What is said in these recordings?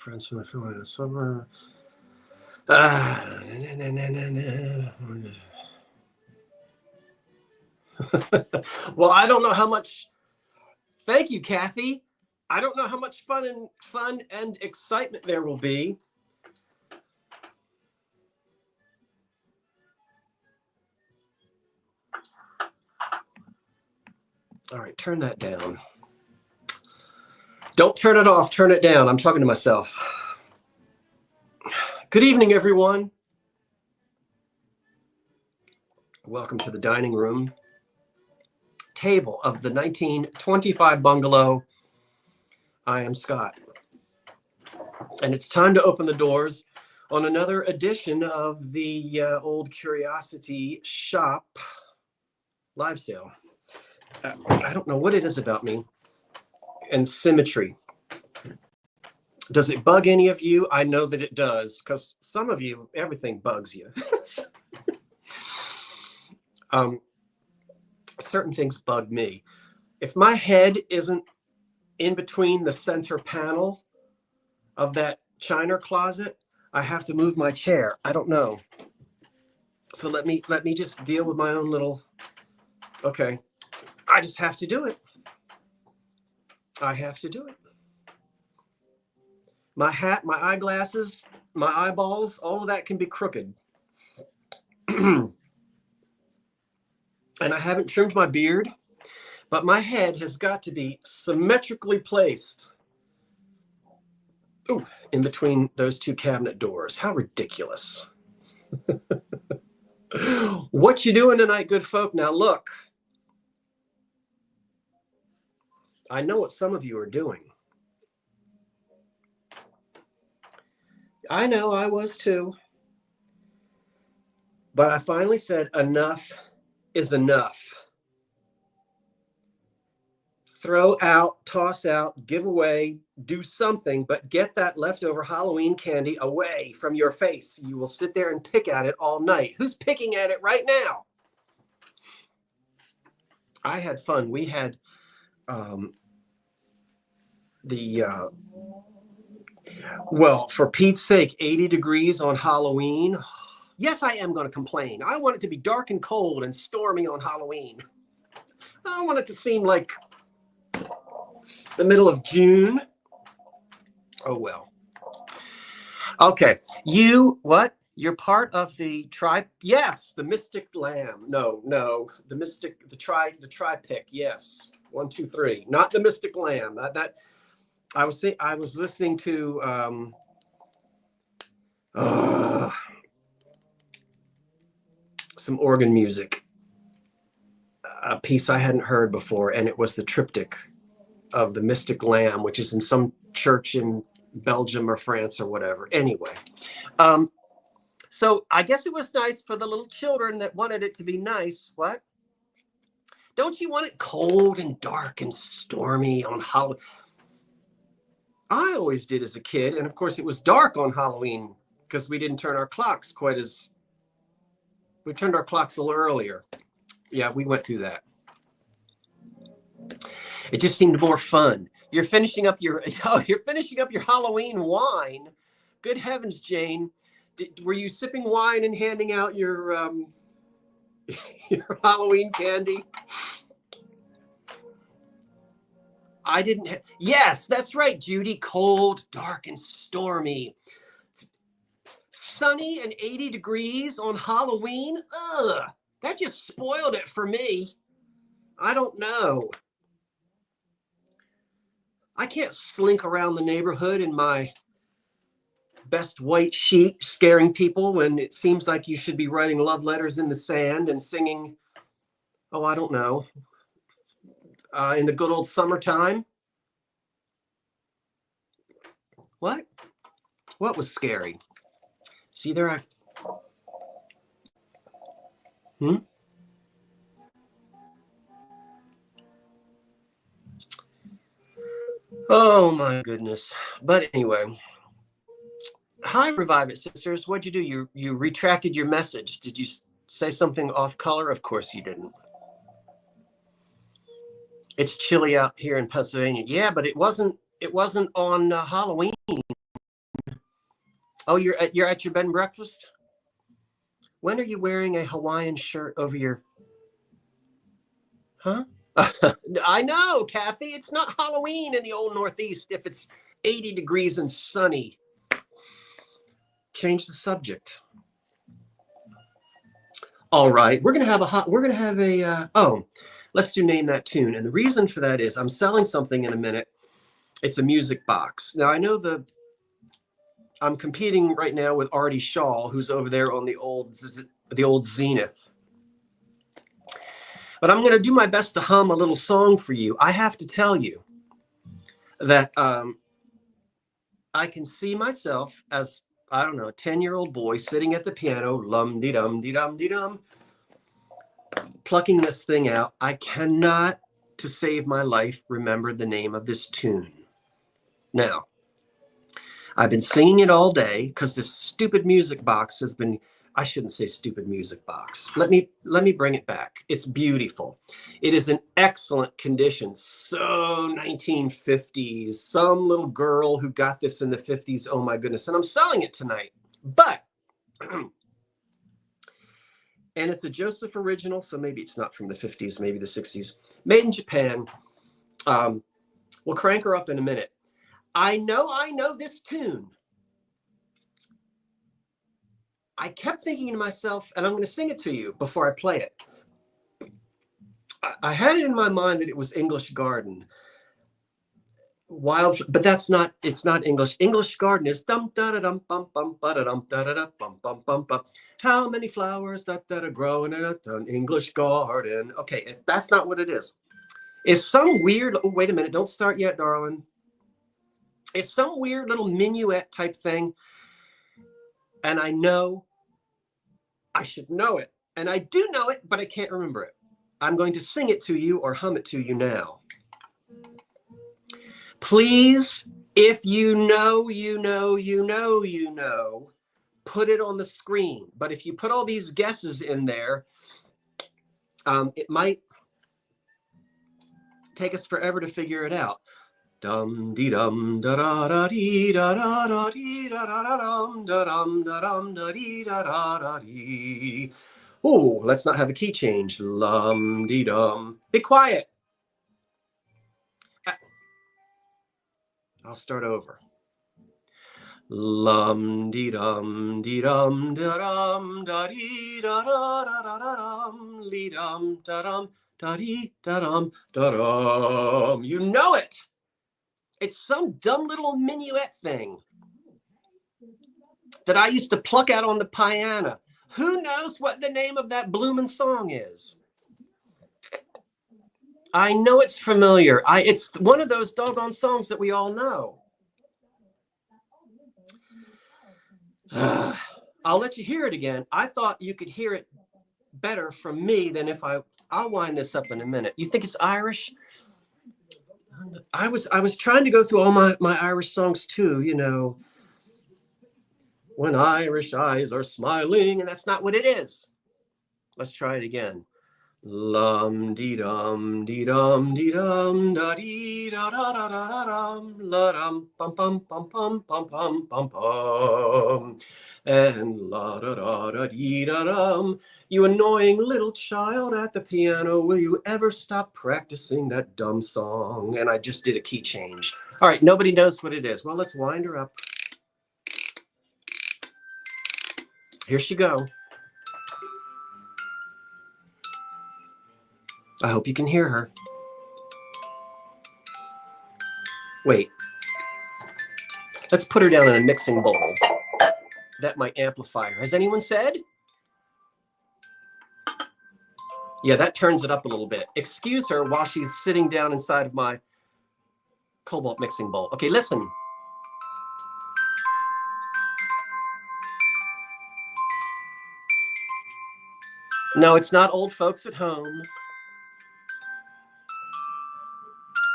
Friends from the film summer. Well, I don't know how much. Thank you, Kathy. I don't know how much fun and excitement there will be. All right, turn that down. Don't turn it off, turn it down. I'm talking to myself. Good evening, everyone. Welcome to the dining room table of the 1925 bungalow. I am Scott. And it's time to open the doors on another edition of the Old Curiosity Shop live sale. I don't know what it is about me and symmetry. Does it bug any of you? I know that it does, because some of you, everything bugs you. Certain things bug me. If my head isn't in between the center panel of that china closet, I have to move my chair. I don't know. So let me just deal with my own little, okay. I just have to do it. I have to do it. My hat, my eyeglasses, my eyeballs, all of that can be crooked. And I haven't trimmed my beard, but my head has got to be symmetrically placed in between those two cabinet doors. How ridiculous. What you doing tonight, good folk? Now look, I know what some of you are doing. I know I was too. But I finally said enough is enough. Throw out, toss out, give away, do something, but get that leftover Halloween candy away from your face. You will sit there and pick at it all night. Who's picking at it right now? I had fun. We had well, for Pete's sake, 80 degrees on Halloween. Yes, I am going to complain. I want it to be dark and cold and stormy on Halloween. I want it to seem like the middle of June. Oh, well. Okay. What? You're part of the tribe? Yes, the Mystic Lamb. No, the tri-pick. Yes. 1, 2, 3. Not the Mystic Lamb. I was listening to some organ music, a piece I hadn't heard before, and it was the triptych of the Mystic Lamb, which is in some church in Belgium or France or whatever. Anyway, so I guess it was nice for the little children that wanted it to be nice. What? Don't you want it cold and dark and stormy on Halloween? I always did as a kid, and of course it was dark on Halloween because we didn't turn our clocks we turned our clocks a little earlier. Yeah, we went through that. It just seemed more fun. You're finishing up your Halloween wine. Good heavens, Jane. Were you sipping wine and handing out your your Halloween candy? I didn't. Yes, that's right, Judy. Cold, dark, and stormy. Sunny and 80 degrees on Halloween. Ugh, that just spoiled it for me. I don't know. I can't slink around the neighborhood in my best white sheet scaring people when it seems like you should be writing love letters in the sand and singing, oh, I don't know, in the good old summertime. What? What was scary? See there? Oh my goodness. But anyway. Hi, Revive It Sisters. What'd you do? You retracted your message. Did you say something off color? Of course you didn't. It's chilly out here in Pennsylvania. Yeah, but it wasn't on Halloween. Oh, you're at your bed and breakfast? When are you wearing a Hawaiian shirt over your... Huh? I know, Kathy. It's not Halloween in the old Northeast if it's 80 degrees and sunny. Change the subject. All right, we're gonna have let's do Name That Tune. And the reason for that is I'm selling something in a minute. It's a music box. Now I know I'm competing right now with Artie Shaw, who's over there on the old Zenith. But I'm gonna do my best to hum a little song for you. I have to tell you that I can see myself as, I don't know, a 10-year-old boy sitting at the piano, lum-dee-dum-dee-dum-dee-dum, plucking this thing out. I cannot, to save my life, remember the name of this tune. Now, I've been singing it all day because this stupid music box has been, I shouldn't say stupid music box. Let me bring it back. It's beautiful. It is in excellent condition. So 1950s, some little girl who got this in the 50s. Oh my goodness. And I'm selling it tonight. But, and it's a Joseph original, so maybe it's not from the 50s, maybe the 60s. Made in Japan. We'll crank her up in a minute. I know this tune. I kept thinking to myself, and I'm going to sing it to you before I play it. I had it in my mind that it was English Garden. But that's not, it's not English. English Garden is dum da da dum bum bum ba da dum da da da bum bum bum bum. How many flowers that are growing in an English garden? Okay, that's not what it is. It's some weird, oh, wait a minute, don't start yet, darling. It's some weird little minuet type thing. And I know I should know it. And I do know it, but I can't remember it. I'm going to sing it to you or hum it to you now. Please, if you know, put it on the screen. But if you put all these guesses in there, it might take us forever to figure it out. Dum dee dum da da da dee da da da dee da da da dum da dum da dum da dee da da da dee. Oh, let's not have a key change. Lum dee dum. Be quiet. I'll start over. Lum dee dum da dum da dee da da da da da dum lee dum da dum da dee da dum da dum. You know it. It's some dumb little minuet thing that I used to pluck out on the piano. Who knows what the name of that bloomin' song is? I know it's familiar. It's one of those doggone songs that we all know. I'll let you hear it again. I thought you could hear it better from me than if I'll wind this up in a minute. You think it's Irish? I was trying to go through all my Irish songs too, you know. When Irish eyes are smiling, and that's not what it is. Let's try it again. Lum dee dum dee dum dee dum da dee da da da da da dum la dum bum bum bum bum bum bum bum bum and la da da da dee da dum. You annoying little child at the piano, will you ever stop practicing that dumb song? And I just did a key change. All right, nobody knows what it is. Well, let's wind her up. Here she go. I hope you can hear her. Wait. Let's put her down in a mixing bowl. That might amplify her. Has anyone said? Yeah, that turns it up a little bit. Excuse her while she's sitting down inside of my cobalt mixing bowl. Okay, listen. No, it's not Old Folks at Home.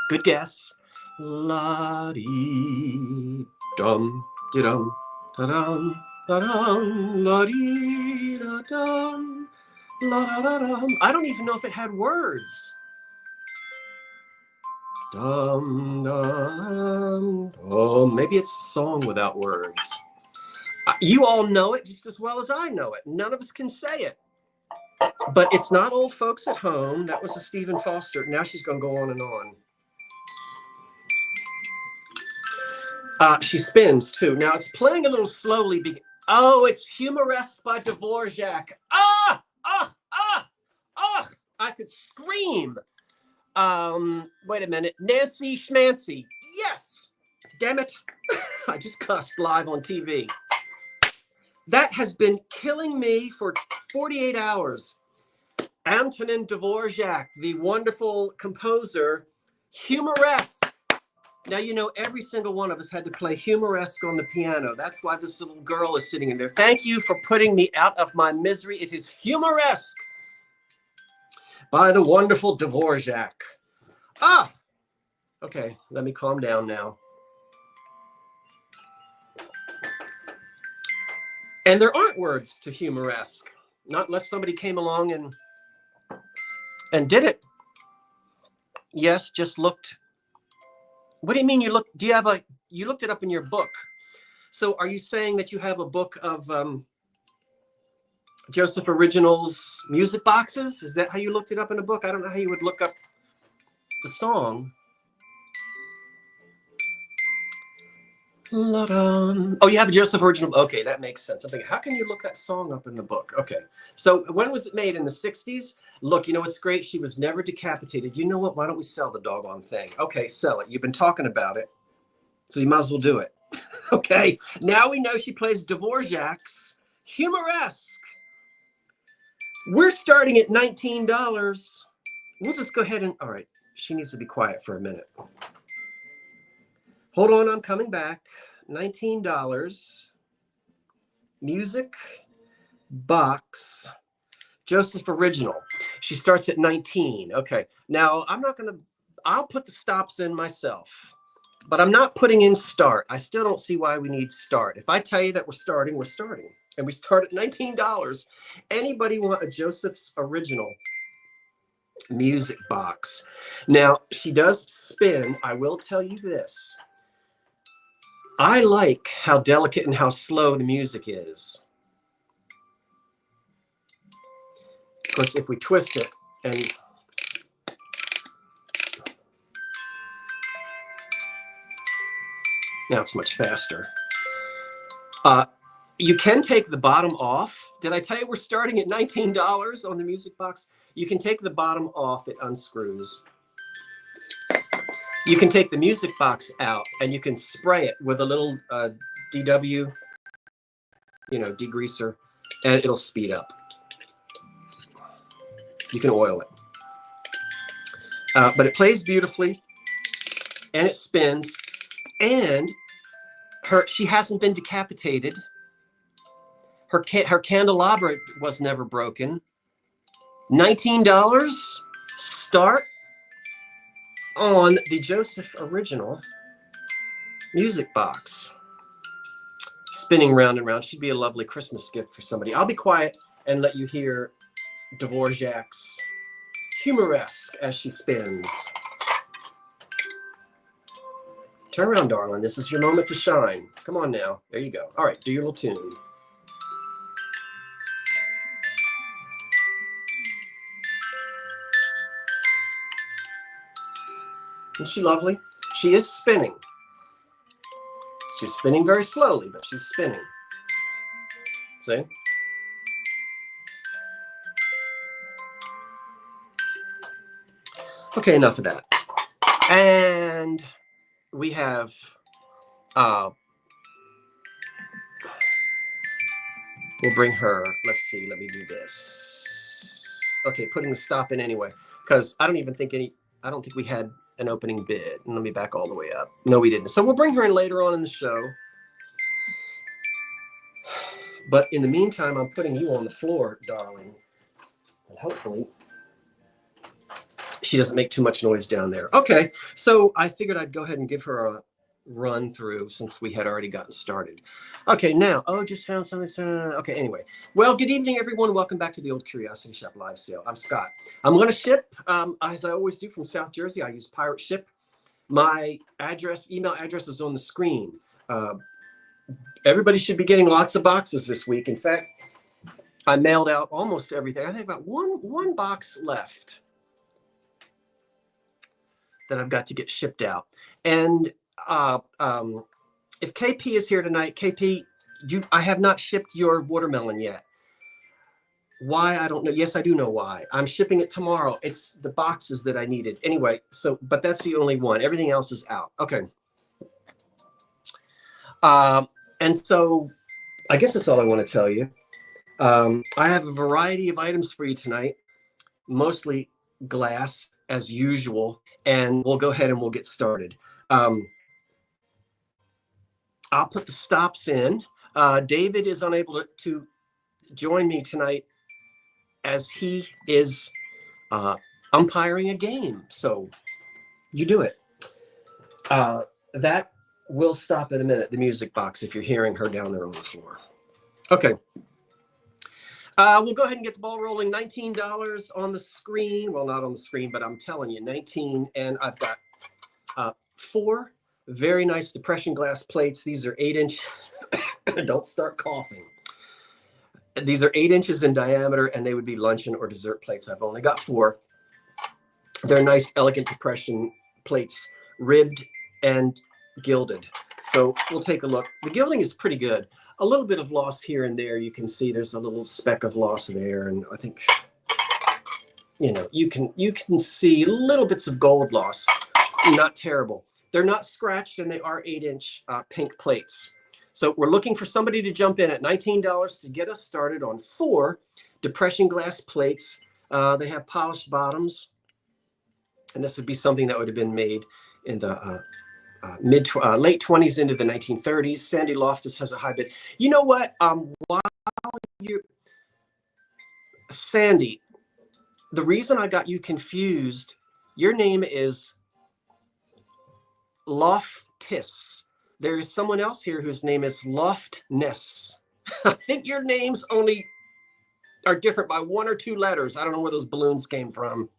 Good guess. La dee dum dee dum da dum da dum la dee da dum la da da dum. I don't even know if it had words. Dum dum dum. Maybe it's a song without words. You all know it just as well as I know it. None of us can say it. But it's not Old Folks at Home. That was a Stephen Foster. Now she's going to go on and on. She spins too. Now it's playing a little slowly. Oh, it's Humoresque by Dvorak. Ah! Ah! Ah! Ah! I could scream. Wait a minute. Nancy Schmancy. Yes! Damn it. I just cussed live on TV. That has been killing me for 48 hours. Antonin Dvorak, the wonderful composer, Humoresque. Now, you know, every single one of us had to play Humoresque on the piano. That's why this little girl is sitting in there. Thank you for putting me out of my misery. It is Humoresque by the wonderful Dvorak. Ah! Okay, let me calm down now. And there aren't words to Humoresque, not unless somebody came along and did it. Yes, just looked. What do you mean you looked? Do you have you looked it up in your book? So are you saying that you have a book of Joseph Original's music boxes? Is that how you looked it up in a book? I don't know how you would look up the song. Oh, you have a Joseph Original. Okay, that makes sense. I'm thinking, how can you look that song up in the book? Okay, so when was it made? In the 60s? Look, you know what's great? She was never decapitated. You know what? Why don't we sell the doggone thing? Okay, sell it. You've been talking about it, so you might as well do it. Okay, now we know she plays Dvorak's Humoresque. We're starting at $19. We'll just go ahead and, all right, she needs to be quiet for a minute. Hold on, I'm coming back. $19. Music box. Joseph Original. She starts at 19. Okay. Now, I'll put the stops in myself, but I'm not putting in start. I still don't see why we need start. If I tell you that we're starting, we're starting. And we start at $19. Anybody want a Joseph's Original music box? Now, she does spin. I will tell you this. I like how delicate and how slow the music is. Of course, if we twist it and now it's much faster. You can take the bottom off. Did I tell you we're starting at $19 on the music box? You can take the bottom off. It unscrews. You can take the music box out and you can spray it with a little DW, degreaser, and it'll speed up. You can oil it. But it plays beautifully and it spins, and she hasn't been decapitated. Her candelabra was never broken. $19 start on the Joseph Original music box. Spinning round and round. She'd be a lovely Christmas gift for somebody. I'll be quiet and let you hear Dvorak's Humoresque as she spins. Turn around, darling. This is your moment to shine. Come on now. There you go. All right, do your little tune. Isn't she lovely? She is spinning. She's spinning very slowly, but she's spinning. See? Okay, enough of that. And we have we'll bring her. Let's see, let me do this. Okay, putting the stop in anyway, because I don't think we had an opening bid. And let me back all the way up. No, we didn't. So we'll bring her in later on in the show. But in the meantime, I'm putting you on the floor, darling. And hopefully she doesn't make too much noise down there. Okay, so I figured I'd go ahead and give her a run through since we had already gotten started. Okay, now, just found something. Okay, anyway. Well, good evening, everyone. Welcome back to the Old Curiosity Shop Live Sale. I'm Scott. I'm going to ship, as I always do, from South Jersey. I use Pirate Ship. My email address is on the screen. everybody should be getting lots of boxes this week. In fact, I mailed out almost everything. I think about one box left that I've got to get shipped out. And if KP is here tonight, KP, I have not shipped your watermelon yet. Why? I don't know. Yes, I do know why. I'm shipping it tomorrow. It's the boxes that I needed. Anyway, but that's the only one. Everything else is out. Okay. And so I guess that's all I want to tell you. I have a variety of items for you tonight, mostly glass as usual, and we'll go ahead and we'll get started. I'll put the stops in. David is unable to join me tonight as he is umpiring a game. So you do it. That will stop in a minute, the music box, if you're hearing her down there on the floor. Okay. We'll go ahead and get the ball rolling. $19 on the screen. Well, not on the screen, but I'm telling you, 19. And I've got 4 very nice depression glass plates. These are 8-inch. Don't start coughing. These are 8 inches in diameter, and they would be luncheon or dessert plates. I've only got 4. They're nice, elegant depression plates, ribbed and gilded. So we'll take a look. The gilding is pretty good. A little bit of loss here and there. You can see there's a little speck of loss there, and I think you can see little bits of gold loss. Not terrible. They're not scratched, and they are 8-inch pink plates. So we're looking for somebody to jump in at $19 to get us started on 4 depression glass plates. They have polished bottoms, and this would be something that would have been made in the late 20s into the 1930s. Sandy Loftus has a high bid. You know what? Sandy, the reason I got you confused, your name is Loftis. There is someone else here whose name is Loftness. I think your names only are different by 1 or 2 letters. I don't know where those balloons came from.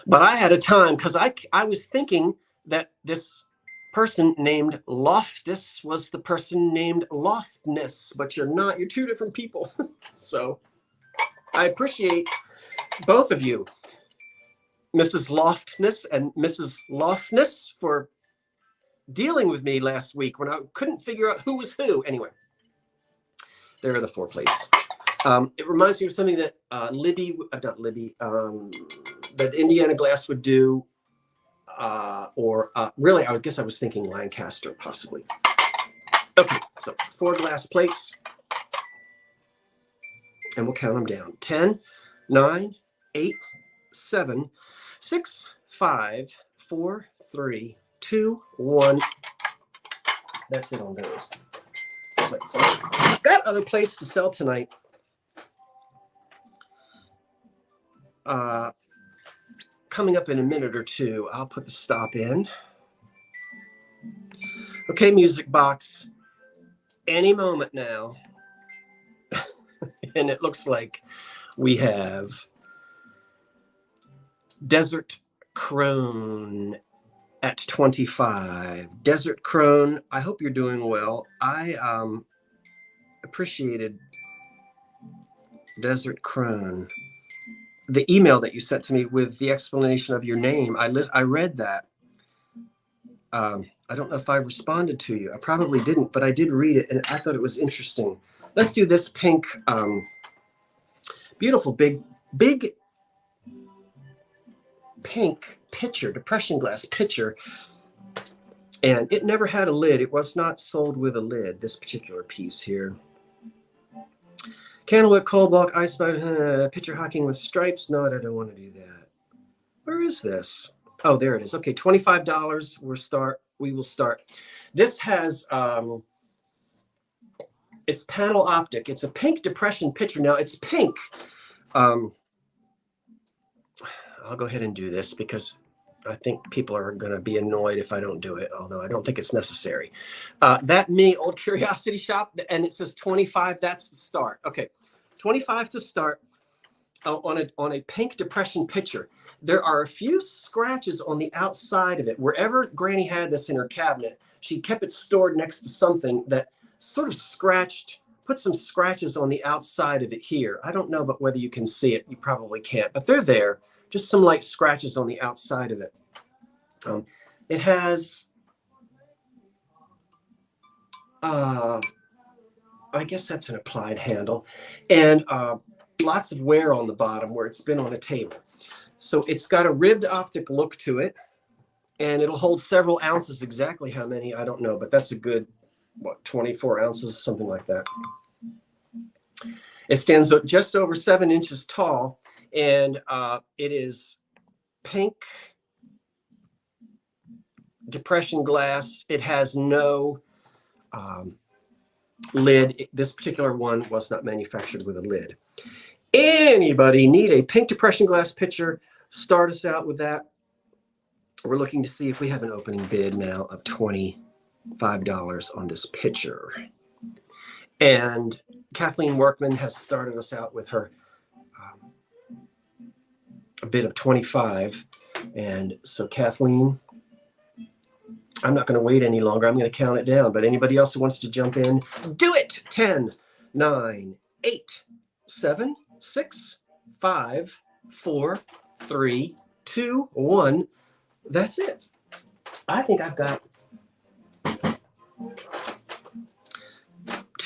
But I had a time because I was thinking that this person named Loftus was the person named Loftness, but you're not. You're 2 different people. So I appreciate both of you, Mrs. Loftness and Mrs. Loftness, for dealing with me last week when I couldn't figure out who was who. Anyway, there are the 4 plates. It reminds me of something that that Indiana Glass would do, really, I guess I was thinking Lancaster, possibly. Okay, so 4 glass plates, and we'll count them down. 10, 9, 8, 7, 6, 5, 4, 3, 2, 1. That's it on those plates. I've got other plates to sell tonight. Coming up in a minute or 2, I'll put the stop in. Okay, music box. Any moment now. And it looks like we have Desert Crone at 25. Desert Crone, I hope you're doing well. I appreciated Desert Crone. The email that you sent to me with the explanation of your name, I read that. I don't know if I responded to you. I probably didn't, but I did read it, and I thought it was interesting. Let's do this pink, beautiful, big pink pitcher, depression glass pitcher. And it never had a lid. It was not sold with a lid, this particular piece here. Candlewick, cold block, ice pitcher hocking with stripes. No, I don't want to do that. Where is this? Oh, there it is. Okay, $25. We will start. This has it's panel optic. It's a pink depression pitcher. Now it's pink. I'll go ahead and do this because I think people are going to be annoyed if I don't do it, although I don't think it's necessary. That mini old curiosity shop, and it says 25. That's the start. Okay, 25 to start. on a pink depression pitcher, there are a few scratches on the outside of it. Wherever Granny had this in her cabinet, she kept it stored next to something that sort of scratched, put some scratches on the outside of it here. I don't know but whether you can see it. You probably can't, but they're there. Just some light scratches on the outside of it. It has, I guess that's an applied handle, and lots of wear on the bottom where it's been on a table. So it's got a ribbed optic look to it, and it'll hold several ounces. Exactly how many, I don't know, but that's a good, what, 24 ounces, something like that. It stands just over 7 inches tall, and it is pink depression glass. It has no lid. This particular one was not manufactured with a lid. Anybody need a pink depression glass pitcher? Start us out with that. We're looking to see if we have an opening bid now of $25 on this pitcher. And Kathleen Workman has started us out with her a bid of 25. And so Kathleen, I'm not going to wait any longer. I'm going to count it down. But anybody else who wants to jump in, do it. 10, 9, 8, 7, 6, 5, 4, 3, 2, 1. That's it. I think I've got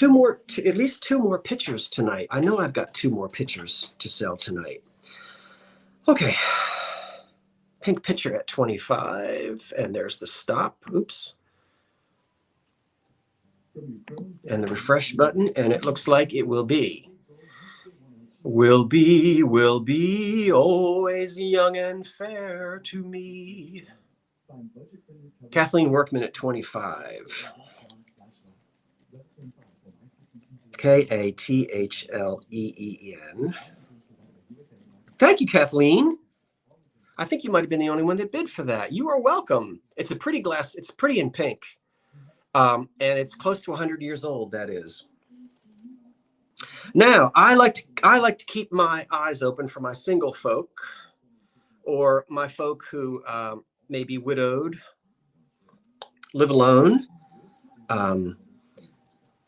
at least two more pictures tonight. I know I've got 2 more pictures to sell tonight. Okay. Pink pitcher at 25, and there's the stop. Oops. And the refresh button, and it looks like it will be always young and fair to me. Kathleen Workman at 25. Kathleen. Thank you, Kathleen. I think you might have been the only one that bid for that. You are welcome. It's a pretty glass. It's pretty in pink. And it's close to 100 years old, that is. Now, I like to keep my eyes open for my single folk, or my folk who may be widowed, live alone.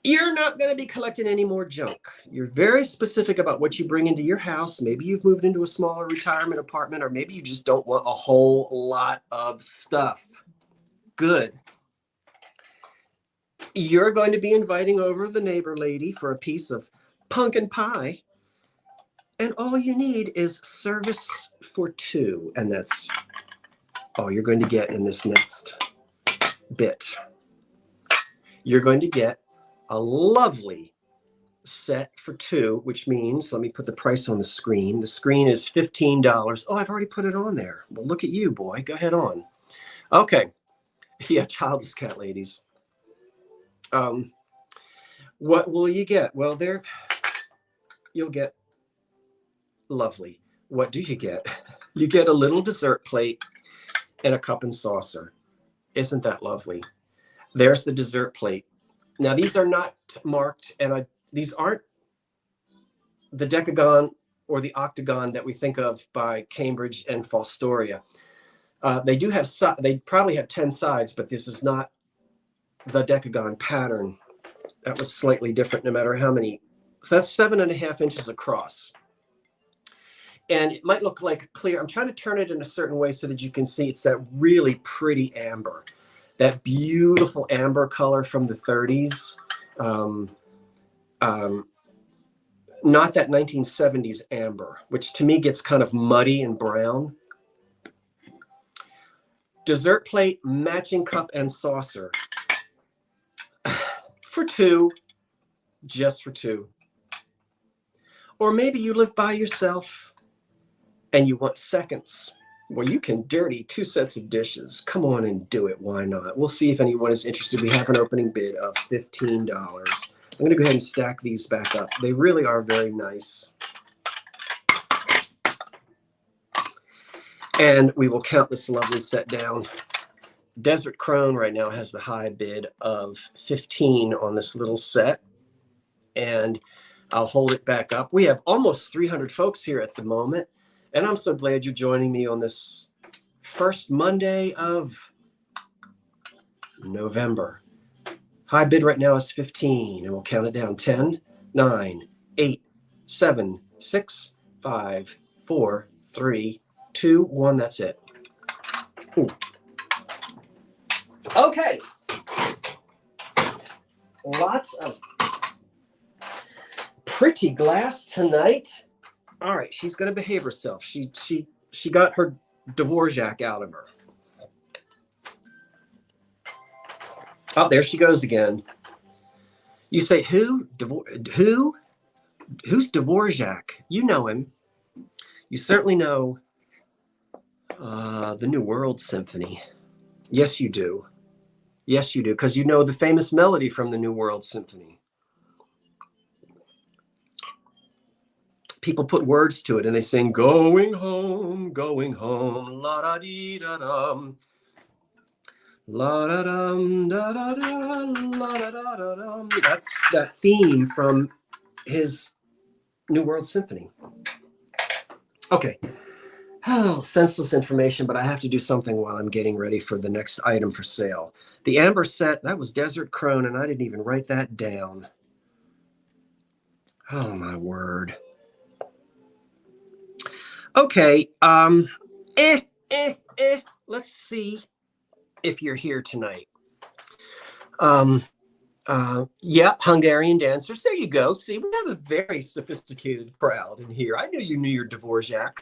You're not going to be collecting any more junk. You're very specific about what you bring into your house. Maybe you've moved into a smaller retirement apartment, or maybe you just don't want a whole lot of stuff. Good. You're going to be inviting over the neighbor lady for a piece of pumpkin pie, and all you need is service for 2, and that's all you're going to get in this next bit. You're going to get a lovely set for 2, which means, let me put the price on the screen. The screen is $15. Oh, I've already put it on there. Well, look at you, boy. Go ahead on. Okay. Yeah, childless cat ladies. What will you get? Well, you'll get lovely. What do you get? You get a little dessert plate and a cup and saucer. Isn't that lovely? There's the dessert plate. Now, these are not marked, and these aren't the decagon or the octagon that we think of by Cambridge and Fostoria. They do have, they probably have 10 sides, but this is not the decagon pattern. That was slightly different no matter how many. So that's 7.5 inches across. And it might look like clear. I'm trying to turn it in a certain way so that you can see it's that really pretty amber. That beautiful amber color from the 30s. Not that 1970s amber, which to me gets kind of muddy and brown. Dessert plate, matching cup and saucer. For 2, just for 2. Or maybe you live by yourself and you want seconds. Well, you can dirty 2 sets of dishes. Come on and do it. Why not? We'll see if anyone is interested. We have an opening bid of $15. I'm going to go ahead and stack these back up. They really are very nice. And we will count this lovely set down. Desert Crone right now has the high bid of 15 on this little set. And I'll hold it back up. We have almost 300 folks here at the moment, and I'm so glad you're joining me on this first Monday of November. High bid right now is 15, and we'll count it down. 10, 9, 8, 7, 6, 5, 4, 3, 2, 1. That's it. Ooh. Okay. Lots of pretty glass tonight. All right, she's going to behave herself. She got her Dvorak out of her. Oh, there she goes again. You say, who? Who? Who's Dvorak? You know him. You certainly know the New World Symphony. Yes, you do. Yes, you do, because you know the famous melody from the New World Symphony. People put words to it, and they sing, going home, la-da-dee-da-dum. La-da-dum, da-da-da, la-da-da-da-dum. That's that theme from his New World Symphony. Okay. Oh, senseless information, but I have to do something while I'm getting ready for the next item for sale. The amber set, that was Desert Crone, and I didn't even write that down. Oh, my word. Okay. Let's see if you're here tonight. Yeah, Hungarian dancers. There you go. See, we have a very sophisticated crowd in here. I knew you knew your Dvorak.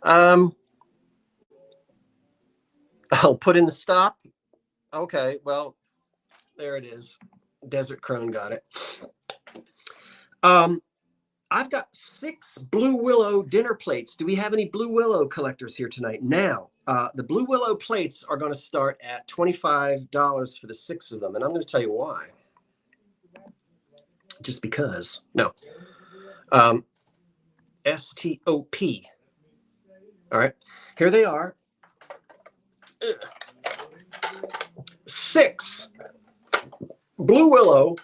I'll put in the stop. Okay, well, there it is. Desert Crone got it. I've got 6 Blue Willow dinner plates. Do we have any Blue Willow collectors here tonight? Now, the Blue Willow plates are going to start at $25 for the 6 of them, and I'm going to tell you why. Just because. No. STOP. All right. Here they are. 6 Blue Willow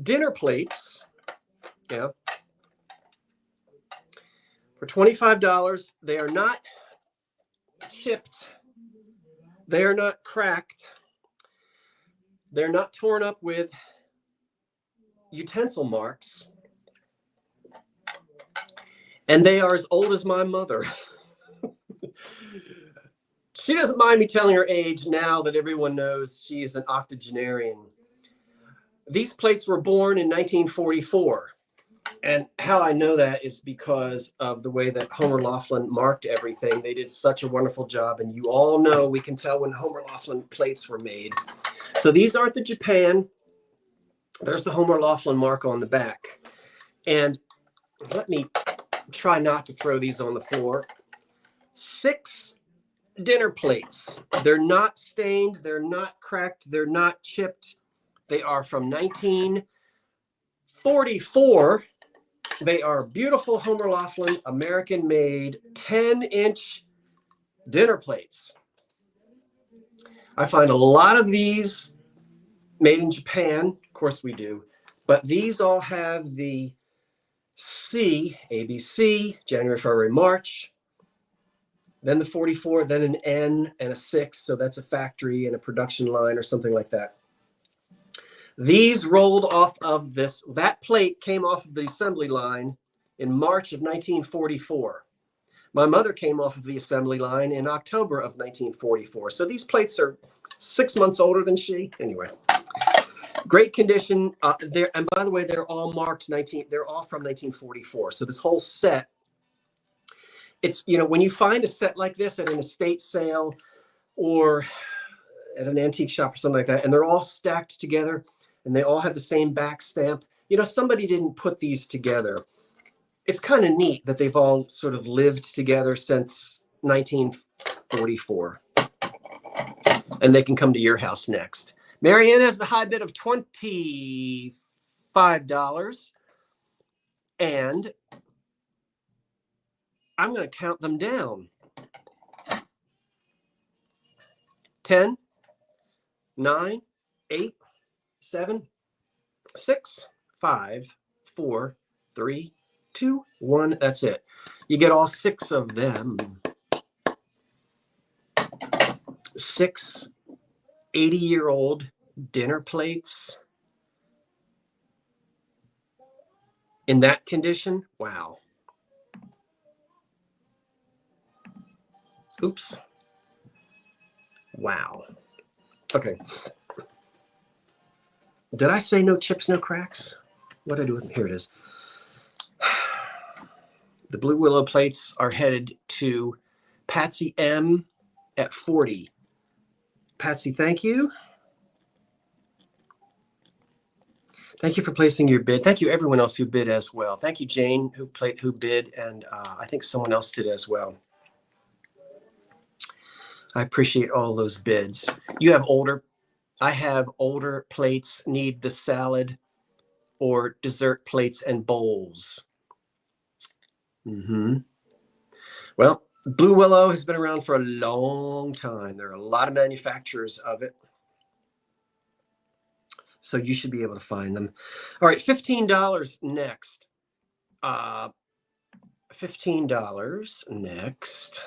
dinner plates. Yeah. For $25, they are not chipped. They are not cracked. They're not torn up with utensil marks. And they are as old as my mother. She doesn't mind me telling her age now that everyone knows she is an octogenarian. These plates were born in 1944. And how I know that is because of the way that Homer Laughlin marked everything. They did such a wonderful job. And you all know we can tell when Homer Laughlin plates were made. So these aren't the Japan. There's the Homer Laughlin mark on the back. And let me try not to throw these on the floor. 6 dinner plates. They're not stained. They're not cracked. They're not chipped. They are from 1944. They are beautiful Homer Laughlin, American-made 10-inch dinner plates. I find a lot of these made in Japan. Of course we do. But these all have the C, ABC, January, February, March. Then the 44, then an N and a 6. So that's a factory and a production line or something like that. These rolled off of this. That plate came off of the assembly line in March of 1944. My mother came off of the assembly line in October of 1944. So these plates are 6 months older than she. Anyway, great condition. And by the way, they're all marked they're all from 1944. So this whole set, it's, you know, when you find a set like this at an estate sale or at an antique shop or something like that, and they're all stacked together and they all have the same back stamp, you know, somebody didn't put these together. It's kind of neat that they've all sort of lived together since 1944. And they can come to your house next. Marianne has the high bid of $25. And I'm going to count them down. 10, 9, 8, 7, 6, 5, 4, 3, 2, 1. That's it. You get all 6 of them. 6 80-year-old dinner plates in that condition. Wow. Oops. Wow. Okay. Did I say no chips, no cracks? What did I do with it? Here it is. The Blue Willow plates are headed to Patsy M at 40. Patsy, thank you. Thank you for placing your bid. Thank you everyone else who bid as well. Thank you, Jane, who bid, and I think someone else did as well. I appreciate all those bids. You have older. I have older plates, need the salad or dessert plates and bowls. Well, Blue Willow has been around for a long time. There are a lot of manufacturers of it. So you should be able to find them. All right, $15 next. $15 next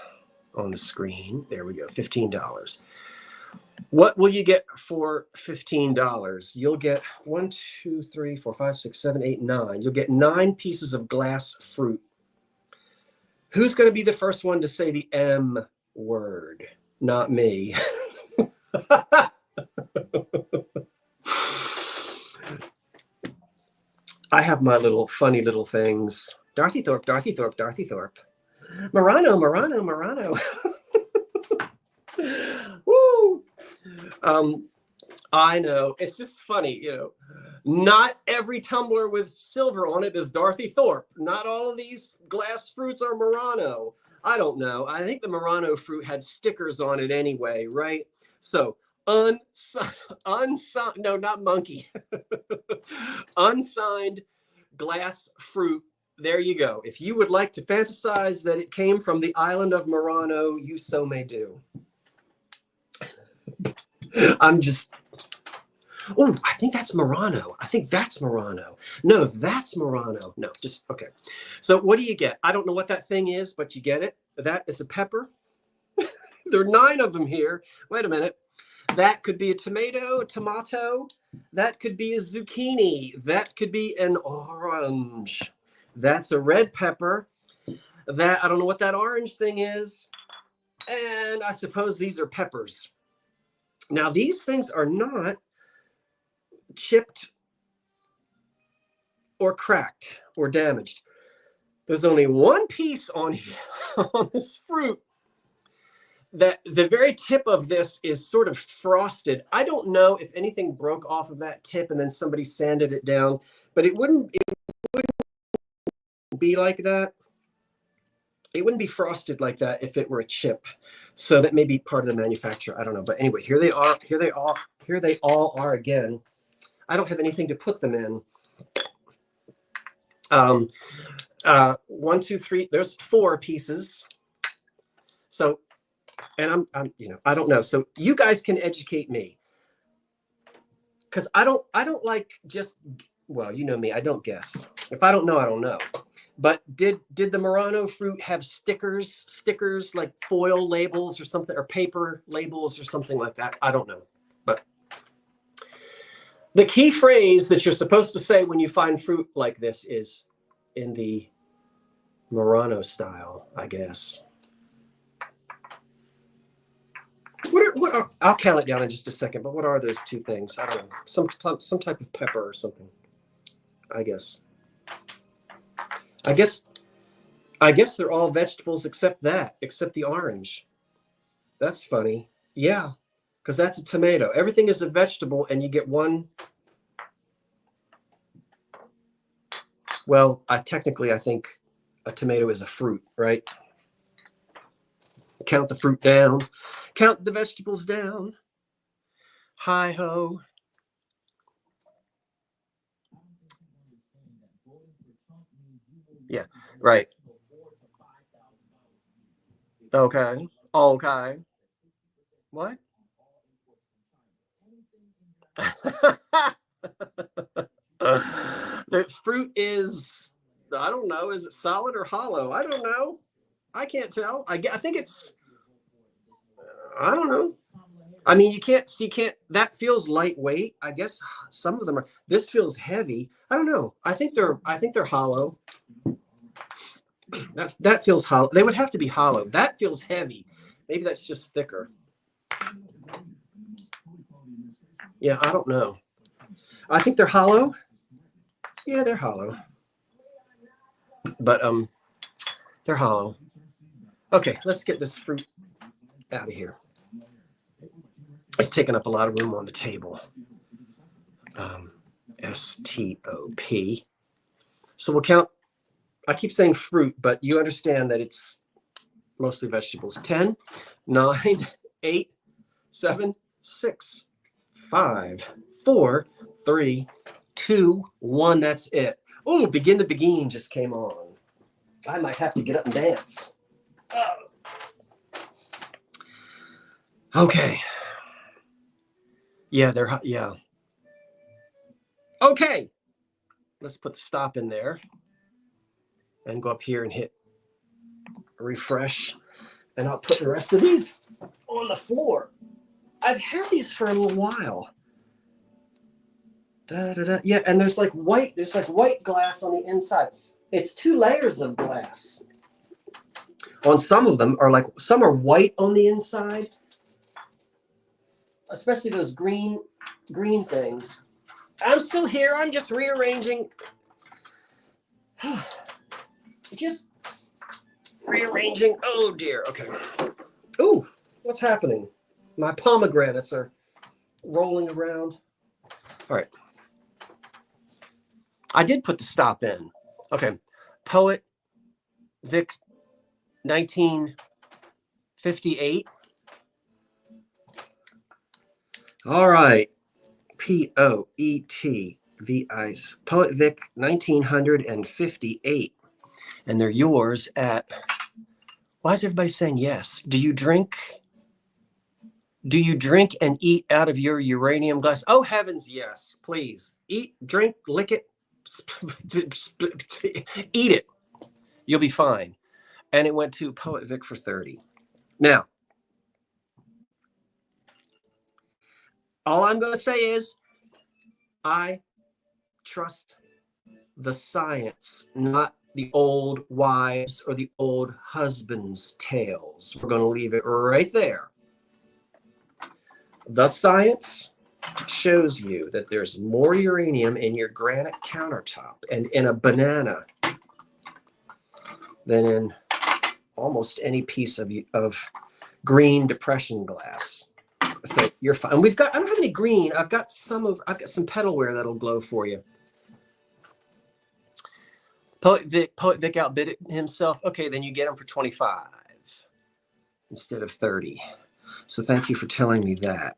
on the screen. There we go, $15. What will you get for $15? You'll get 1, 2, 3, 4, 5, 6, 7, 8, 9. You'll get 9 pieces of glass fruit. Who's going to be the first one to say the M word? Not me. I have my little funny little things. Dorothy Thorpe, Dorothy Thorpe, Dorothy Thorpe. Murano, Murano, Murano. Woo! I know. It's just funny, you know. Not every tumbler with silver on it is Dorothy Thorpe. Not all of these glass fruits are Murano. I don't know. I think the Murano fruit had stickers on it anyway, right? So unsigned, no, not monkey. Unsigned glass fruit. There you go. If you would like to fantasize that it came from the island of Murano, you so may do. I'm just, oh, I think that's Murano. I think that's Murano. No, that's Murano. No, just, okay. So what do you get? I don't know what that thing is, but you get it. That is a pepper. There are 9 of them here. Wait a minute. That could be a tomato. That could be a zucchini. That could be an orange. That's a red pepper. That, I don't know what that orange thing is. And I suppose these are peppers. Now, these things are not chipped or cracked or damaged. There's only one piece on here, on this fruit, that the very tip of this is sort of frosted. I don't know if anything broke off of that tip and then somebody sanded it down, but it wouldn't be like that. It wouldn't be frosted like that if it were a chip. So that may be part of the manufacturer. I don't know. But anyway, here they are. Here they all are again. I don't have anything to put them in. 1, 2, 3. There's 4 pieces. So, and I'm, you know, I don't know. So you guys can educate me, because I don't like just, well, you know me. I don't guess. If I don't know, I don't know. But did the Murano fruit have stickers like foil labels or something, or paper labels or something like that? I don't know. But the key phrase that you're supposed to say when you find fruit like this is in the Murano style, I guess. What are, I'll count it down in just a second, but what are those 2 things? I don't know. Some type of pepper or something, I guess. I guess they're all vegetables except the orange. That's funny. Yeah, because that's a tomato. Everything is a vegetable, and you get one. Well, technically, I think a tomato is a fruit, right? Count the fruit down. Count the vegetables down. Hi-ho. Yeah, right. Okay. Okay. What? The fruit is, I don't know, is it solid or hollow? I don't know. I can't tell. I think it's, I don't know. I mean, you can't, that feels lightweight. I guess some of them are, this feels heavy. I don't know. I think they're hollow. That feels hollow. They would have to be hollow. That feels heavy. Maybe that's just thicker. Yeah, I don't know. I think they're hollow. Yeah, they're hollow. But they're hollow. Okay, let's get this fruit out of here. It's taking up a lot of room on the table. STOP. So we'll count. I keep saying fruit, but you understand that it's mostly vegetables. 10, 9, 8, 7, 6, 5, 4, 3, 2, 1. That's it. Oh, Begin the Beguine just came on. I might have to get up and dance. Okay. Yeah, yeah. Okay. Let's put the stop in there and go up here and hit refresh. And I'll put the rest of these on the floor. I've had these for a little while. Yeah, and there's like white glass on the inside. It's 2 layers of glass. On some of them are some are white on the inside, especially those green things. I'm still here. I'm just rearranging. Just rearranging. Oh dear. Okay. Ooh, what's happening? My pomegranates are rolling around. All right. I did put the stop in. Okay. Poet Vic 1958. All right. POETVI. Poet Vic 1958. And they're yours at, why is everybody saying yes? Do you drink and eat out of your uranium glass? Oh heavens, yes, please. Eat, drink, lick it, eat it. You'll be fine. And it went to Poet Vic for 30. Now, all I'm going to say is I trust the science, not the old wives or the old husbands' tales. We're going to leave it right there. The science shows you that there's more uranium in your granite countertop and in a banana than in almost any piece of green depression glass. So you're fine. And I don't have any green. I've got some petalware that'll glow for you. Poet Vic outbid himself. Okay, then you get him for 25 instead of 30. So thank you for telling me that.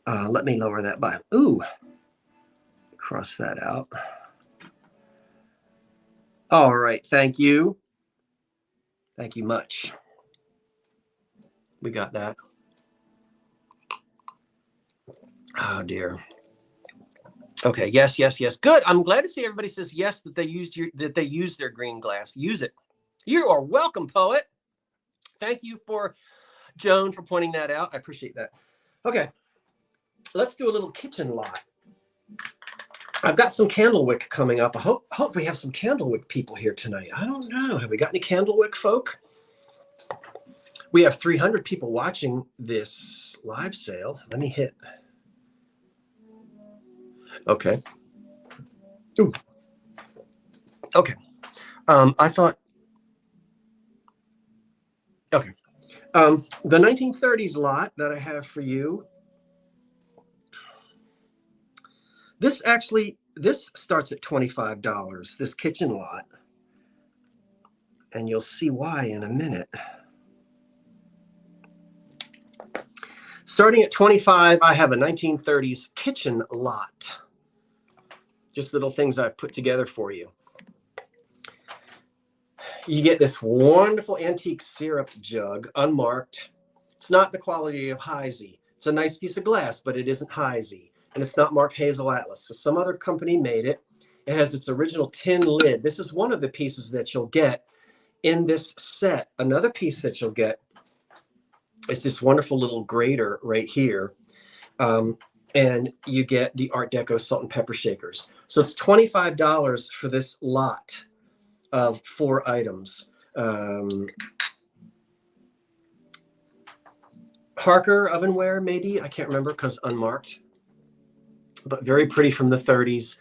Let me lower that by. Ooh, cross that out. All right, thank you. Thank you much. We got that. Oh dear. Okay. Yes. Good. I'm glad to see everybody says yes that they used their green glass. Use it. You are welcome, Poet. Thank you Joan for pointing that out. I appreciate that. Okay. Let's do a little kitchen lot. I've got some Candlewick coming up. I hope we have some Candlewick people here tonight. I don't know. Have we got any Candlewick folk? We have 300 people watching this live sale. Let me hit. Okay. Ooh. Okay. I thought. Okay. The 1930s lot that I have for you. This starts at $25, this kitchen lot. And you'll see why in a minute. Starting at 25, I have a 1930s kitchen lot. Just little things I've put together for you. You get this wonderful antique syrup jug, unmarked. It's not the quality of Heisey. It's a nice piece of glass, but it isn't Heisey. and it's not marked Hazel Atlas. So some other company made it. It has its original tin lid. This is one of the pieces that you'll get in this set. Another piece that you'll get is this wonderful little grater right here. And you get the Art Deco salt and pepper shakers. So it's $25 for this lot of 4 items. Harker ovenware, maybe, I can't remember because unmarked, but very pretty from the 30s.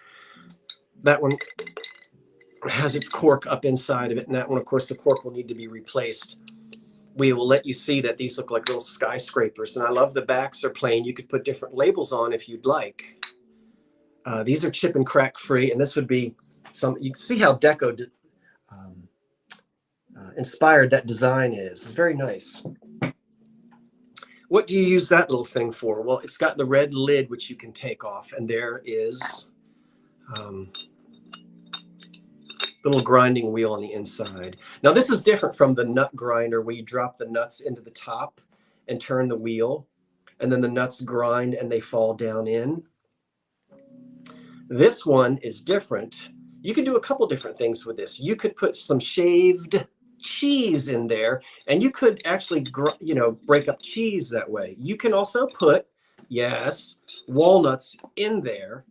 That one has its cork up inside of it, and that one, of course, the cork will need to be replaced. We will let you see that these look like little skyscrapers, and I love the backs are plain. You could put different labels on if you'd like. These are chip and crack free, and this would be some. You can see how Deco inspired that design is. It's very nice. What do you use that little thing for? Well, it's got the red lid, which you can take off, and there is little grinding wheel on the inside. Now, this is different from the nut grinder where you drop the nuts into the top and turn the wheel, and then the nuts grind and they fall down in. This one is different. You could do a couple different things with this. You could put some shaved cheese in there, and you could actually, break up cheese that way. You can also put, yes, walnuts in there.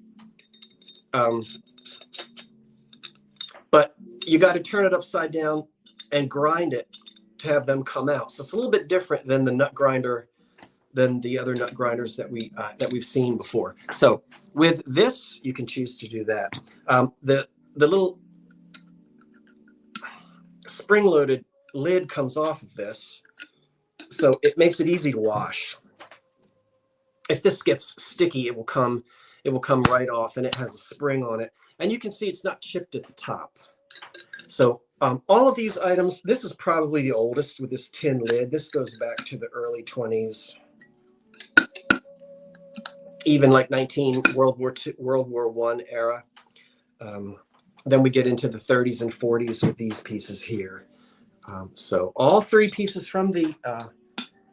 But you got to turn it upside down and grind it to have them come out. So it's a little bit different than the nut grinder, than the other nut grinders that we've seen before. So with this, you can choose to do that. The little spring-loaded lid comes off of this, so it makes it easy to wash. If this gets sticky, it will come right off, and it has a spring on it. And you can see it's not chipped at the top. So all of these items, this is probably the oldest with this tin lid. This goes back to the early 20s, even like World War I era. Then we get into the 30s and 40s with these pieces here. So all 3 pieces from the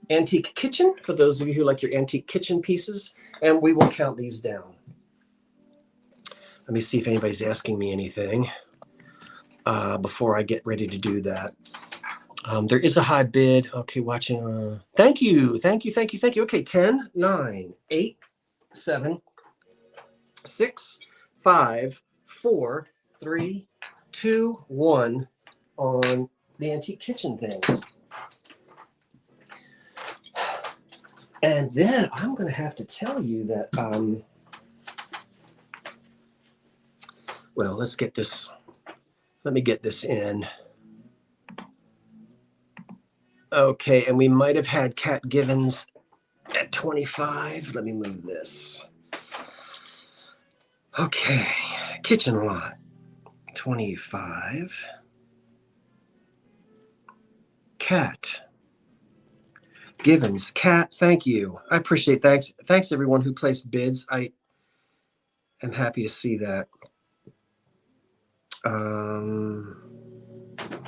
antique kitchen, for those of you who like your antique kitchen pieces, and we will count these down. Let me see if anybody's asking me anything before I get ready to do that. There is a high bid. Okay, watching. Thank you. Okay, 10, 9, 8, 7, 6, 5, 4, 3, 2, 1 on the antique kitchen things. And then I'm going to have to tell you that, well, let's get this. Let me get this in. Okay, and we might have had Cat Givens at 25. Let me move this. Okay, kitchen lot, 25. Cat Givens, Cat, thank you. I appreciate it. Thanks everyone who placed bids. I am happy to see that.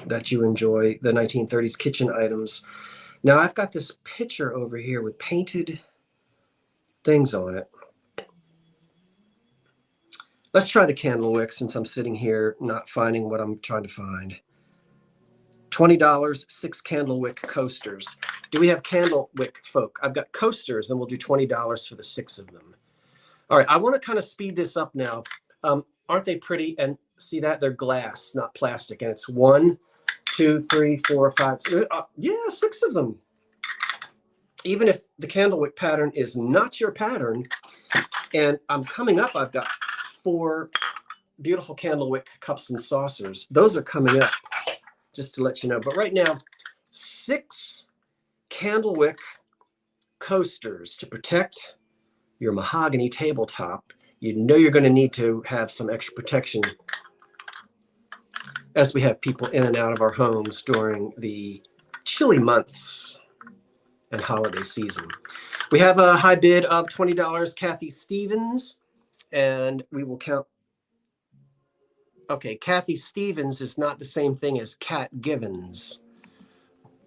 That you enjoy the 1930s kitchen items. Now I've got this picture over here with painted things on it. Let's try the Candlewick since I'm sitting here not finding what I'm trying to find. $20, 6 Candlewick coasters. Do we have Candlewick folk? I've got coasters, and we'll do $20 for the 6 of them. All right, I want to kind of speed this up now. Aren't they pretty? And see that? They're glass, not plastic. And it's 1, 2, 3, 4, 5, 6. Yeah, 6 of them. Even if the Candlewick pattern is not your pattern, and I'm coming up, I've got 4 beautiful Candlewick cups and saucers. Those are coming up, just to let you know. But right now, 6 Candlewick coasters to protect your mahogany tabletop. You know you're going to need to have some extra protection as we have people in and out of our homes during the chilly months and holiday season. We have a high bid of $20, Kathy Stevens, and we will count. Okay, Kathy Stevens is not the same thing as Cat Givens.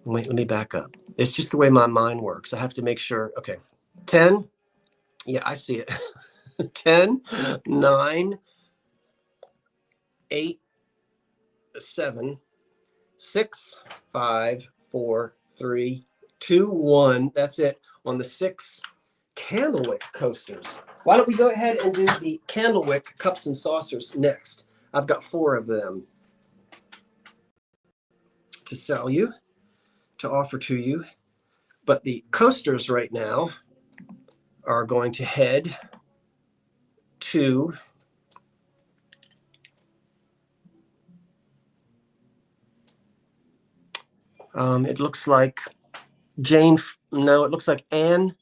Wait, let me back up. It's just the way my mind works. I have to make sure. Okay, 10. Yeah, I see it. 10, 9, 8, 7, 6, 5, 4, 3, 2, 1. That's it on the 6 Candlewick coasters. Why don't we go ahead and do the Candlewick cups and saucers next? I've got 4 of them to sell you, to offer to you. But the coasters right now are going to head to it looks like Jane, no, it looks like Anne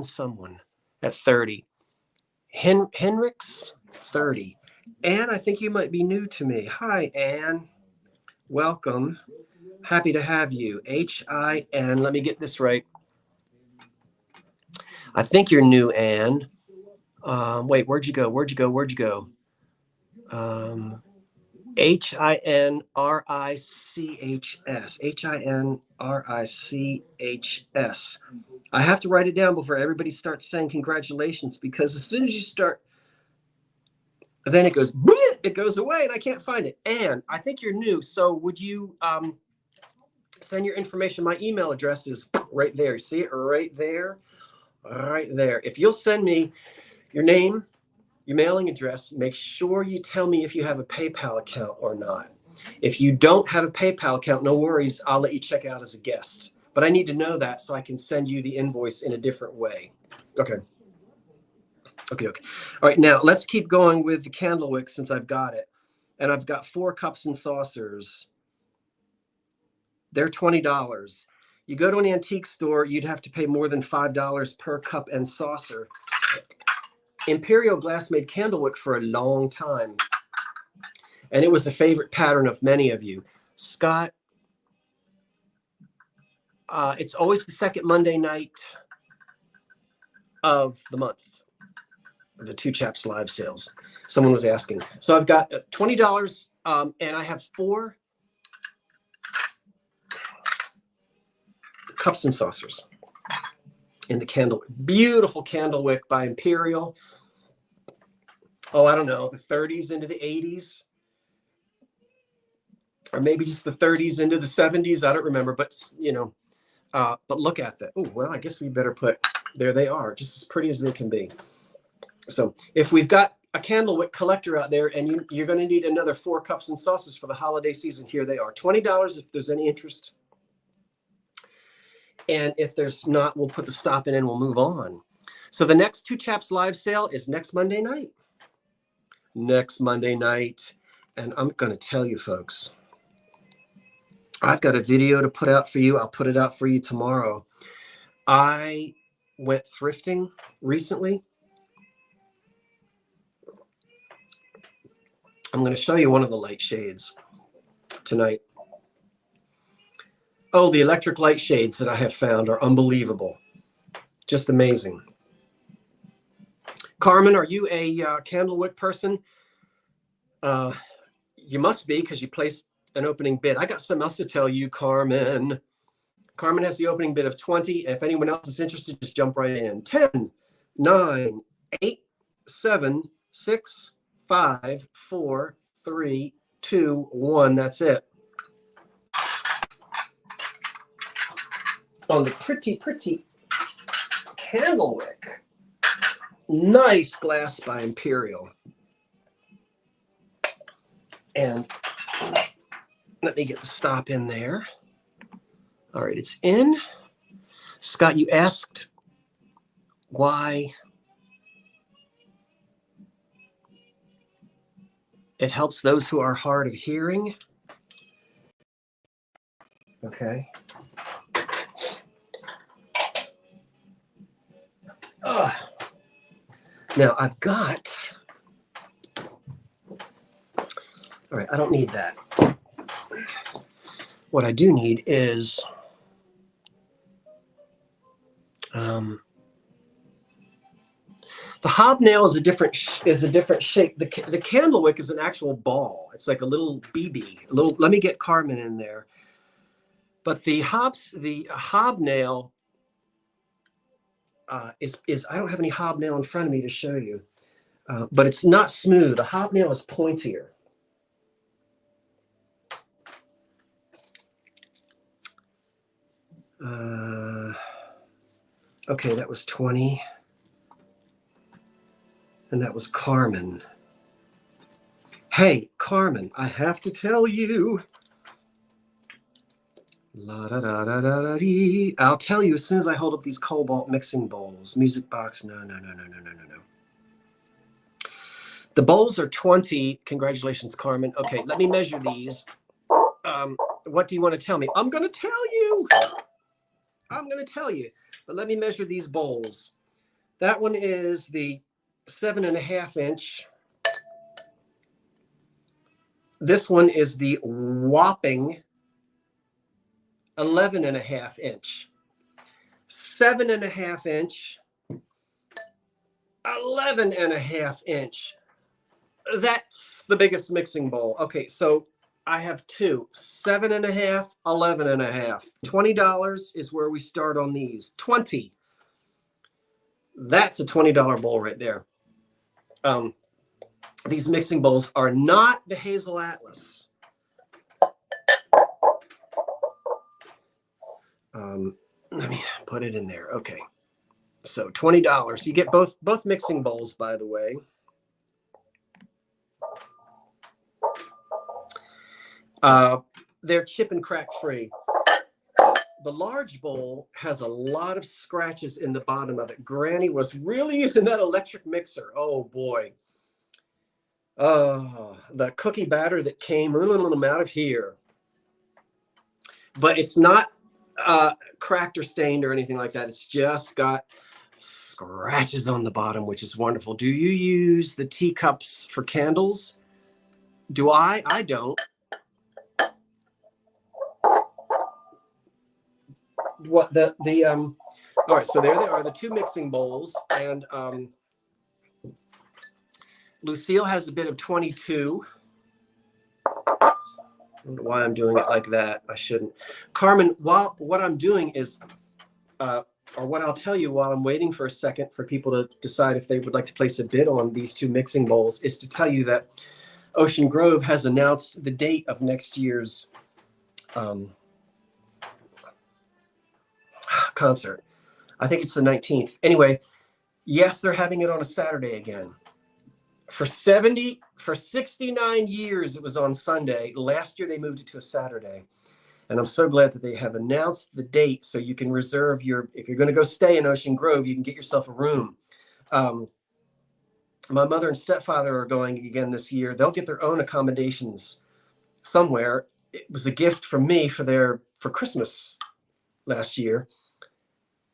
someone at 30. Henricks, 30. Anne, I think you might be new to me. Hi, Anne. Welcome. Happy to have you. H-I-N. Let me get this right. I think you're new, Anne. Wait, where'd you go? H-I-N-R-I-C-H-S. H-I-N-R-I-C-H-S. I have to write it down before everybody starts saying congratulations, because as soon as you start, then it goes away and I can't find it. And I think you're new. So would you send your information? My email address is right there. You see it right there? Right there. If you'll send me your name, your mailing address, make sure you tell me if you have a PayPal account or not. If you don't have a PayPal account, no worries. I'll let you check out as a guest. But I need to know that so I can send you the invoice in a different way. Okay. All right, now let's keep going with the Candlewick since I've got it. And I've got 4 cups and saucers. They're $20. You go to an antique store, you'd have to pay more than $5 per cup and saucer. Imperial glass made Candlewick for a long time. And it was a favorite pattern of many of you. Scott, it's always the second Monday night of the month, the Two Chaps live sales. Someone was asking. So I've got $20, and I have 4 cups and saucers in the Candlewick. Beautiful Candlewick by Imperial. Oh, I don't know, the 30s into the 80s. Or maybe just the 30s into the 70s. I don't remember, but you know, but look at that. Oh, well, I guess we better put, there they are, just as pretty as they can be. So if we've got a Candlewick collector out there and you're going to need another 4 cups and saucers for the holiday season, here they are. $20 if there's any interest. And if there's not, we'll put the stop in and we'll move on. So the next Two Chaps live sale is next Monday night. Next Monday night. And I'm going to tell you, folks, I've got a video to put out for you. I'll put it out for you tomorrow. I went thrifting recently. I'm going to show you one of the light shades tonight. Oh, the electric light shades that I have found are unbelievable. Just amazing. Carmen, are you a Candlewick person? You must be, because you placed an opening bid. I got something else to tell you, Carmen. Carmen has the opening bid of 20. If anyone else is interested, just jump right in. 10, 9, 8, 7, 6, 5, 4, 3, 2, 1. That's it. On the pretty Candlewick. Nice glass by Imperial. And let me get the stop in there. All right, it's in. Scott, you asked why it helps those who are hard of hearing. Okay. Now I've got, all right, I don't need that. What I do need is the hobnail is a different shape. The Candlewick is an actual ball. It's like a little BB. Let me get Carmen in there. But the hobnail is I don't have any hobnail in front of me to show you, but it's not smooth. The hobnail is pointier. Okay, that was 20. And that was Carmen. Hey, Carmen, I have to tell you. La da da da da da dee. I'll tell you as soon as I hold up these cobalt mixing bowls. Music box, no. The bowls are 20. Congratulations, Carmen. Okay, let me measure these. What do you want to tell me? I'm going to tell you. But let me measure these bowls. That one is the 7.5 inch. This one is the whopping 11.5 inch. 7.5 inch. 11.5 inch. That's the biggest mixing bowl. Okay, so I have two. 7.5, 11.5. $20 is where we start on these. 20. That's a $20 bowl right there. These mixing bowls are not the Hazel Atlas. Let me put it in there. Okay. So $20. You get both mixing bowls, by the way. They're chip and crack free. The large bowl has a lot of scratches in the bottom of it. Granny was really using that electric mixer. Oh boy. The cookie batter that came out of here. But it's not cracked or stained or anything like that. It's just got scratches on the bottom, which is wonderful. Do you use the teacups for candles? Do I? I don't. What all right, so there they are, the two mixing bowls, and Lucille has a bit of 22. I don't know why I'm doing it like that. I shouldn't. Carmen, what I'm doing is, or what I'll tell you while I'm waiting for a second for people to decide if they would like to place a bid on these two mixing bowls, is to tell you that Ocean Grove has announced the date of next year's concert. I think it's the 19th. Anyway, yes, they're having it on a Saturday again. For 69 years, it was on Sunday. Last year, they moved it to a Saturday. And I'm so glad that they have announced the date so you can reserve if you're going to go stay in Ocean Grove, you can get yourself a room. My mother and stepfather are going again this year. They'll get their own accommodations somewhere. It was a gift from me for Christmas last year.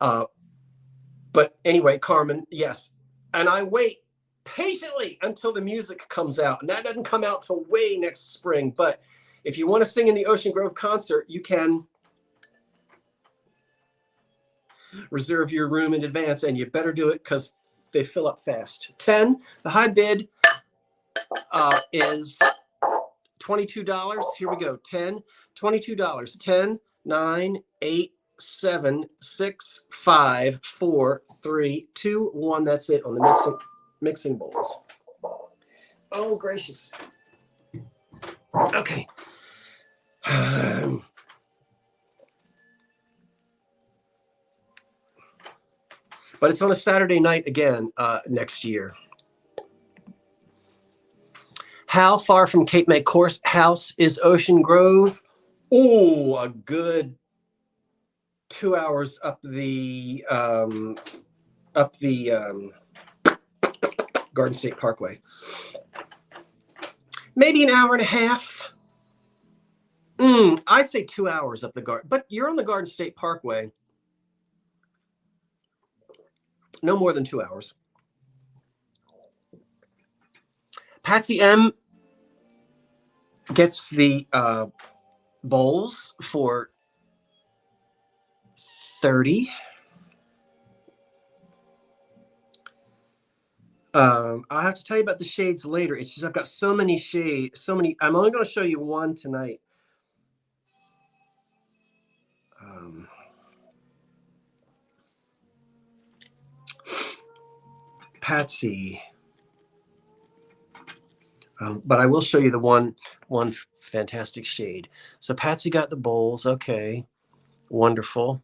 But anyway, Carmen, yes. And I wait patiently until the music comes out. And that doesn't come out till way next spring. But if you want to sing in the Ocean Grove concert, you can reserve your room in advance. And you better do it because they fill up fast. 10. The high bid is $22. Here we go. 10. $22. 10, 9, 8, 7, 6, 5, 4, 3, 2, 1. That's it on the mixing bowls. Oh, gracious. Okay. But it's on a Saturday night again next year. How far from Cape May Courthouse is Ocean Grove? Oh, a good 2 hours up the Garden State Parkway. Maybe an hour and a half. I say 2 hours up the garden, but you're on the Garden State Parkway. No more than 2 hours. Patsy M gets the bowls for $30. I'll have to tell you about the shades later. It's just I've got so many shades, I'm only going to show you one tonight. Patsy. But I will show you the one fantastic shade. So Patsy got the bowls. Okay, wonderful.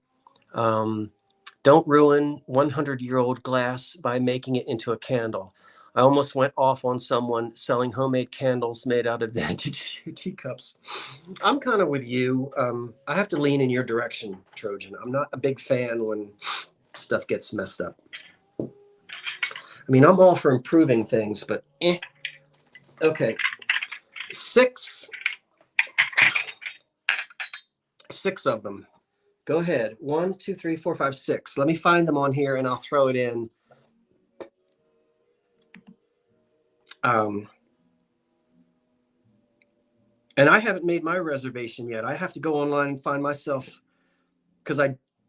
Don't ruin 100-year-old glass by making it into a candle. I almost went off on someone selling homemade candles made out of vintage teacups. I'm kind of with you. I have to lean in your direction, Trojan. I'm not a big fan when stuff gets messed up. I mean, I'm all for improving things, but eh. Okay. Six of them. Go ahead. 1, 2, 3, 4, 5, 6. Let me find them on here and I'll throw it in. And I haven't made my reservation yet. I have to go online and find myself, because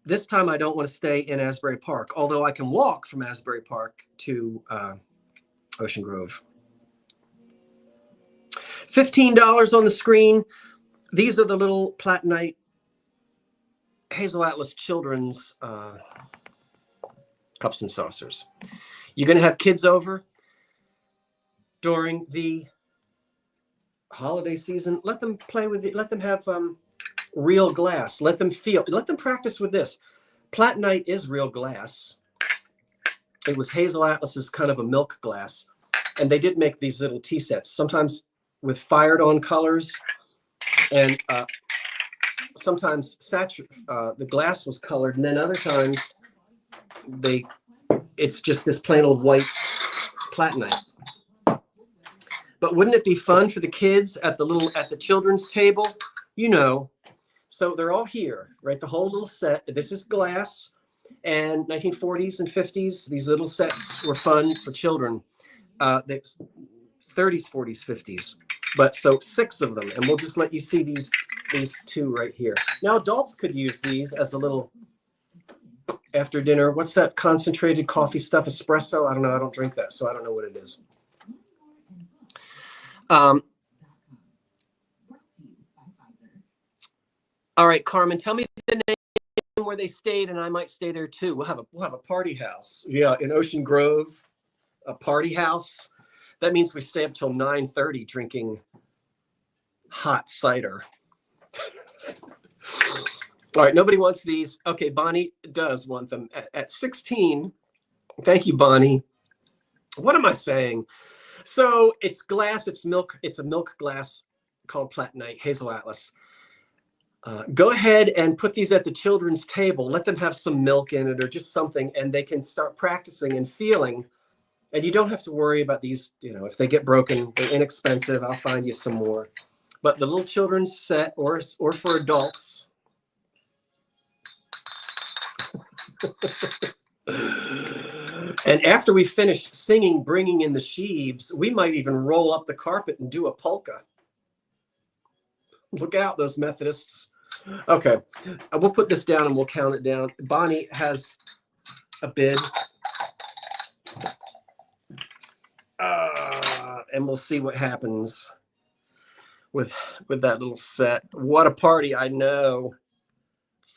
this time I don't want to stay in Asbury Park, although I can walk from Asbury Park to Ocean Grove. $15 on the screen. These are the little Platinite Hazel Atlas children's cups and saucers. You're going to have kids over during the holiday season. Let them play with it. Let them have real glass. Let them feel. Let them practice with this. Platinite is real glass. It was Hazel Atlas's kind of a milk glass. And they did make these little tea sets, sometimes with fired on colors. And sometimes the glass was colored. And then other times it's just this plain old white Platinite. But wouldn't it be fun for the kids at the children's table? You know, so they're all here, right? The whole little set. This is glass, and 1940s and 50s. These little sets were fun for children. 30s, 40s, 50s. But so 6 of them, and we'll just let you see these 2 right here. Now adults could use these as a little after dinner. What's that concentrated coffee stuff? Espresso? I don't know. I don't drink that, so I don't know what it is. All right, Carmen, tell me the name where they stayed, and I might stay there too. We'll have a party house. Yeah, in Ocean Grove, a party house. That means we stay up till 9:30 drinking hot cider. All right, nobody wants these. Okay, Bonnie does want them at 16. Thank you, Bonnie. What am I saying? So it's glass, it's milk, it's a milk glass called Platinite, Hazel Atlas. Go ahead and put these at the children's table. Let them have some milk in it or just something, and they can start practicing and feeling. And you don't have to worry about these, you know, if they get broken, they're inexpensive. I'll find you some more. But the little children's set or for adults. And after we finish singing, bringing in the sheaves, we might even roll up the carpet and do a polka. Look out, those Methodists. Okay, we'll put this down and we'll count it down. Bonnie has a bid. And we'll see what happens with that little set. What a party, I know.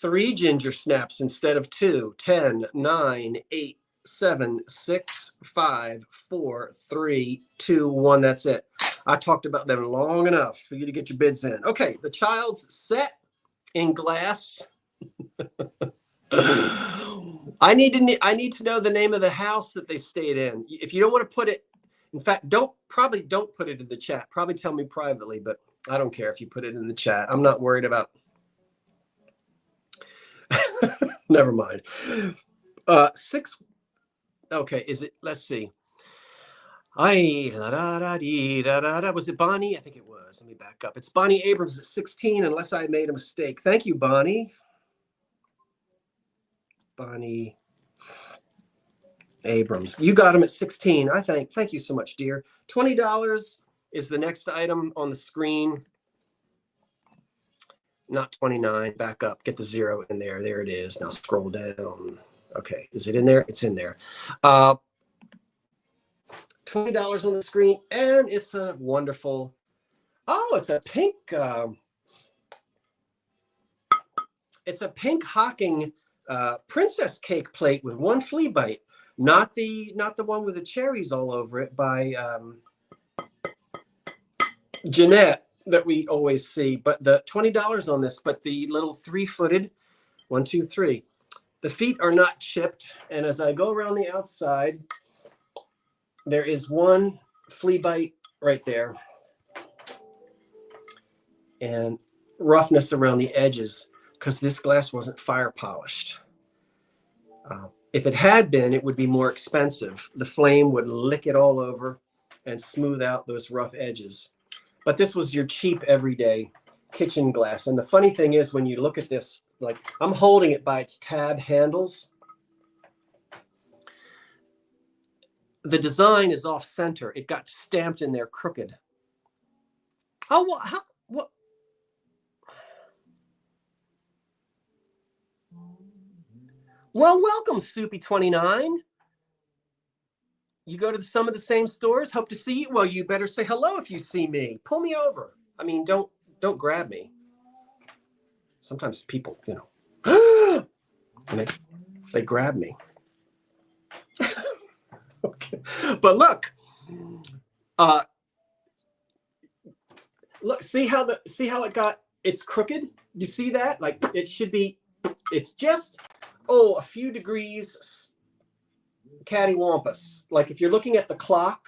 3 ginger snaps instead of 2. 10, 9, 8, 7, 6, 5, 4, 3, 2, 1. That's it. I talked about them long enough for you to get your bids in. Okay, the child's set in glass. I need to know the name of the house that they stayed in. If you don't want to put it, in fact, probably don't put it in the chat. Probably tell me privately, but I don't care if you put it in the chat. I'm not worried about. Never mind. 6. Okay, is it? Let's see. Was it Bonnie? I think it was. Let me back up. It's Bonnie Abrams at 16, unless I made a mistake. Thank you, Bonnie. Bonnie Abrams. You got him at 16, I think. Thank you so much, dear. $20 is the next item on the screen. Not 29. Back up. Get the 0 in there. There it is. Now scroll down. Okay. Is it in there? It's in there. $20 on the screen, and it's a wonderful. Oh, it's a pink. It's a pink Hocking princess cake plate with 1 flea bite. Not the one with the cherries all over it by Jeanette that we always see, but the $20 on this, but the little 3-footed 1, 2, 3. The feet are not chipped, and as I go around the outside, there is one flea bite right there, and roughness around the edges because this glass wasn't fire polished. If it had been, it would be more expensive. The flame would lick it all over and smooth out those rough edges. But this was your cheap everyday kitchen glass. And the funny thing is, when you look at this, like I'm holding it by its tab handles. The design is off center. It got stamped in there crooked. Oh, well, what? Well, welcome, Soupy29. You go to some of the same stores. Hope to see you. Well, you better say hello if you see me. Pull me over. I mean, don't grab me. Sometimes people, you know, and they grab me. Okay, but look, look, see how it's crooked. You see that? Like it should be. It's just a few degrees cattywampus. Like if you're looking at the clock,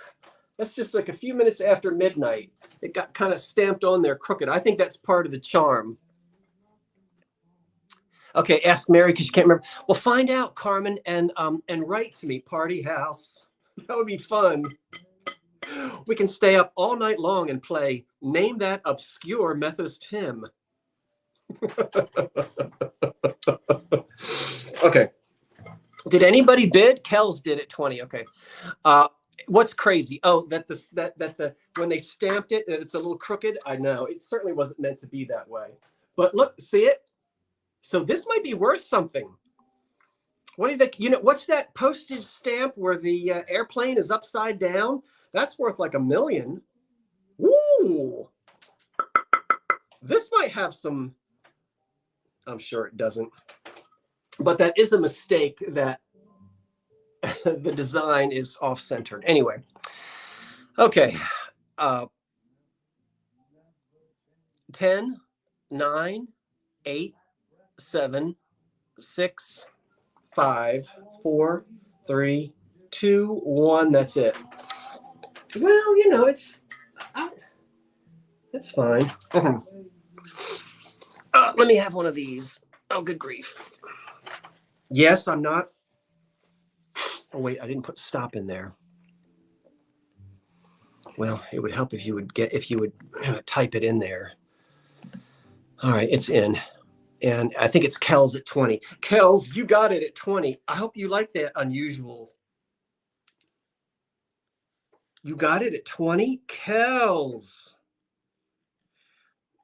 that's just like a few minutes after midnight. It got kind of stamped on there crooked. I think that's part of the charm. Okay, ask Mary because you can't remember. Well, find out, Carmen, and write to me, Party House. That would be fun. We can stay up all night long and play Name That Obscure Methodist Hymn. Okay. Did anybody bid? Kells did at 20. Okay. What's crazy? Oh, that when they stamped it, that it's a little crooked. I know it certainly wasn't meant to be that way. But look, see it? So this might be worth something. What do you think? You know, what's that postage stamp where the airplane is upside down? That's worth like $1 million. Woo! This might have some. I'm sure it doesn't. But that is a mistake that the design is off-centered. Anyway, okay. 10, 9, 8, 7, 6, 5, 4, 3, 2, 1. That's it. Well, you know, it's fine. Let me have one of these. Oh, good grief. Yes, I'm not. Oh, wait, I didn't put stop in there. Well, it would help if you would type it in there. All right, it's in. And I think it's Kells at 20. Kells, you got it at 20. I hope you like that unusual. You got it at 20? Kells.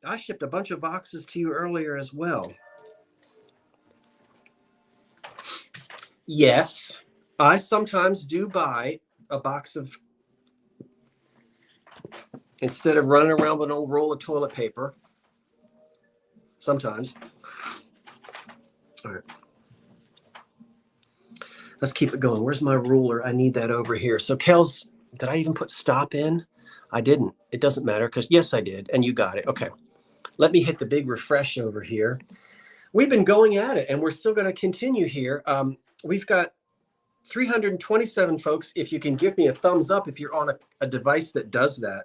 I shipped a bunch of boxes to you earlier as well. Yes, I sometimes do buy a box of, instead of running around with an old roll of toilet paper. Sometimes. All right. Let's keep it going. Where's my ruler? I need that over here. So Kells, did I even put stop in? I didn't. It doesn't matter because yes, I did. And you got it. Okay. Let me hit the big refresh over here. We've been going at it and we're still going to continue here. We've got 327 folks. If you can give me a thumbs up if you're on a device that does that,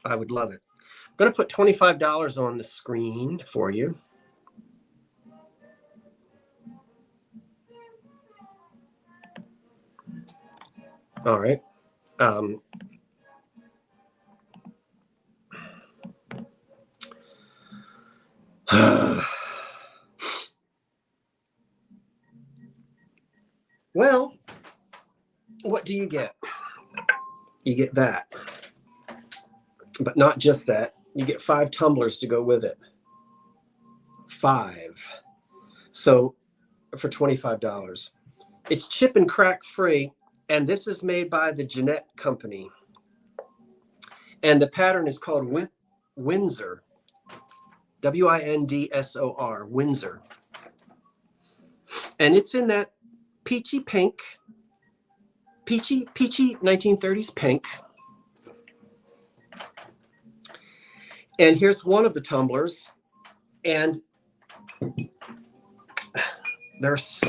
I would love it. I'm going to put $25 on the screen for you. All right. Well, what do you get? You get that, but not just that. You get 5 tumblers to go with it. 5. So for $25. It's chip and crack free, and this is made by the Jeanette Company. And the pattern is called Windsor. Windsor. Windsor. And it's in that peachy pink. Peachy 1930s pink. And here's one of the tumblers. And there's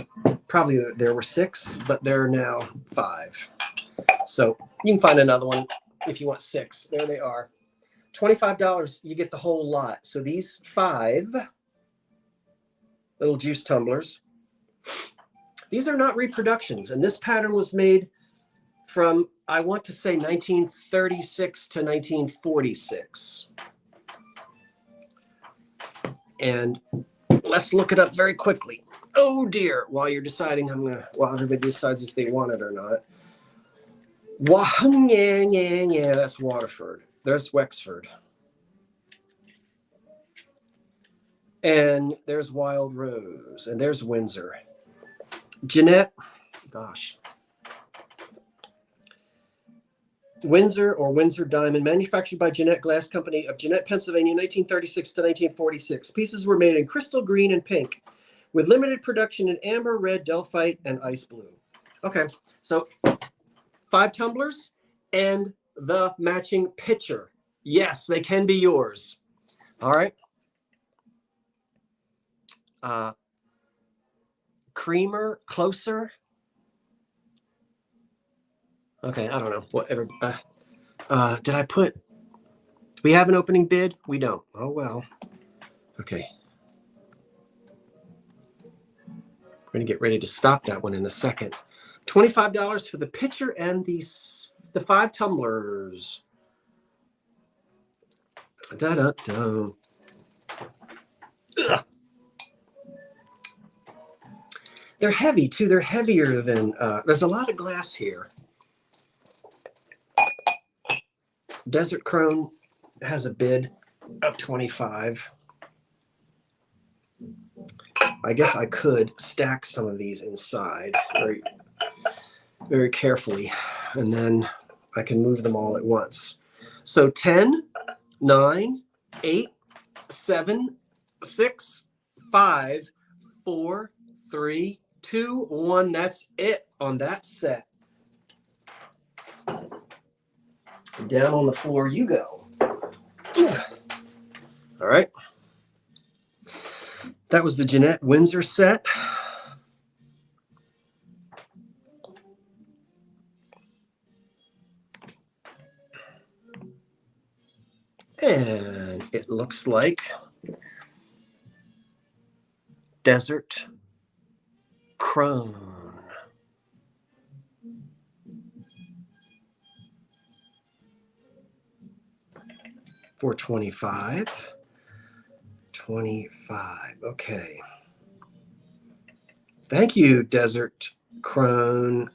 probably, there were 6, but there are now 5. So you can find another one if you want 6. There they are. $25, you get the whole lot. So these 5 little juice tumblers, these are not reproductions. And this pattern was made from, I want to say, 1936 to 1946. And let's look it up very quickly. Oh dear, while you're deciding, while everybody decides if they want it or not. Yeah, that's Waterford. There's Wexford. And there's Wild Rose. And there's Windsor. Jeanette, gosh. Windsor or Windsor Diamond, manufactured by Jeanette Glass Company of Jeanette, Pennsylvania, 1936 to 1946. Pieces were made in crystal green and pink, with limited production in amber, red, delphite, and ice blue. Okay, so 5 tumblers and the matching pitcher. Yes, they can be yours. All right. Creamer, closer. Okay, I don't know. Whatever. Did I put? Do we have an opening bid? We don't. Oh well. Okay. We're gonna get ready to stop that one in a second. $25 for the pitcher and the 5 tumblers. Da da da. Ugh. They're heavy too. They're heavier than. There's a lot of glass here. Desert Crone has a bid of $25. I guess I could stack some of these inside very, very carefully, and then I can move them all at once. So 10, 9, 8, 7, 6, 5, 4, 3, 2, 1. That's it on that set. Down on the floor you go. All right. That was the Jeanette Windsor set. And it looks like Desert Crone. For $25. Okay. Thank you, Desert Crone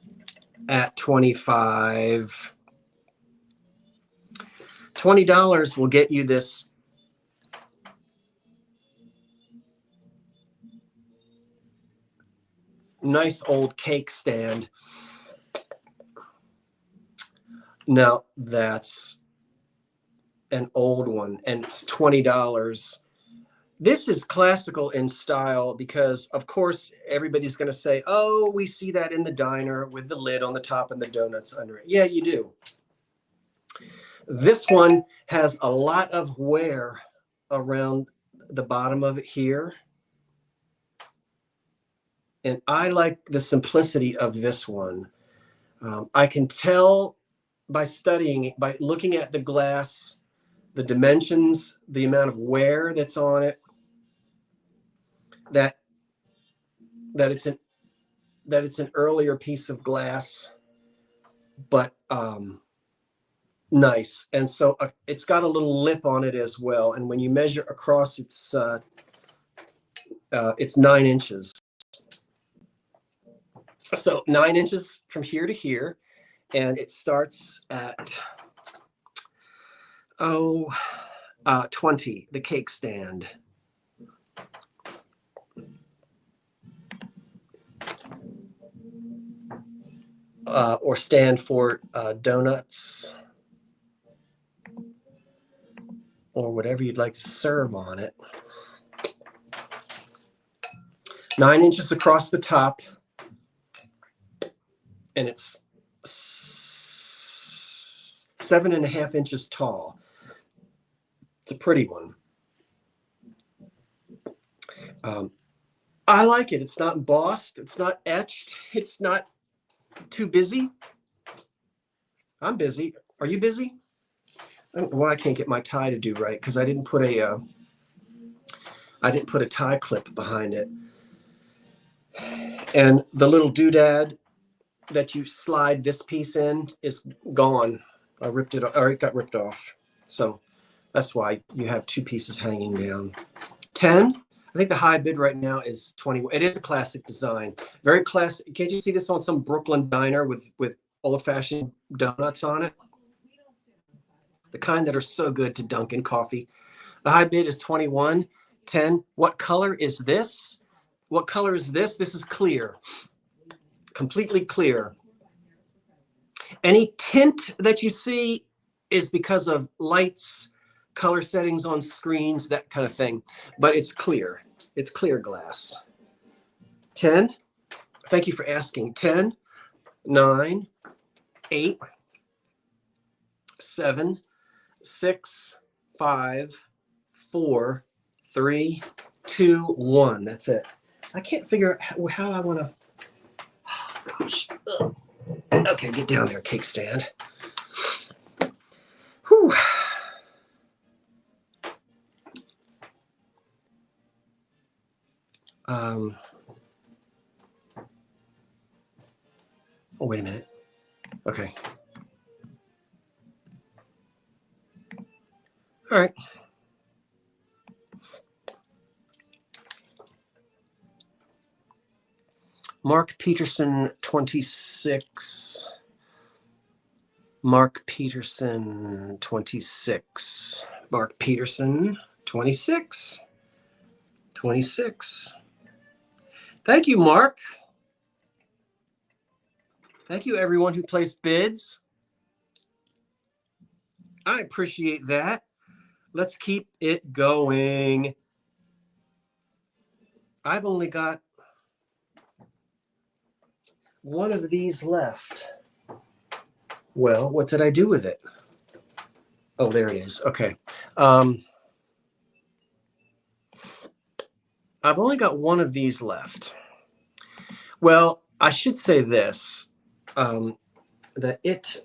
at $25. $20 will get you this nice old cake stand. Now that's an old one, and it's $20. This is classical in style because, of course, everybody's going to say, oh, we see that in the diner with the lid on the top and the donuts under it. Yeah, you do. This one has a lot of wear around the bottom of it here. And I like the simplicity of this one. I can tell by studying it, by looking at the glass, the dimensions, the amount of wear that's on it, that it's an earlier piece of glass, but nice. And so it's got a little lip on it as well. And when you measure across, it's 9 inches. So 9 inches from here to here, and it starts at 20, the cake stand. Or stand for donuts, or whatever you'd like to serve on it. 9 inches across the top. and it's 7.5 inches tall. It's a pretty one. I like it. It's not embossed. It's not etched. It's not too busy. I'm busy. Are you busy? I don't know why I can't get my tie to do right, because I didn't put a tie clip behind it. And the little doodad that you slide this piece in is gone. I ripped it, or it got ripped off. So that's why you have two pieces hanging down. 10. I think the high bid right now is 20. It is a classic design. Very classic. Can't you see this on some Brooklyn diner with old-fashioned donuts on it? The kind that are so good to dunk in coffee. The high bid is 21. 10. What color is this? What color is this? This is clear. Completely clear. Any tint that you see is because of lights, color settings on screens, that kind of thing. But it's clear. It's clear glass. 10. Thank you for asking. 10, 9, 8, 7, 6, 5, 4, 3, 2, 1. That's it. I can't figure out how I want to. Oh, gosh. Ugh. Okay, get down there, cake stand. Whew. Oh, wait a minute. Okay. All right. Mark Peterson, 26. Mark Peterson, 26. Mark Peterson, 26. 26. Thank you, Mark. Thank you, everyone who placed bids. I appreciate that. Let's keep it going. I've only got one of these left. Well, what did I do with it? Oh, there it is. Okay. I've only got one of these left. Well, I should say this, that it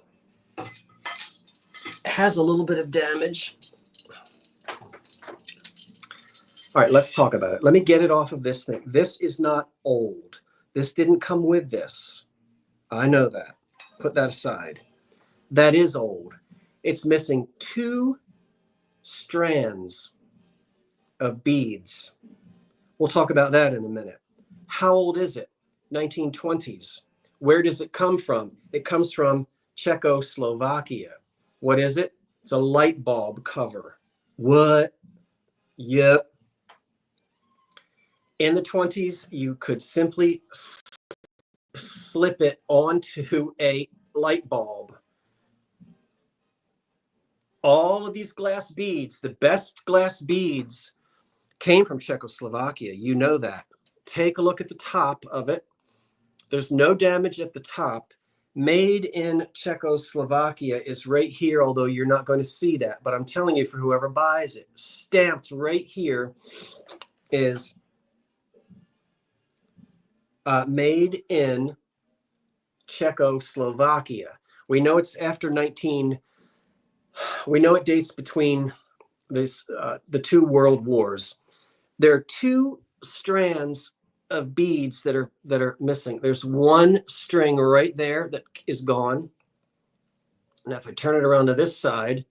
has a little bit of damage. All right, let's talk about it. Let me get it off of this thing. This is not old. This didn't come with this. I know that. Put that aside. That is old. It's missing 2 strands of beads. We'll talk about that in a minute. How old is it? 1920s. Where does it come from? It comes from Czechoslovakia. What is it? It's a light bulb cover. What? Yep. In the 20s, you could simply slip it onto a light bulb. All of these glass beads, the best glass beads, came from Czechoslovakia. You know that. Take a look at the top of it. There's no damage at the top. Made in Czechoslovakia is right here, although you're not going to see that. But I'm telling you, for whoever buys it, stamped right here is made in Czechoslovakia. We know it's after we know it dates between the 2 world wars. There are 2 strands of beads that are missing. There's one string right there that is gone. Now, if I turn it around to this side,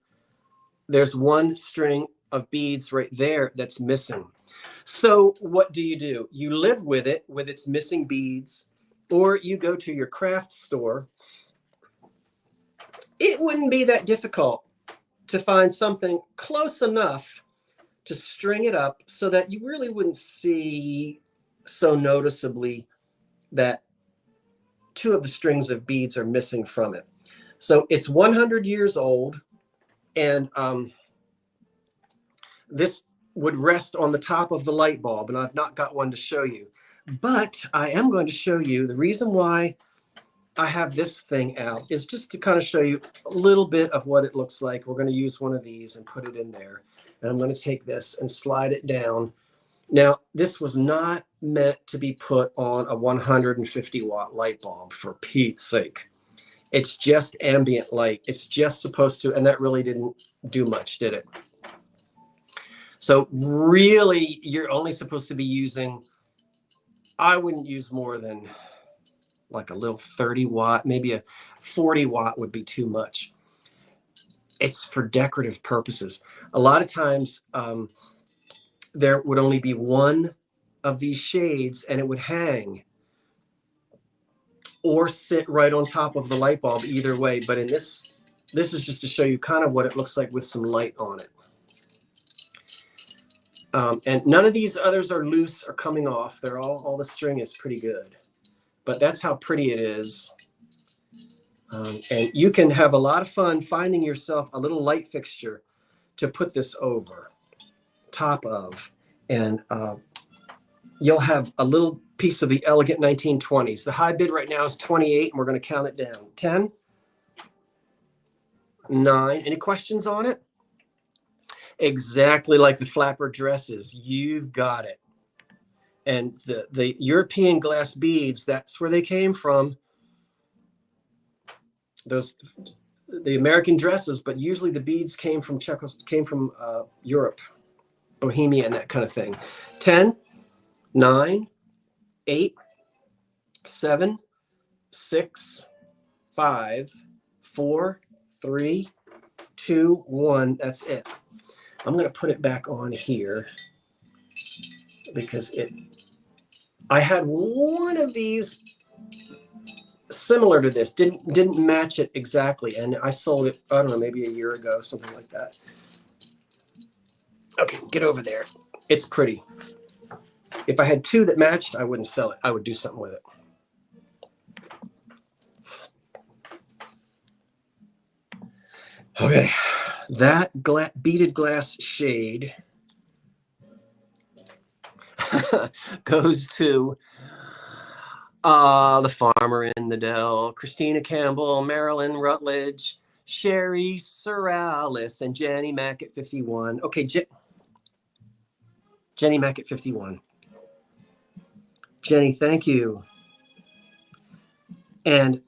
there's one string of beads right there that's missing. So what do? You live with it, with its missing beads, or you go to your craft store. It wouldn't be that difficult to find something close enough to string it up so that you really wouldn't see so noticeably that 2 of the strings of beads are missing from it. So it's 100 years old, and this would rest on the top of the light bulb, and I've not got one to show you. But I am going to show you the reason why I have this thing out is just to kind of show you a little bit of what it looks like. We're going to use one of these and put it in there. And I'm going to take this and slide it down. Now, this was not meant to be put on a 150 watt light bulb, for Pete's sake. It's just ambient light. It's just supposed to, and that really didn't do much, did it? So really, you're only supposed to be using, I wouldn't use more than like a little 30 watt, maybe a 40 watt would be too much. It's for decorative purposes. A lot of times there would only be one of these shades and it would hang or sit right on top of the light bulb, either way. But in this is just to show you kind of what it looks like with some light on it. And none of these others are loose or coming off. They're all the string is pretty good. But that's how pretty it is. And you can have a lot of fun finding yourself a little light fixture to put this over top of. And you'll have a little piece of the elegant 1920s. The high bid right now is 28, and we're going to count it down. 10, 9. Any questions on it? Exactly like the flapper dresses. You've got it. And the European glass beads, that's where they came from. The American dresses, but usually the beads came from Europe, Bohemia, and that kind of thing. 10, 9, 8, 7, 6, 5, 4, 3, 2, 1. That's it. I'm going to put it back on here because I had one of these similar to this, didn't match it exactly, and I sold it, I don't know, maybe a year ago, something like that. Okay, get over there. It's pretty. If I had two that matched, I wouldn't sell it. I would do something with it. Okay, that beaded glass shade goes to the farmer in the Dell, Christina Campbell, Marilyn Rutledge, Sherry Suralis, and Jenny Mack at 51. Okay, Jenny Mack at 51. Jenny, thank you. And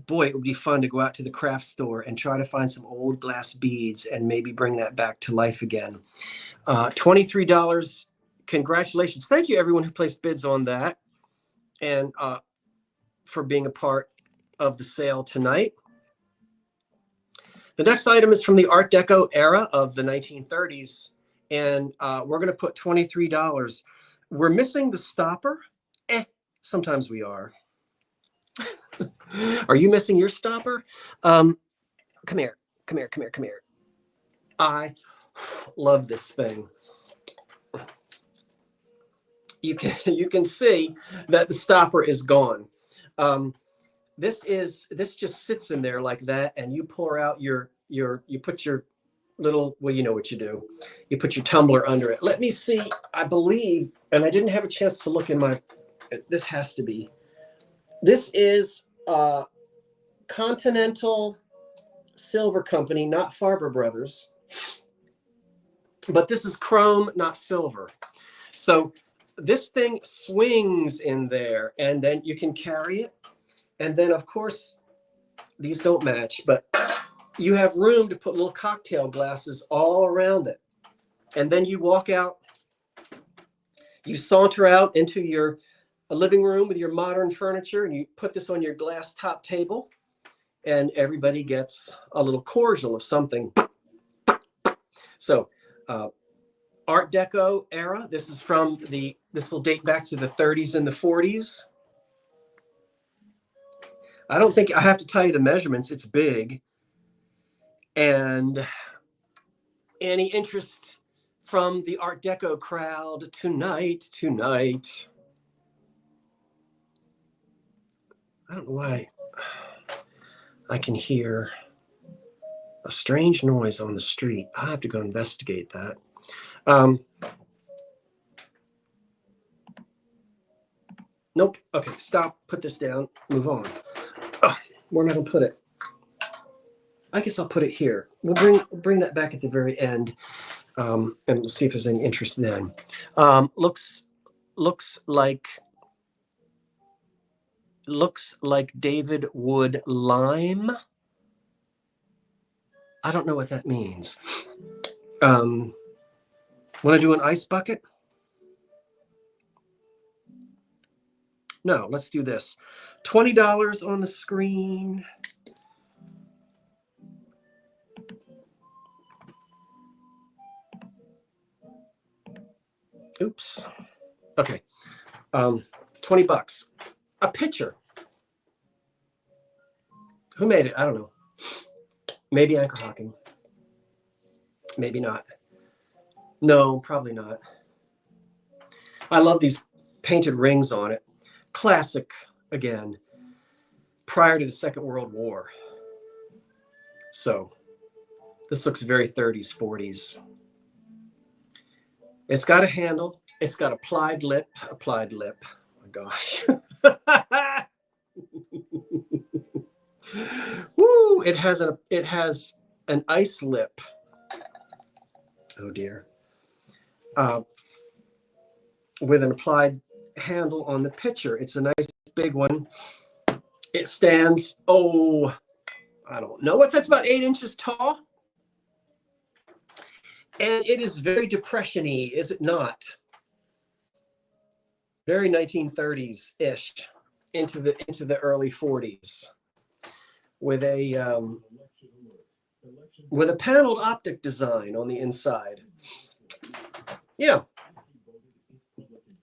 boy, it would be fun to go out to the craft store and try to find some old glass beads and maybe bring that back to life again. $23. Congratulations. Thank you, everyone who placed bids on that and for being a part of the sale tonight. The next item is from the Art Deco era of the 1930s, and we're going to put $23. We're missing the stopper. Sometimes we are. Are you missing your stopper? Come here. I love this thing. You can see that the stopper is gone. This just sits in there like that, and you pour out you put your little, well, you know what you do. You put your tumbler under it. Let me see. I believe, and I didn't have a chance to look in my. This has to be. This is Continental Silver Company, not Farber Brothers. But this is chrome, not silver. So this thing swings in there, and then you can carry it. And then, of course, these don't match, but you have room to put little cocktail glasses all around it. And then you walk out, you saunter out into your living room with your modern furniture, and you put this on your glass top table, and everybody gets a little cordial of something. So, Art Deco era. This is from this will date back to the 30s and the 40s. I don't think I have to tell you the measurements. It's big. And any interest from the Art Deco crowd tonight? I don't know why I can hear a strange noise on the street. I have to go investigate that. Nope. Okay, stop. Put this down. Move on. Oh, where am I going to put it? I guess I'll put it here. We'll bring that back at the very end, and we'll see if there's any interest then. Looks like David Wood lime. I don't know what that means. Want to do an ice bucket? No, let's do this. $20 on the screen. Oops. Okay. $20. A pitcher. Who made it? I don't know. Maybe Anchor Hawking. Maybe not. No, probably not. I love these painted rings on it. Classic, again, prior to the Second World War. So this looks very 30s, 40s. It's got a handle. It's got applied lip. Oh my gosh. Woo! It has an ice lip. Oh dear. With an applied handle on the pitcher. It's a nice big one. It stands, I don't know what that's, about 8 inches tall. And it is very depression-y, is it not? Very 1930s-ish into the early 40s. With a paneled optic design on the inside. Yeah.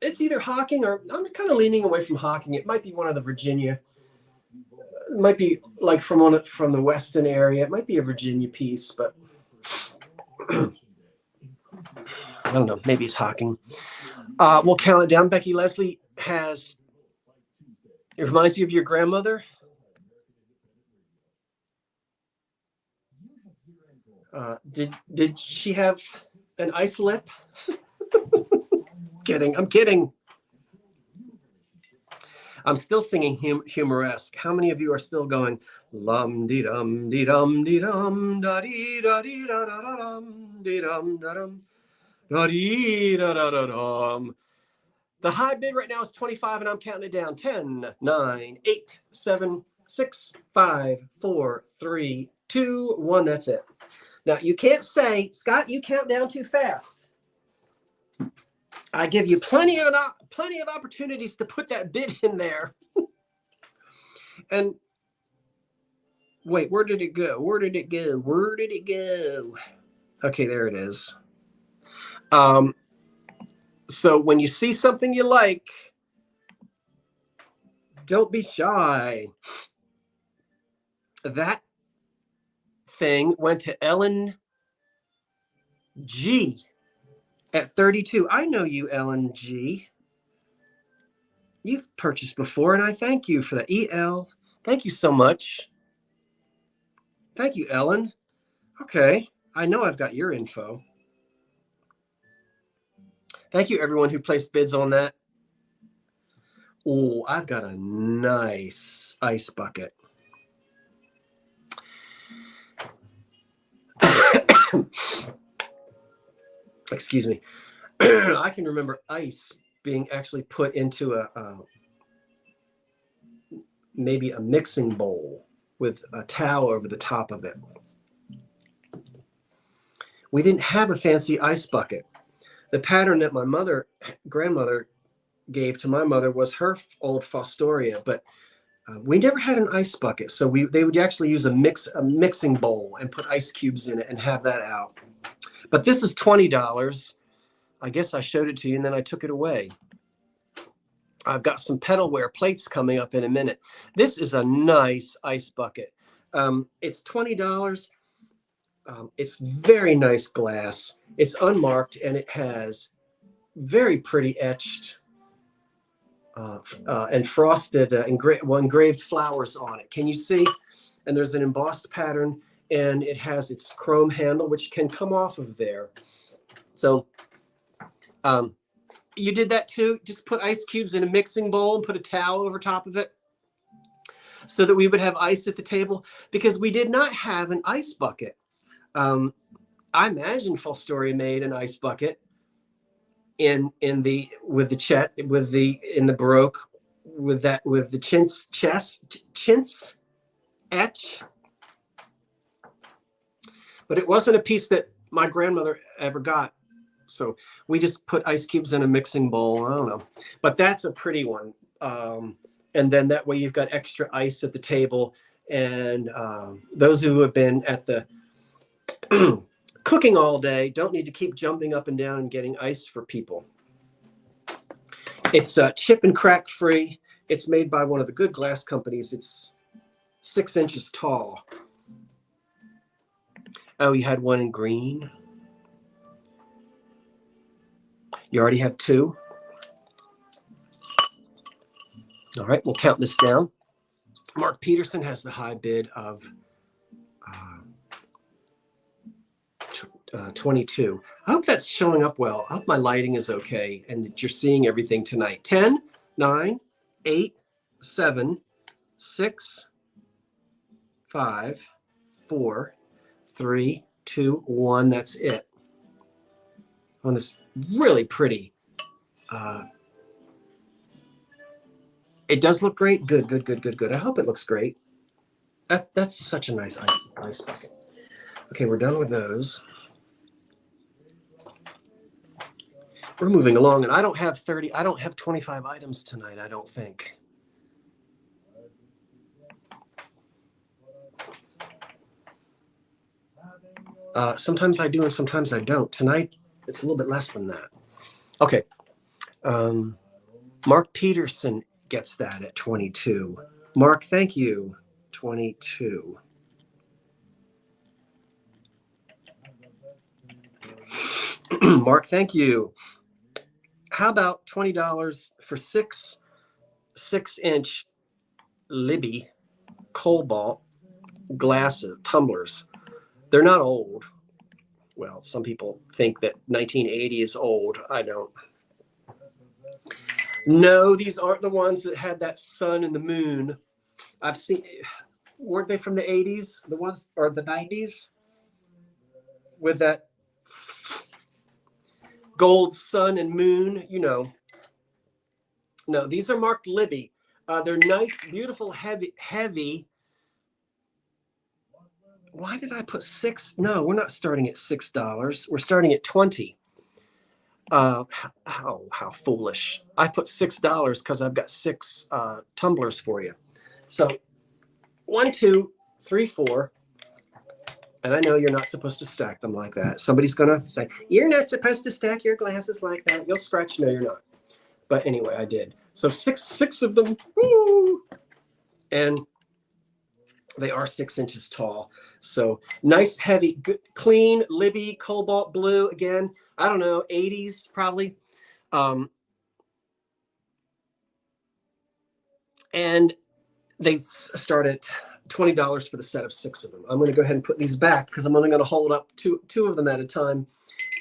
It's either Hawking or I'm kind of leaning away from Hawking. It might be one of the Virginia. It might be like from the Weston area. It might be a Virginia piece, but I don't know. Maybe it's Hawking. We'll count it down. Becky Leslie it reminds you of your grandmother. Did she have an ice lip? I'm kidding. I'm still singing humoresque. How many of you are still going lum dee dum dee dum dee dum da dee da dee da da da dum dee dum da dum da dee da da da dum? The high bid right now is 25, and I'm counting it down. 10, 9, 8, 7, 6, 5, 4, 3, 2, 1. That's it. Now you can't say, Scott, you count down too fast. I give you plenty of opportunities to put that bid in there. And wait, where did it go? Okay, there it is. So when you see something you like, don't be shy. That thing went to Ellen G. at 32. I know you, Ellen G. You've purchased before, and I thank you for that. EL, thank you so much. Thank you, Ellen. Okay, I know I've got your info. Thank you, everyone who placed bids on that. Oh, I've got a nice ice bucket. Excuse me. I can remember ice being actually put into maybe a mixing bowl with a towel over the top of it. We didn't have a fancy ice bucket. The pattern that my grandmother gave to my mother was her old Fostoria, but we never had an ice bucket. So they would actually use a mixing bowl and put ice cubes in it and have that out. But this is $20. I guess I showed it to you and then I took it away. I've got some pedalware plates coming up in a minute. This is a nice ice bucket. It's $20. It's very nice glass. It's unmarked and it has very pretty etched and frosted engraved flowers on it. Can you see? And there's an embossed pattern and it has its chrome handle, which can come off of there. So You did that too? Just put ice cubes in a mixing bowl and put a towel over top of it so that we would have ice at the table, because we did not have an ice bucket. I imagine Fostoria made an ice bucket in the Baroque with the chintz etch, but it wasn't a piece that my grandmother ever got. So we just put ice cubes in a mixing bowl. I don't know, but that's a pretty one. And then that way you've got extra ice at the table. And those who have been at the cooking all day don't need to keep jumping up and down and getting ice for people. It's chip and crack free. It's made by one of the good glass companies. It's 6 inches tall. Oh, you had one in green. You already have 2. All right, we'll count this down. Mark Peterson has the high bid of 22. I hope that's showing up well. I hope my lighting is okay and that you're seeing everything tonight. 10, 9, 8, 7, 6, 5, 4, 3, 2, 1. That's it. On this really pretty. It does look great. Good. I hope it looks great. That's such a nice ice bucket. Okay, we're done with those. We're moving along, and I don't have 25 items tonight, I don't think. Sometimes I do and sometimes I don't. Tonight, it's a little bit less than that. Okay. Mark Peterson gets that at 22. Mark, thank you. 22. Mark, thank you. How about $20 for 6-inch Libby cobalt glasses, tumblers? They're not old. Well, some people think that 1980 is old. I don't. No, these aren't the ones that had that sun and the moon. I've seen, weren't they from the 80s? The ones, or the 90s? With that gold sun and moon, you know. No, these are marked Libby. They're nice, beautiful, heavy. Why did I put 6? No, we're not starting at $6. We're starting at 20. How foolish. I put $6 because I've got 6 tumblers for you. So 1, 2, 3, 4. And I know you're not supposed to stack them like that. Somebody's going to say, you're not supposed to stack your glasses like that. You'll scratch. No, you're not. But anyway, I did. So six of them. Woo! And they are 6 inches tall. So nice, heavy, good, clean, Libby, cobalt blue. Again, I don't know, 80s probably. And they start at $20 for the set of 6 of them. I'm going to go ahead and put these back because I'm only going to hold up two of them at a time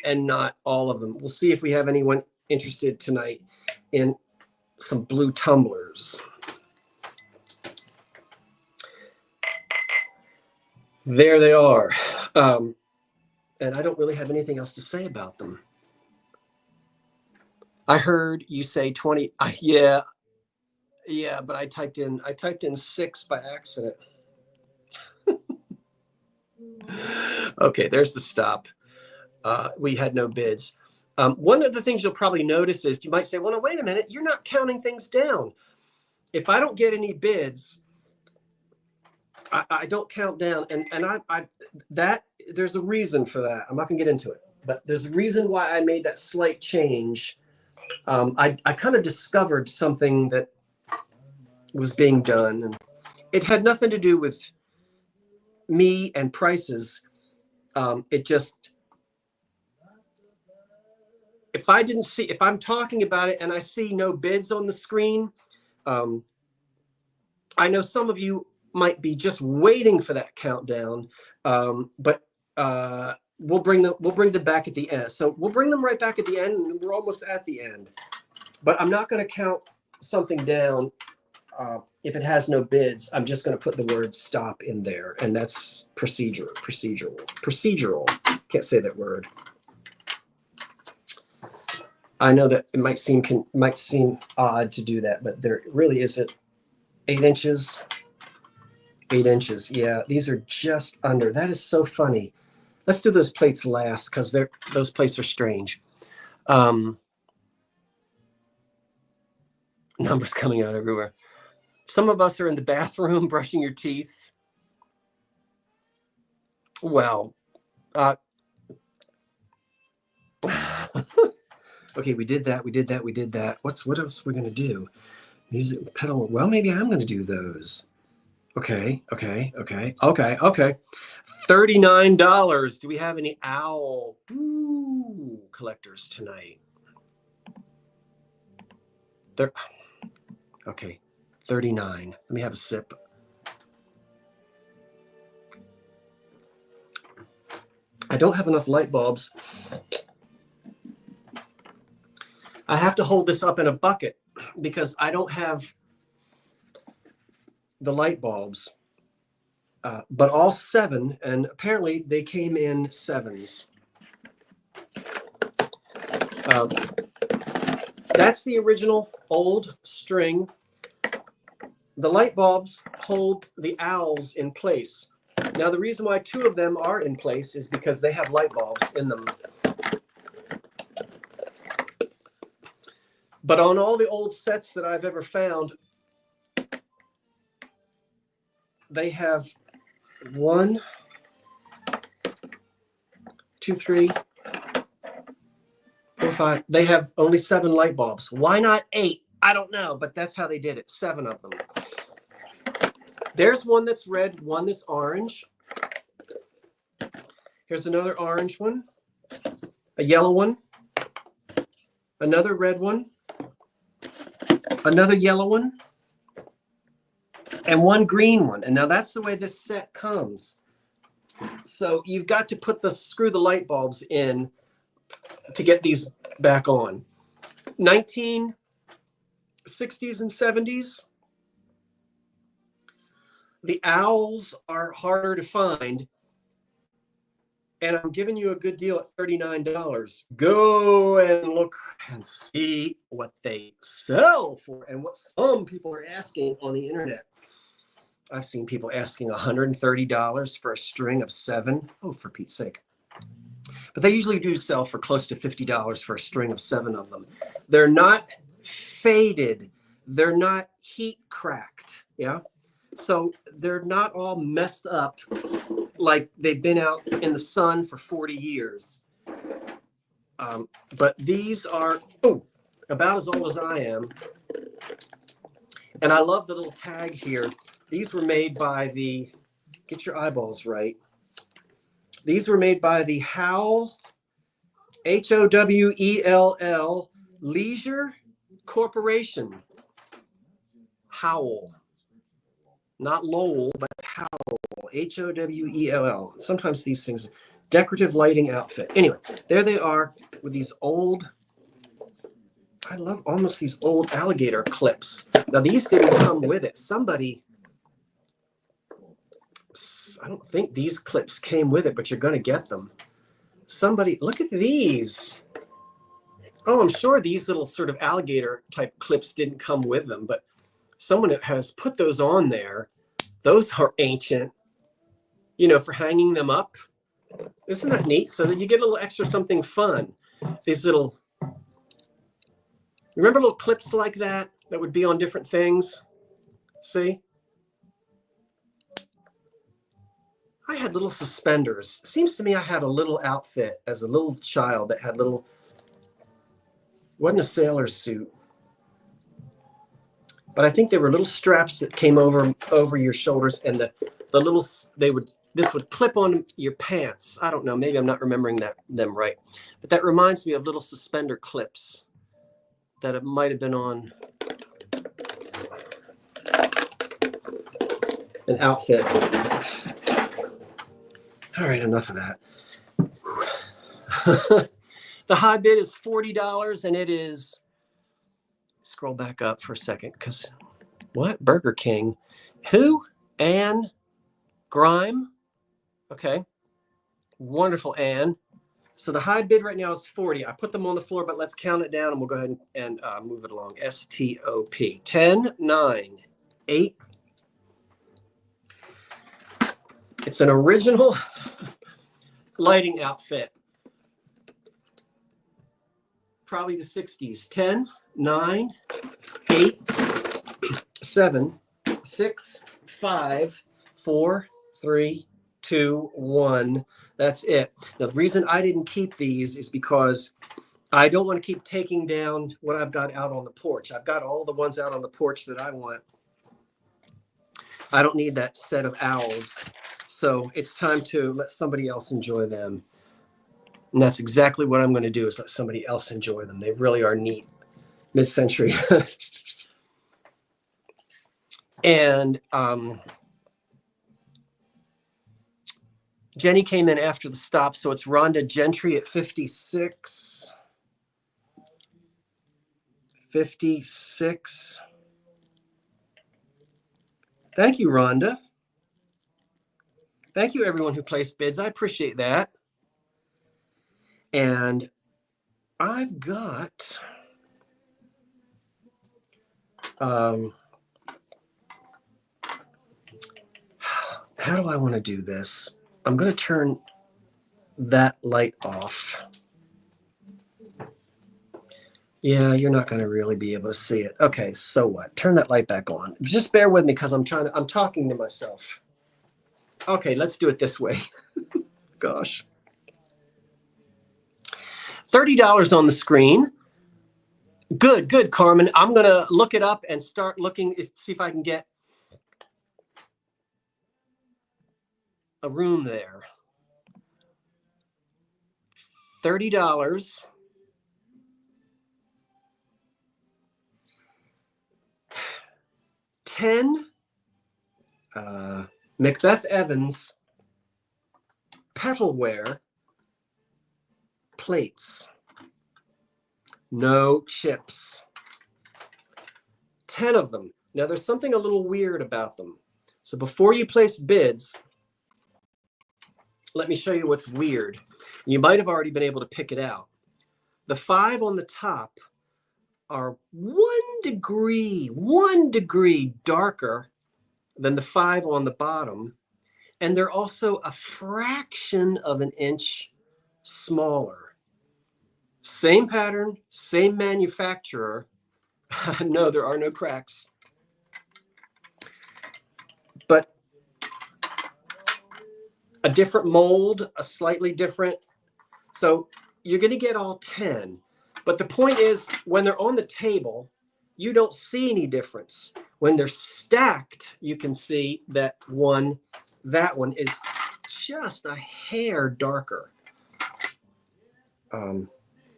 and not all of them. We'll see if we have anyone interested tonight in some blue tumblers. There they are. And I don't really have anything else to say about them. I heard you say 20. Yeah, but I typed in 6 by accident. Okay, there's the stop. We had no bids. One of the things you'll probably notice is you might say, well, no, wait a minute, you're not counting things down. If I don't get any bids, I don't count down. And there's a reason for that. I'm not gonna get into it, but there's a reason why I made that slight change. I kind of discovered something that was being done, and it had nothing to do with me and prices. It just, if I'm talking about it and I see no bids on the screen, I know some of you might be just waiting for that countdown, but we'll bring them back at the end. So we'll bring them right back at the end, and we're almost at the end. But I'm not going to count something down if it has no bids. I'm just going to put the word stop in there, and that's procedural. Can't say that word. I know that it might seem odd to do that, but there really isn't. 8 inches. 8 inches. Yeah, these are just under. That is so funny. Let's do those plates last because those plates are strange. Numbers coming out everywhere. Some of us are in the bathroom brushing your teeth. Well, okay, we did that. What else are we gonna do? Music pedal. Well, maybe I'm gonna do those. Okay. $39. Do we have any owl collectors tonight? Okay, 39. Let me have a sip. I don't have enough light bulbs. I have to hold this up in a bucket because I don't have the light bulbs. But all 7, and apparently they came in 7s. That's the original old string. The light bulbs hold the owls in place. Now, the reason why 2 of them are in place is because they have light bulbs in them. But on all the old sets that I've ever found, they have 1, 2, 3, 4, 5. They have only 7 light bulbs. Why not 8? I don't know, but that's how they did it. 7 of them. There's one that's red, one that's orange. Here's another orange one, a yellow one, another red one, another yellow one, and one green one. And now that's the way this set comes. So you've got to screw the light bulbs in to get these back on. 1960s and 70s. The owls are harder to find. And I'm giving you a good deal at $39. Go and look and see what they sell for and what some people are asking on the internet. I've seen people asking $130 for a string of 7. Oh, for Pete's sake. But they usually do sell for close to $50 for a string of 7 of them. They're not faded. They're not heat cracked. Yeah. So they're not all messed up like they've been out in the sun for 40 years. But these are about as old as I am. And I love the little tag here. These were made by get your eyeballs right. These were made by the Howell, Howell, Leisure Corporation. Howell. Not Lowell, but Howell, Howell. Sometimes these things, decorative lighting outfit. Anyway, there they are with these old, I love almost these old alligator clips. Now, these didn't come with it. I don't think these clips came with it, but you're going to get them. Look at these. Oh, I'm sure these little sort of alligator type clips didn't come with them, but someone has put those on there. Those are ancient, for hanging them up. Isn't that neat? So that you get a little extra something fun. These little, remember little clips like that would be on different things? See? I had little suspenders. Seems to me I had a little outfit as a little child that had wasn't a sailor suit. But I think they were little straps that came over your shoulders, and this would clip on your pants. I don't know, maybe I'm not remembering them right. But that reminds me of little suspender clips that it might have been on an outfit. All right, enough of that. The high bid is $40, and it is, scroll back up for a second, because what? Burger King. Who? Anne Grime. Okay. Wonderful, Anne. So the high bid right now is 40. I put them on the floor, but let's count it down and we'll go ahead and move it along. STOP. 10, 9, 8. It's an original lighting outfit. Probably the 60s. 10, 9, 8, 7, 6, 5, 4, 3, 2, 1. That's it. Now, the reason I didn't keep these is because I don't want to keep taking down what I've got out on the porch. I've got all the ones out on the porch that I want. I don't need that set of owls. So it's time to let somebody else enjoy them. And that's exactly what I'm going to do, is let somebody else enjoy them. They really are neat. Mid-century. And Jenny came in after the stop, so it's Rhonda Gentry at 56. 56. Thank you, Rhonda. Thank you, everyone who placed bids. I appreciate that. And I've got how do I want to do this? I'm going to turn that light off. Yeah, you're not going to really be able to see it. Okay, so what? Turn that light back on. Just bear with me because I'm talking to myself. Okay, let's do it this way. Gosh. $30 on the screen. Good, good, Carmen. I'm going to look it up and start looking, see if I can get a room there. $30. Macbeth Evans petalware plates. No chips. 10 of them. Now there's something a little weird about them. So before you place bids, let me show you what's weird. You might have already been able to pick it out. The 5 on the top are 1 degree darker than the 5 on the bottom. And they're also a fraction of an inch smaller. Same pattern, same manufacturer. No, there are no cracks. But a different mold, a slightly different. So you're going to get all 10. But the point is, when they're on the table, you don't see any difference. When they're stacked, you can see that one is just a hair darker.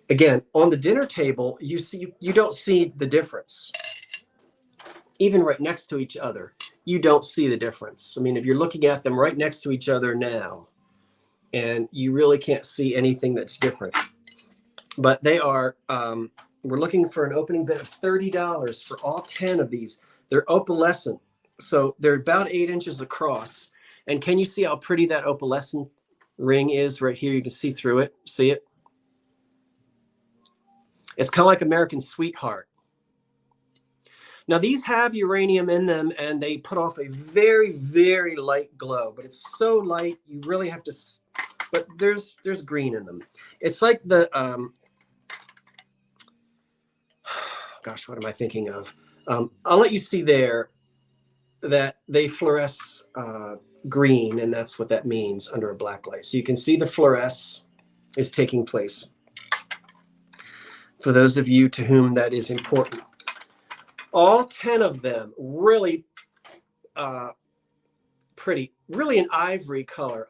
Again, on the dinner table, you don't see the difference. Even right next to each other, you don't see the difference. I mean, if you're looking at them right next to each other now, and you really can't see anything that's different. But they are, we're looking for an opening bid of $30 for all 10 of these. They're opalescent, so they're about 8 inches across. And can you see how pretty that opalescent ring is right here? You can see through it. See it? It's kind of like American Sweetheart. Now, these have uranium in them, and they put off a very, very light glow. But it's so light, you really have to... But there's green in them. It's like the... gosh, what am I thinking of? I'll let you see there that they fluoresce green, and that's what that means under a black light. So you can see the fluoresce is taking place. For those of you to whom that is important. All 10 of them really pretty, really an ivory color.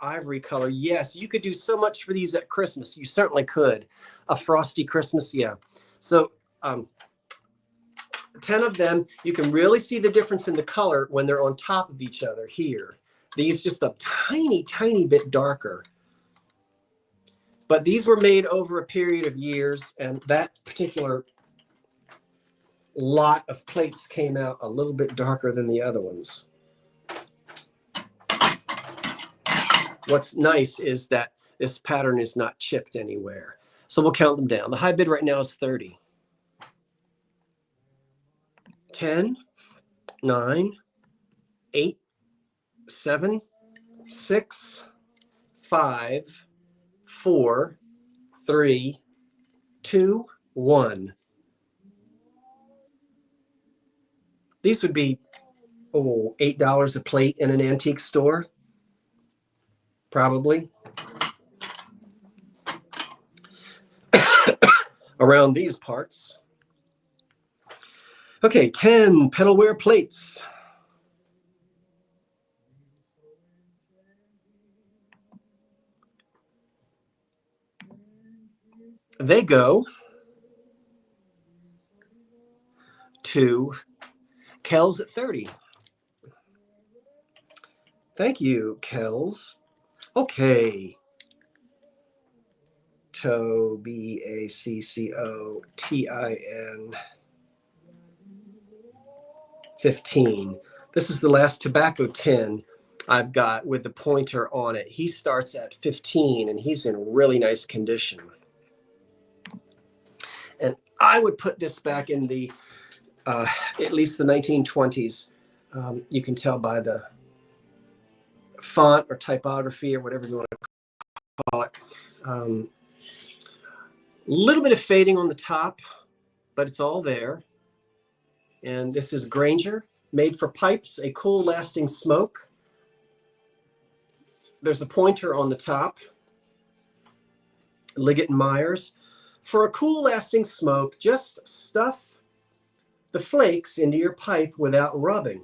Yes, you could do so much for these at Christmas. You certainly could. A frosty Christmas, yeah. So 10 of them, you can really see the difference in the color when they're on top of each other here. These just a tiny, tiny bit darker. But these were made over a period of years, and that particular lot of plates came out a little bit darker than the other ones. What's nice is that this pattern is not chipped anywhere. So we'll count them down. The high bid right now is 30. 10, 9, 8, 7, 6, 5, 4, 3, 2, 1. These would be, $8 a plate in an antique store. Probably. Around these parts. Okay, 10 petalware plates. They go to Kells at 30. Thank you, Kells. Okay. Baccotin 15. This is the last tobacco tin I've got with the pointer on it. He starts at 15 and he's in really nice condition. And I would put this back in the, at least the 1920s. You can tell by the font or typography or whatever you want to call it. Little bit of fading on the top, but it's all there. And this is Granger, made for pipes, a cool lasting smoke. There's a pointer on the top, Liggett & Myers. For a cool lasting smoke, just stuff the flakes into your pipe without rubbing.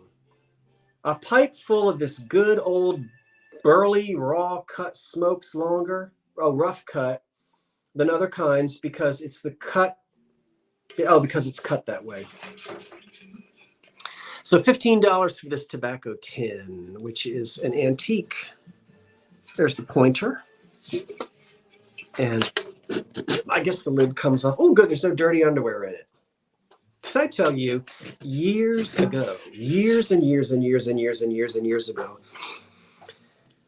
A pipe full of this good old burly raw cut smokes longer, rough cut, than other kinds because it's the cut. Because it's cut that way. So $15 for this tobacco tin, which is an antique. There's the pointer. And I guess the lid comes off. Oh, good, there's no dirty underwear in it. Did I tell you, years ago, years and years and years and years and years and years ago,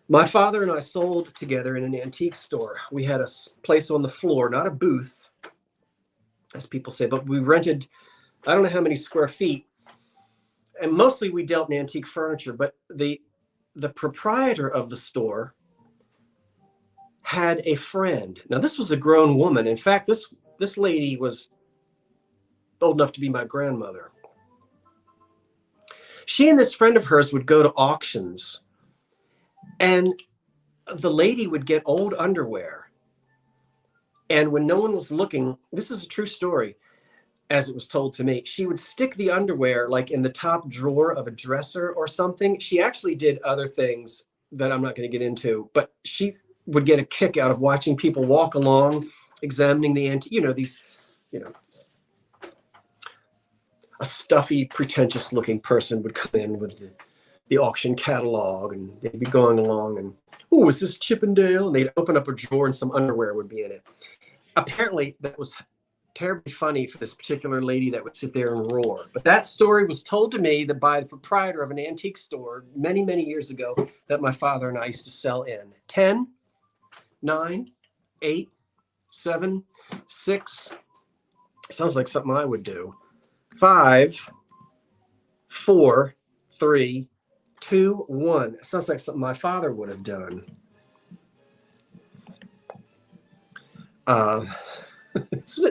my father and I sold together in an antique store. We had a place on the floor, not a booth, as people say, but we rented, I don't know how many square feet. And mostly we dealt in antique furniture, but the proprietor of the store had a friend. Now, this was a grown woman. In fact, this lady was old enough to be my grandmother. She and this friend of hers would go to auctions, and the lady would get old underwear. And when no one was looking, this is a true story, as it was told to me, she would stick the underwear like in the top drawer of a dresser or something. She actually did other things that I'm not going to get into, but she would get a kick out of watching people walk along, examining the a stuffy, pretentious looking person would come in with the auction catalog, and they'd be going along and, oh, is this Chippendale? And they'd open up a drawer and some underwear would be in it. Apparently that was terribly funny for this particular lady that would sit there and roar. But that story was told to me by the proprietor of an antique store many, many years ago that my father and I used to sell in. 10, 9, 8, 7, 6. Sounds like something I would do. 5, 4, 3, 2, 1. Sounds like something my father would have done.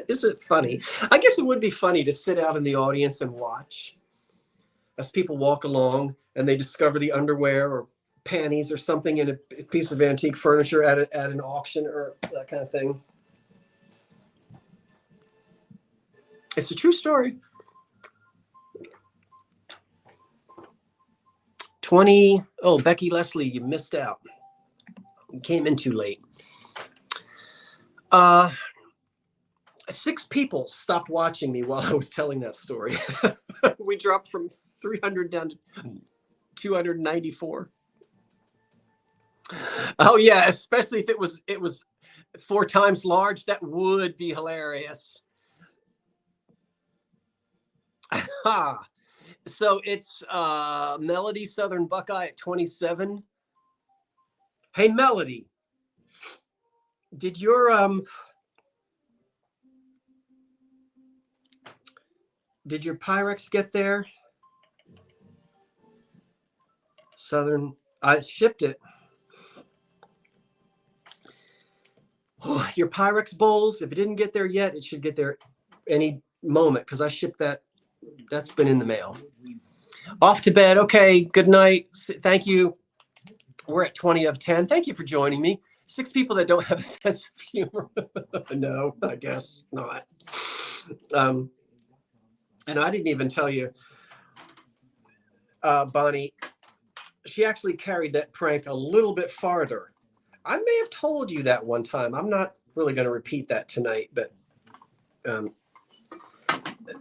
Isn't it funny? I guess it would be funny to sit out in the audience and watch as people walk along and they discover the underwear or panties or something in a piece of antique furniture at an auction or that kind of thing. It's a true story. 20. Oh, Becky Leslie, you missed out. You came in too late. 6 people stopped watching me while I was telling that story. We dropped from 300 down to 294. Oh yeah, especially if it was 4 times large? That would be hilarious. So it's Melody Southern Buckeye at 27. Hey, Melody, did your Pyrex get there? Southern, I shipped it. Oh, your Pyrex bowls, if it didn't get there yet, it should get there any moment because I shipped that. That's been in the mail. Off to bed. Okay, good night. Thank you. We're at 20 of 10. Thank you for joining me. 6 people that don't have a sense of humor. No, I guess not. And I didn't even tell you, Bonnie, she actually carried that prank a little bit farther. I may have told you that one time. I'm not really going to repeat that tonight, but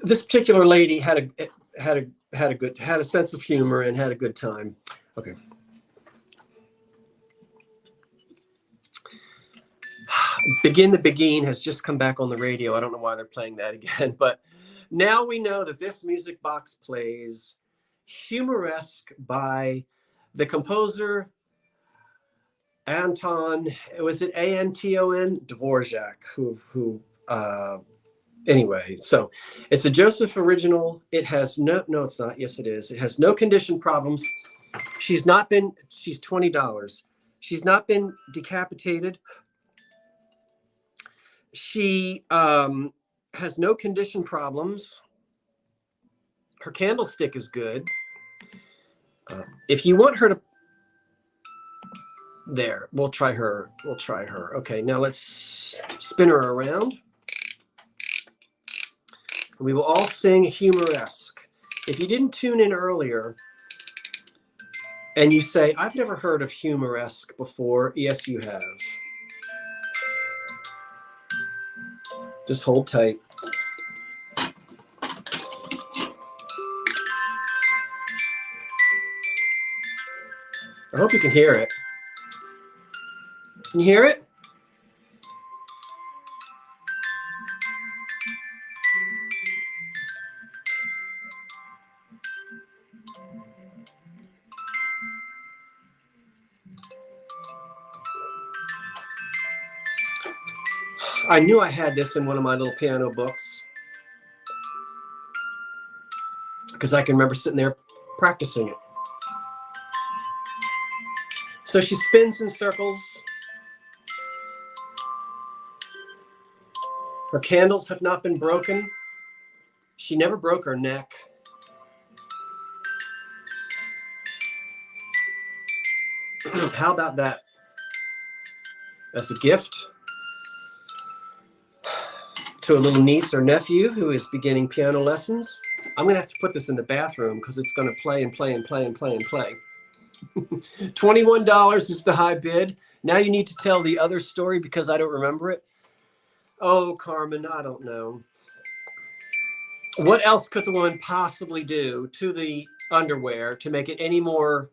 this particular lady had a sense of humor and had a good time. Okay. Begin the Begin has just come back on the radio. I don't know why they're playing that again, but now we know that this music box plays Humoresque by the composer Anton, was it Anton Dvorak, who anyway, so it's a Joseph original. It has no, it's not. Yes, it is. It has no condition problems. She's $20. She's not been decapitated. She has no condition problems. Her candlestick is good. If you want her to, there, we'll try her. Okay, now let's spin her around. We will all sing Humoresque. If you didn't tune in earlier and you say, I've never heard of Humoresque before, yes, you have. Just hold tight. I hope you can hear it. Can you hear it? I knew I had this in one of my little piano books because I can remember sitting there practicing it. So she spins in circles. Her candles have not been broken. She never broke her neck. How about that? As a gift to a little niece or nephew who is beginning piano lessons. I'm going to have to put this in the bathroom because it's going to play and play and play and play and play. $21 is the high bid. Now you need to tell the other story because I don't remember it. Oh, Carmen, I don't know. What else could the woman possibly do to the underwear to make it any more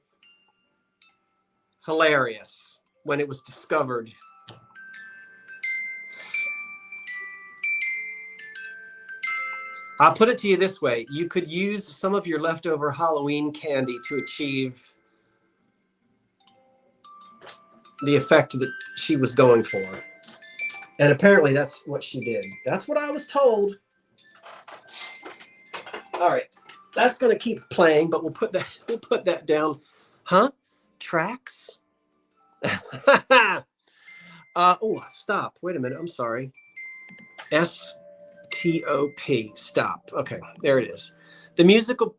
hilarious when it was discovered? I'll put it to you this way. You could use some of your leftover Halloween candy to achieve the effect that she was going for. And apparently that's what she did. That's what I was told. All right. That's going to keep playing, but we'll put that down. Huh? Tracks? Oh, stop. Wait a minute. I'm sorry. STOP. Stop. Okay. There it is. The musical,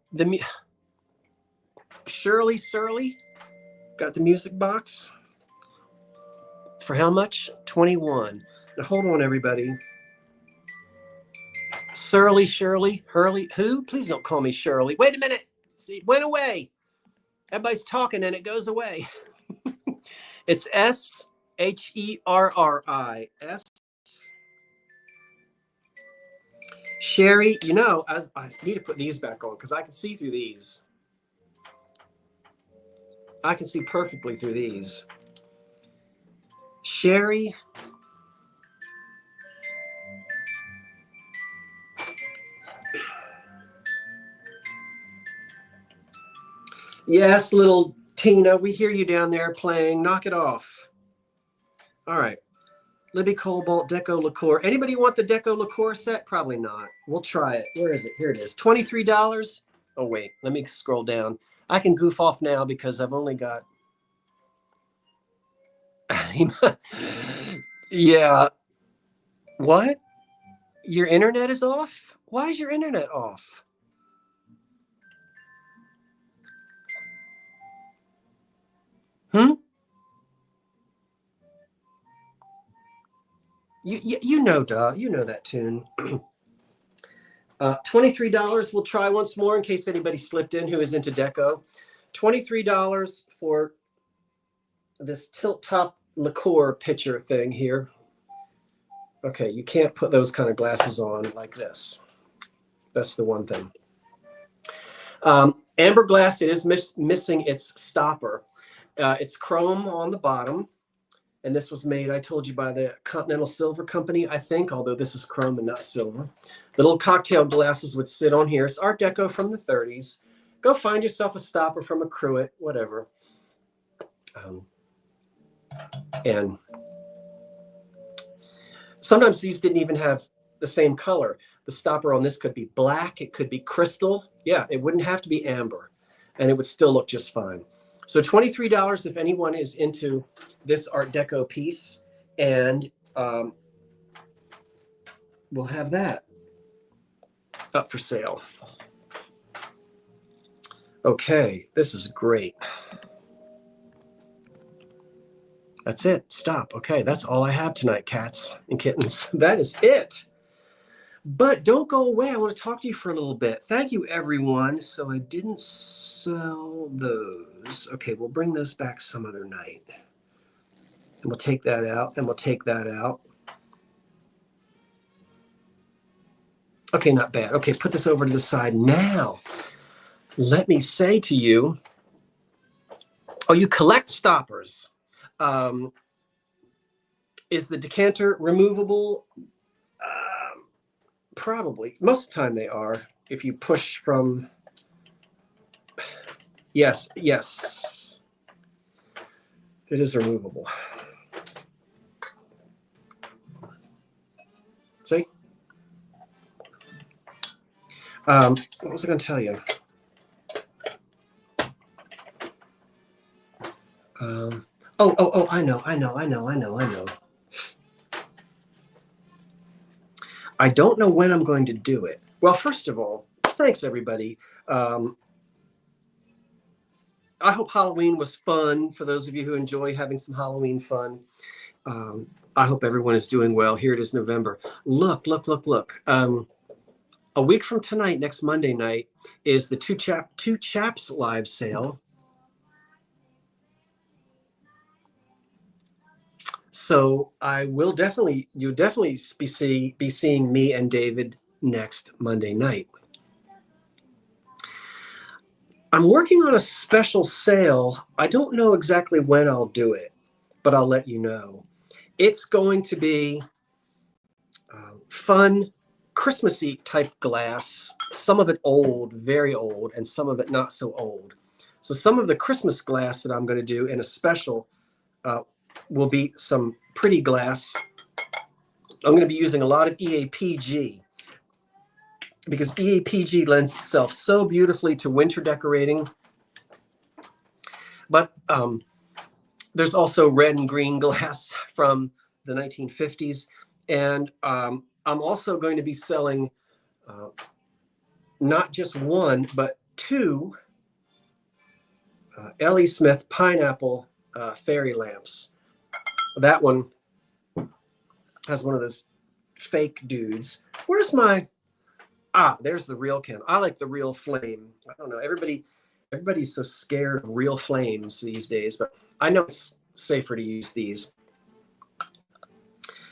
Shirley Surly got the music box. For how much? 21. Now hold on, everybody. Surly, Shirley, Hurley, who? Please don't call me Shirley. Wait a minute. See, it went away. Everybody's talking and it goes away. It's SHERRI. S. Sherry, you know, I need to put these back on because I can see through these. I can see perfectly through these. Sherry Yes, little Tina, we hear you down there playing. Knock it off. All right. Libby Cobalt Deco Liqueur. Anybody want the Deco Liqueur set? Probably not. We'll try it. Where is it? Here it is. $23. Oh, wait. Let me scroll down. I can goof off now because I've only got... Yeah. What? Your internet is off? Why is your internet off? You know, duh. You know that tune. $23. We'll try once more in case anybody slipped in who is into Deco. $23 for this tilt top liqueur pitcher thing here. Okay, you can't put those kind of glasses on like this. That's the one thing. Amber glass, it is missing its stopper. It's chrome on the bottom. And this was made, I told you, by the Continental Silver Company, I think, although this is chrome and not silver. The little cocktail glasses would sit on here. It's Art Deco from the 30s. Go find yourself a stopper from a Cruet, whatever. And sometimes these didn't even have the same color. The stopper on this could be black. It could be crystal. Yeah, it wouldn't have to be amber. And it would still look just fine. So $23 if anyone is into this Art Deco piece. And we'll have that up for sale. Okay, this is great. That's it. Stop. Okay, that's all I have tonight, cats and kittens. That is it. But don't go away. I want to talk to you for a little bit. Thank you, everyone. So I didn't sell those. Okay, we'll bring those back some other night. And we'll take that out, and we'll take that out. Okay, not bad. Okay, put this over to the side. Now, let me say to you, oh, you collect stoppers. Is the decanter removable? Probably. Most of the time they are. If you push from... Yes, yes. It is removable. See? What was I going to tell you? I know. I don't know when I'm going to do it. Well, first of all, thanks, everybody. I hope Halloween was fun for those of you who enjoy having some Halloween fun. I hope everyone is doing well. Here it is, November. Look. A week from tonight, next Monday night, is the Two Chaps live sale. So you'll definitely be seeing me and David next Monday night. I'm working on a special sale. I don't know exactly when I'll do it, but I'll let you know. It's going to be fun, Christmassy type glass, some of it old, very old, and some of it not so old. So some of the Christmas glass that I'm going to do in a special will be some pretty glass. I'm going to be using a lot of EAPG because EAPG lends itself so beautifully to winter decorating. But there's also red and green glass from the 1950s. And I'm also going to be selling not just one, but two L.E. Smith pineapple fairy lamps. That one has one of those fake dudes. Where's my... there's the real candle. I like the real flame. I don't know. Everybody's so scared of real flames these days, but I know it's safer to use these.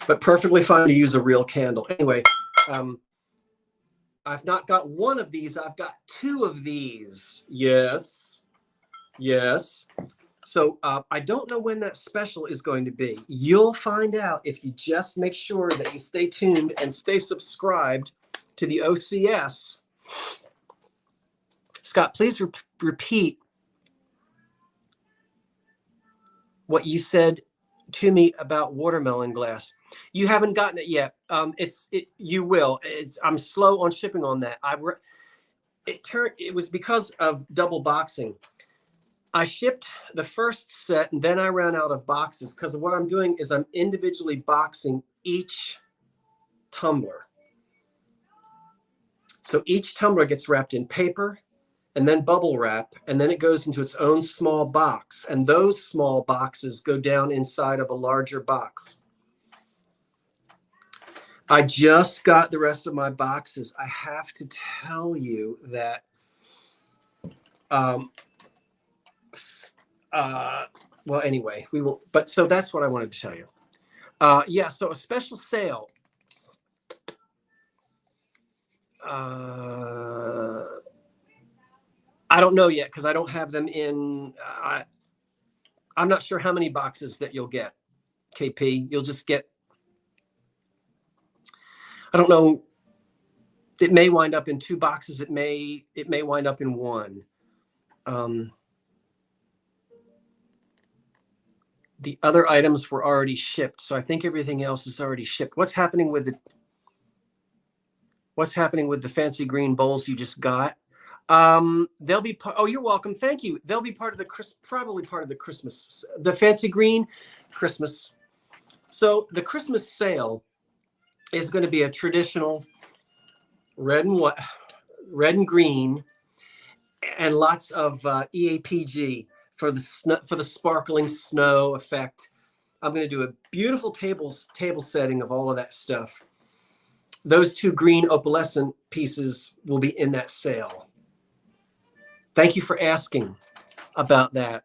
But perfectly fine to use a real candle. Anyway, I've not got one of these. I've got two of these. Yes. So I don't know when that special is going to be. You'll find out if you just make sure that you stay tuned and stay subscribed to the OCS. Scott, please repeat what you said to me about watermelon glass. You haven't gotten it yet. You will. I'm slow on shipping on that. It was because of double boxing. I shipped the first set and then I ran out of boxes because what I'm doing is I'm individually boxing each tumbler. So each tumbler gets wrapped in paper and then bubble wrap, and then it goes into its own small box. And those small boxes go down inside of a larger box. I just got the rest of my boxes. I have to tell you that well, anyway, we will. But so that's what I wanted to tell you. Yeah, so a special sale. I don't know yet because I don't have them in. I'm not sure how many boxes that you'll get, KP. You'll just get. I don't know. It may wind up in 2 boxes. It may wind up in 1. The other items were already shipped, so I think everything else is already shipped. What's happening with the fancy green bowls you just got? They'll be oh, you're welcome. Thank you. They'll be part of probably part of the Christmas, the fancy green Christmas. So the Christmas sale is going to be a traditional red and green, and lots of EAPG for the sparkling snow effect. I'm going to do a beautiful table setting of all of that stuff. Those 2 green opalescent pieces will be in that sale. Thank you for asking about that.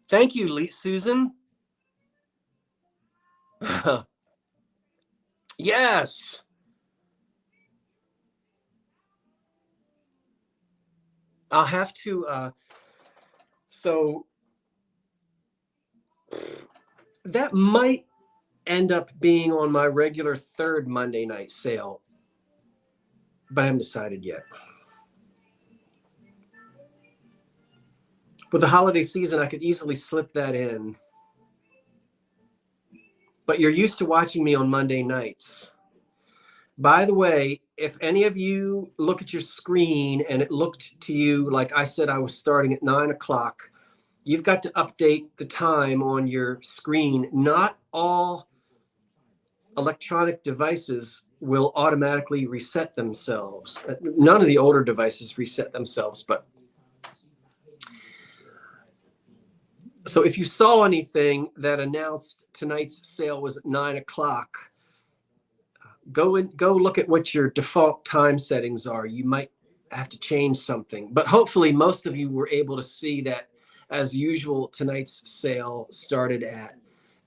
Thank you, Susan. Yes. I'll have to, so that might end up being on my regular 3rd Monday night sale, but I haven't decided yet. With the holiday season, I could easily slip that in. But you're used to watching me on Monday nights. By the way, if any of you look at your screen and it looked to you like I said I was starting at 9 o'clock, you've got to update the time on your screen. Not all electronic devices will automatically reset themselves. None of the older devices reset themselves, but so if you saw anything that announced tonight's sale was at 9 o'clock, go look at what your default time settings are. You might have to change something, but hopefully most of you were able to see that, as usual, tonight's sale started at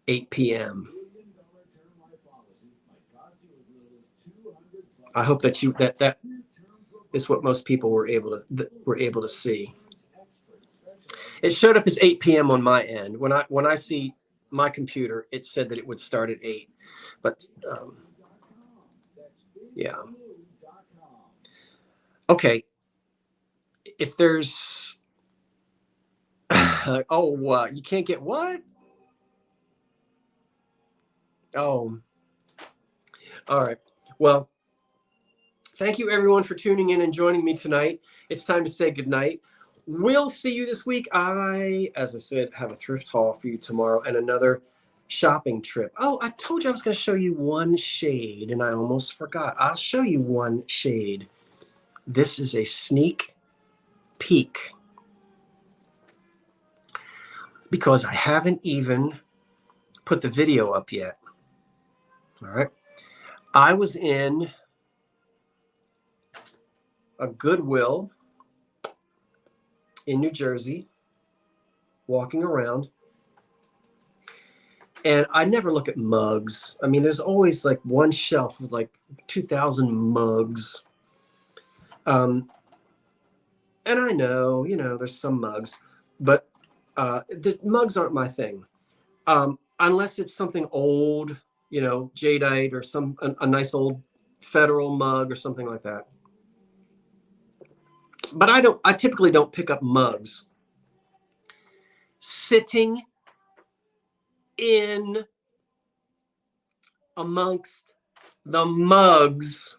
8 p.m. I hope that that is what most people were able to see. It showed up as 8 p.m. on my end. When I see my computer, it said that it would start at 8. But yeah. Okay. If there's you can't get what? Oh. All right. Well, thank you everyone for tuning in and joining me tonight. It's time to say goodnight. We'll see you this week. As I said, have a thrift haul for you tomorrow and another shopping trip. Oh, I told you I was going to show you one shade, and I almost forgot. I'll show you one shade. This is a sneak peek because I haven't even put the video up yet. All right. I was in a Goodwill in New Jersey, walking around, and I never look at mugs. I mean, there's always like one shelf with like 2,000 mugs. And I know, there's some mugs, but the mugs aren't my thing. Unless it's something old, jadeite or a nice old Federal mug or something like that. But I typically don't pick up mugs. Sitting in amongst the mugs.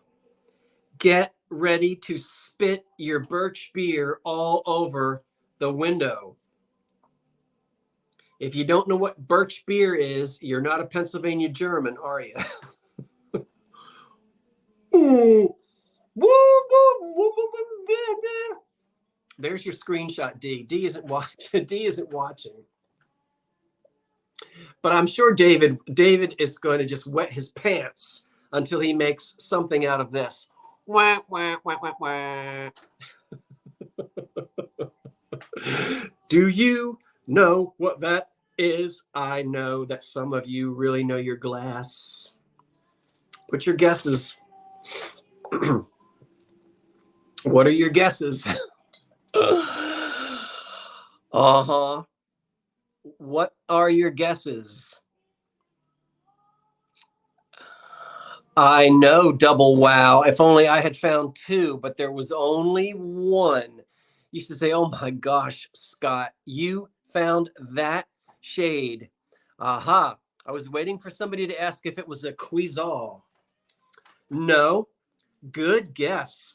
Get ready to spit your birch beer all over the window. If you don't know what birch beer is, you're not a Pennsylvania German, are you? There's your screenshot, D. D isn't watching. D isn't watching. But I'm sure David is going to just wet his pants until he makes something out of this. Wah, wah, wah, wah, wah. Do you know what that is? I know that some of you really know your glass. Put your guesses. What are your guesses? Uh-huh. What are your guesses? I know, double wow. If only I had found two, but there was only one. You used to say, oh my gosh, Scott, you found that shade. Aha. I was waiting for somebody to ask if it was a Quizal. No. Good guess.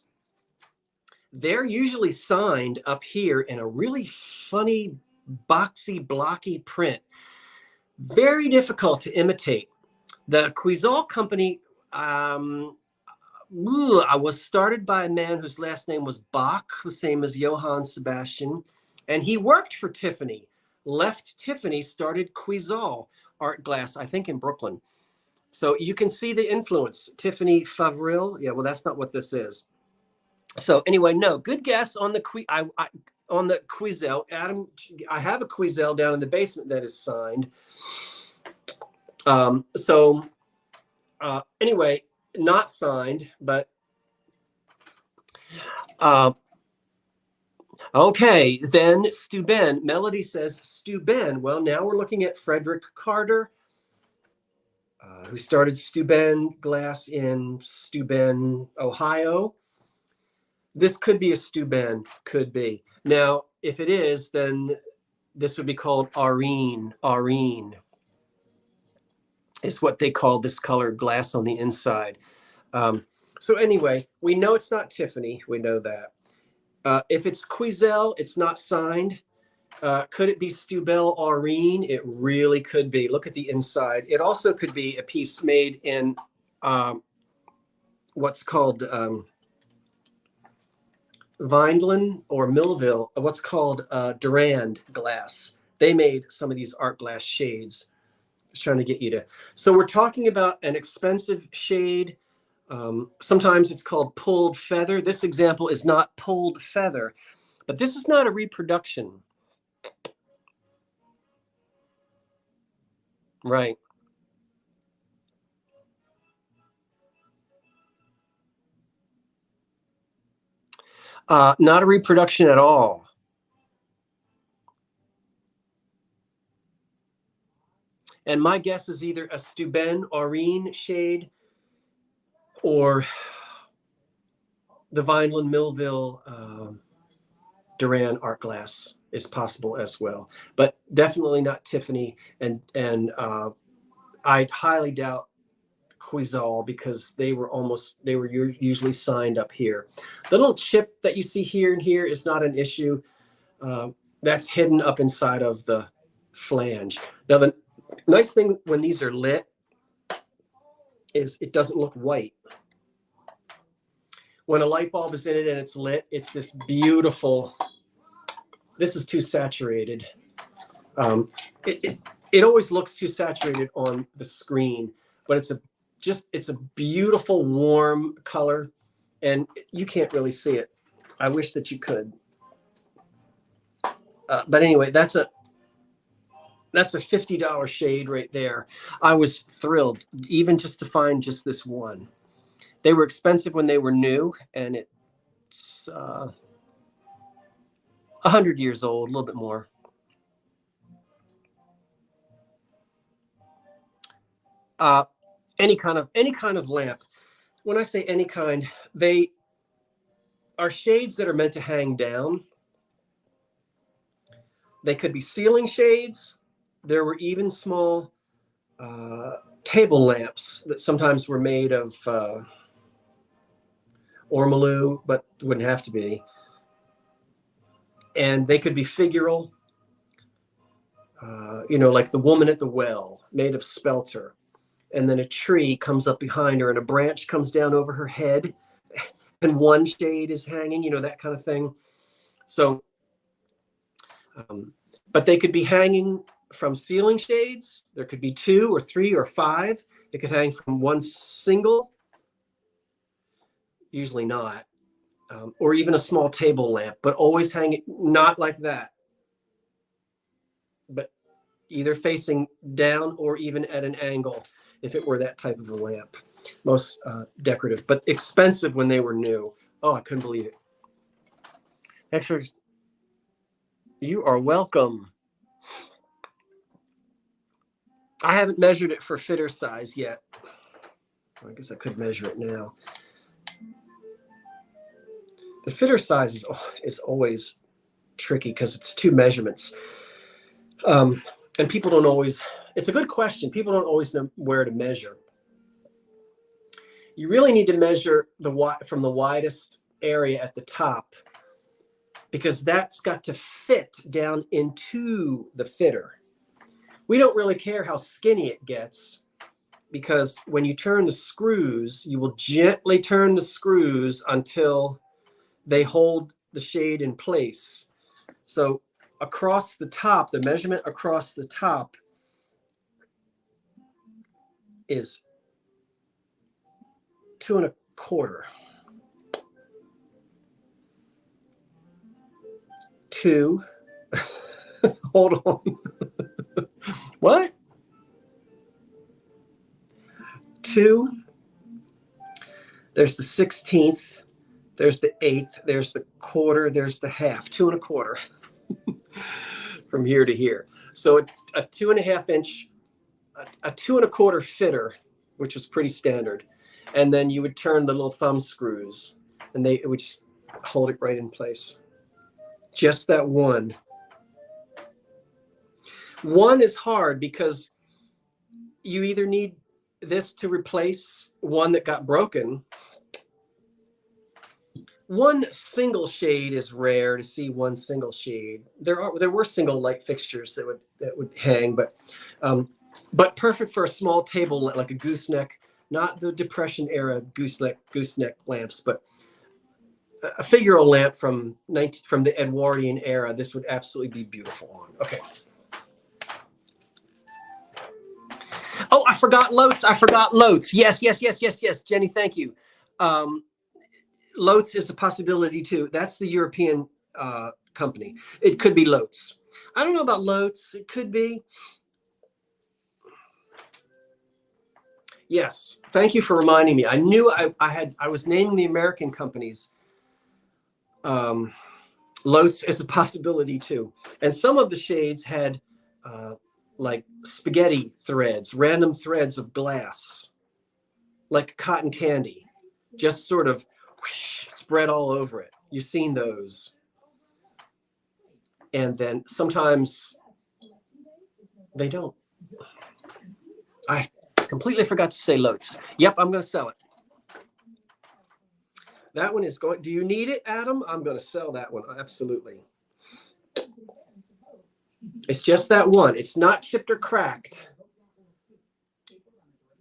They're usually signed up here in a really funny, boxy, blocky print. Very difficult to imitate. The Quizal company was started by a man whose last name was Bach, the same as Johann Sebastian, and he worked for Tiffany. Left Tiffany, started Quizal art glass, I think in Brooklyn. So you can see the influence. Tiffany Favril. Yeah, well, that's not what this is. So anyway, no, good guess on the Quizal. Adam, I have a Quizal down in the basement that is signed. Anyway, not signed, but okay, then Steuben. Melody says Steuben. Well, now we're looking at Frederick Carter, who started Steuben Glass in Steuben, Ohio. This could be a Steuben, could be. Now, if it is, then this would be called Aurine. Aurine is what they call this colored glass on the inside. So anyway, we know it's not Tiffany. We know that. If it's Quizal, it's not signed. Could it be Stubel Aurine? It really could be. Look at the inside. It also could be a piece made in what's called Vineland or Millville, what's called Durand glass. They made some of these art glass shades. Just trying to get you to. So we're talking about an expensive shade. Sometimes it's called pulled feather. This example is not pulled feather, but this is not a reproduction. Right. Not a reproduction at all. And my guess is either a Steuben Aurine shade or the Vineland Millville Durand art glass is possible as well, but definitely not Tiffany. And I highly doubt Quizal because they were usually signed up here. The little chip that you see here and here is not an issue. That's hidden up inside of the flange. Now the nice thing when these are lit is it doesn't look white. When a light bulb is in it and it's lit, it's this beautiful. This is too saturated. It always looks too saturated on the screen, but it's a beautiful warm color, and you can't really see it. I wish that you could. But anyway, that's a $50 shade right there. I was thrilled, even just to find just this one. They were expensive when they were new, and it's 100 years old, a little bit more. Any kind of lamp. When I say any kind, they are shades that are meant to hang down. They could be ceiling shades. There were even small table lamps that sometimes were made of ormolu, but wouldn't have to be. And they could be figural, you know, like the woman at the well, made of spelter. And then a tree comes up behind her and a branch comes down over her head and one shade is hanging, you know, that kind of thing. So, but they could be hanging from ceiling shades. There could be 2 or 3 or 5. It could hang from one single, usually not, or even a small table lamp, but always hang it not like that, but either facing down or even at an angle if it were that type of a lamp. Most decorative, but expensive when they were new. Oh, I couldn't believe it. Extra, you are welcome. I haven't measured it for fitter size yet. I guess I could measure it now. The fitter size is always tricky because it's 2 measurements. And people don't always, it's a good question. People don't always know where to measure. You really need to measure from the widest area at the top, because that's got to fit down into the fitter. We don't really care how skinny it gets, because when you turn the screws, you will gently turn the screws until they hold the shade in place. So across the top, the measurement across the top is 2 1/4. 2. Hold on. What? 2. There's the 16th. There's the 1/8. There's the 1/4. There's the 1/2. 2 1/4 from here to here. So a 2 1/2 inch, a 2 1/4 fitter, which was pretty standard. And then you would turn the little thumb screws and it would just hold it right in place. Just that one. One is hard because you either need this to replace one that got broken. One single shade is rare to see. One single shade. There were single light fixtures that would hang, but perfect for a small table like a gooseneck, not the Depression era gooseneck lamps, but a figural lamp from the Edwardian era. This would absolutely be beautiful on. Okay. Oh, I forgot Lotes. Yes. Jenny, thank you. Lotes is a possibility too. That's the European company. It could be Lotes. I don't know about Lotes. It could be. Yes. Thank you for reminding me. I knew I was naming the American companies. Lotes is a possibility too. And some of the shades had like spaghetti threads, random threads of glass, like cotton candy, just sort of whoosh, spread all over it. You've seen those. And then sometimes they don't. I completely forgot to say Lotes. Yep, I'm going to sell it. That one is going. Do you need it, Adam? I'm going to sell that one. Absolutely. It's just that one. It's not chipped or cracked.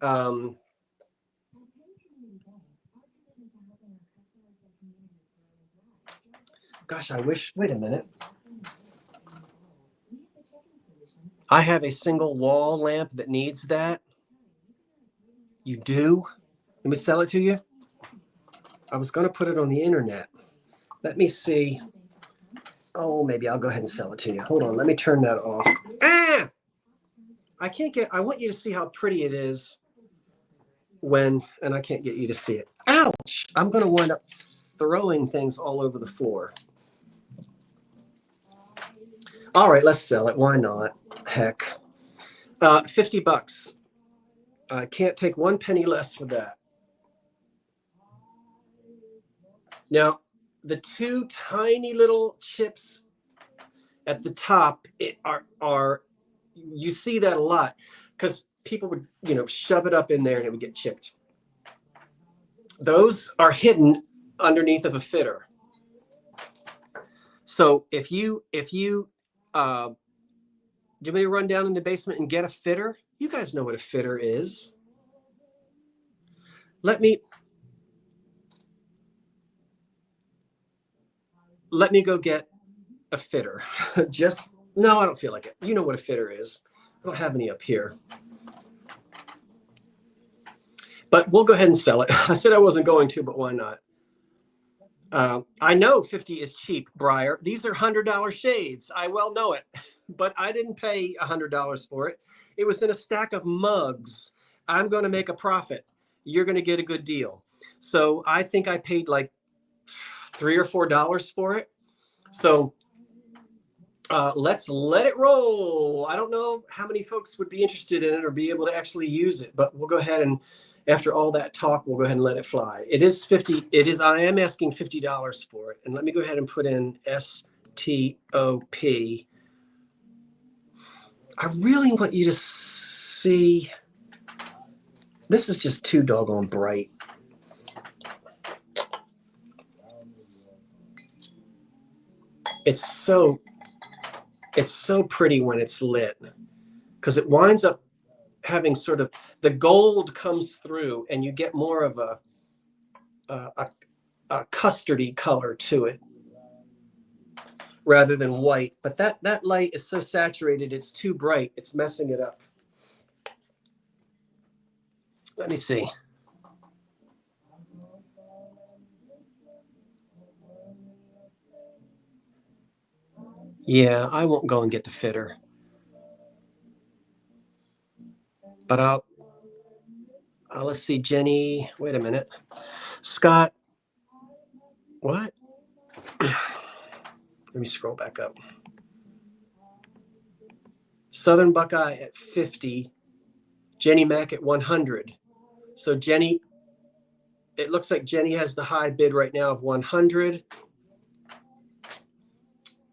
Gosh, I wish. Wait a minute. I have a single wall lamp that needs that. You do? Let me sell it to you. I was going to put it on the internet. Let me see. Oh, maybe I'll go ahead and sell it to you. Hold on. Let me turn that off. Ah! I want you to see how pretty it is and I can't get you to see it. Ouch! I'm going to wind up throwing things all over the floor. All right, let's sell it. Why not? Heck. $50. I can't take 1 penny less for that. Now, the 2 tiny little chips at the top are you see that a lot because people would, shove it up in there and it would get chipped. Those are hidden underneath of a fitter. So if you do you want me to run down in the basement and get a fitter? You guys know what a fitter is. Let me go get a fitter. No, I don't feel like it. You know what a fitter is. I don't have any up here. But we'll go ahead and sell it. I said I wasn't going to, but why not? I know 50 is cheap, Briar. These are $100 shades. I well know it, but I didn't pay $100 for it. It was in a stack of mugs. I'm going to make a profit. You're going to get a good deal. So I think I paid like $3 or $4 for it. So let's let it roll. I don't know how many folks would be interested in it or be able to actually use it, but we'll go ahead and after all that talk, we'll go ahead and let it fly. It is 50. It is. I am asking $50 for it. And let me go ahead and put in STOP. I really want you to see. This is just too doggone bright. It's so pretty when it's lit because it winds up having sort of the gold comes through and you get more of a custardy color to it rather than white. But that light is so saturated, it's too bright. It's messing it up. Let me see. Yeah, I won't go and get the fitter. But let's see, Jenny. Wait a minute. Scott. What? Let me scroll back up. Southern Buckeye at 50. Jenny Mack at 100. So Jenny, it looks like Jenny has the high bid right now of 100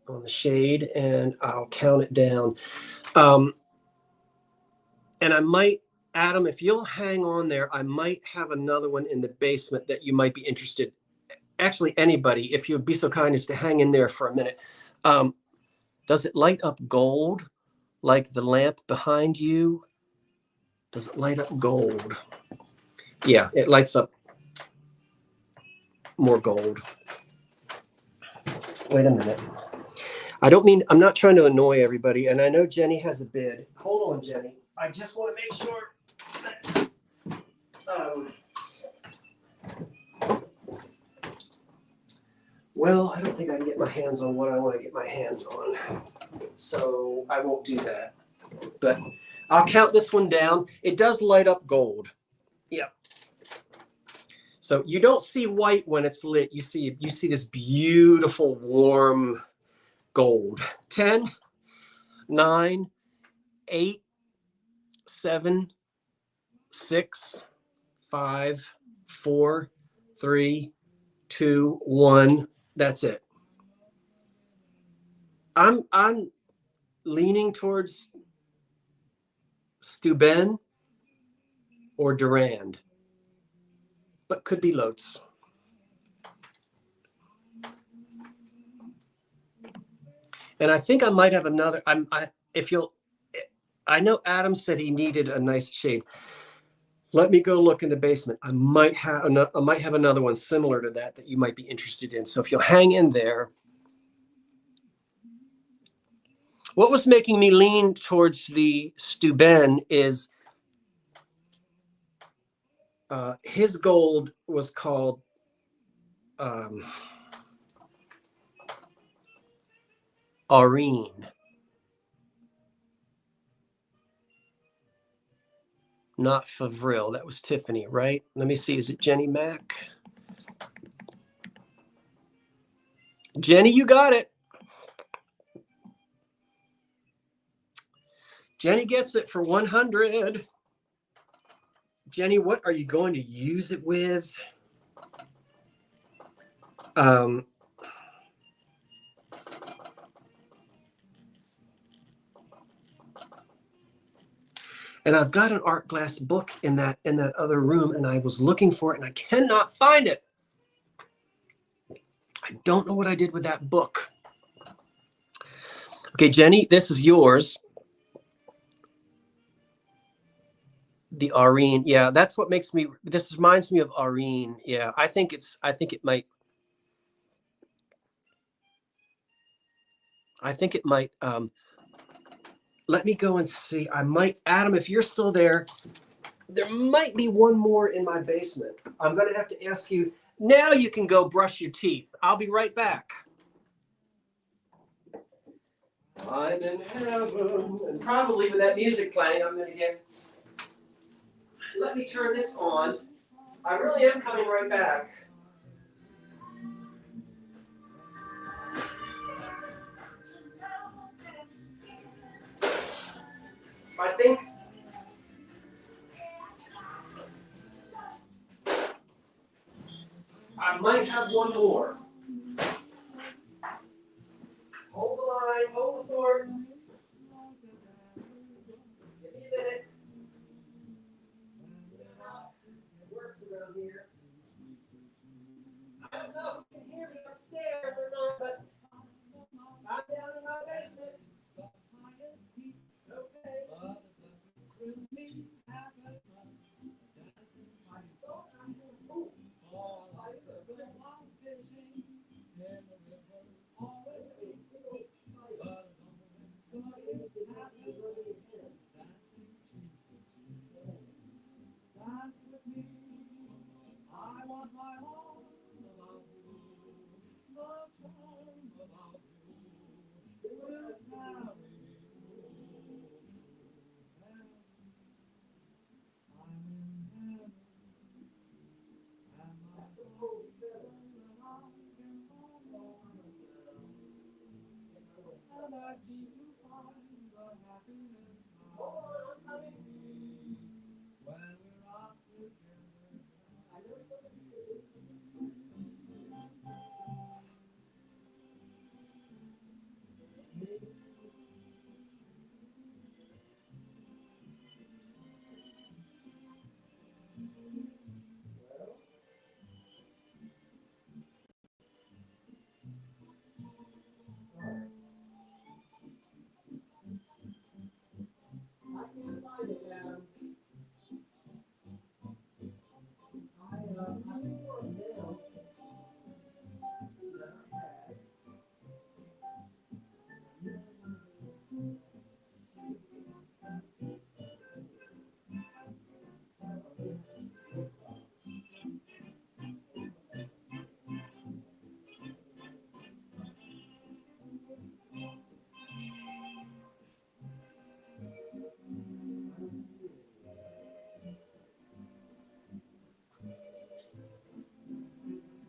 on the shade, and I'll count it down. And I might, Adam, if you'll hang on there, I might have another one in the basement that you might be interested. Actually, anybody, if you'd be so kind as to hang in there for a minute. Does it light up gold like the lamp behind you? Does it light up gold? Yeah, it lights up more gold. Wait a minute. I'm not trying to annoy everybody, and I know Jenny has a bid. Hold on, Jenny. I just want to make sure that, well, I don't think I can get my hands on what I want to get my hands on. So I won't do that. But I'll count this one down. It does light up gold. Yep. So you don't see white when it's lit. You see this beautiful warm gold. 10, 9, 8, 7, 6, 5, 4, 3, 2, 1. That's it. I'm leaning towards Steuben or Durand, but could be Lotz. And I think I might have another. I know Adam said he needed a nice shade. Let me go look in the basement. I might have another one similar to that you might be interested in. So if you'll hang in there. What was making me lean towards the Steuben is his gold was called Aurine. Not Favril. That was Tiffany, right? Let me see. Is it Jenny Mack? Jenny, you got it. Jenny gets it for 100. Jenny, what are you going to use it with? And I've got an art glass book in that other room, and I was looking for it, and I cannot find it. I don't know what I did with that book. Okay, Jenny, this is yours. The Aurine. Yeah, that's what makes me, this reminds me of Aurine. Yeah, I think it might, let me go and see. I might, Adam, if you're still there, there might be one more in my basement. I'm going to have to ask you. Now you can go brush your teeth. I'll be right back. I'm in heaven. And probably with that music playing, I'm going to get. Let me turn this on. I really am coming right back. I think. I might have one more. Hold the line, hold the fort. Give me a minute. It works around here. I don't know if you can hear me upstairs or not, but I'm down in my basement. Okay.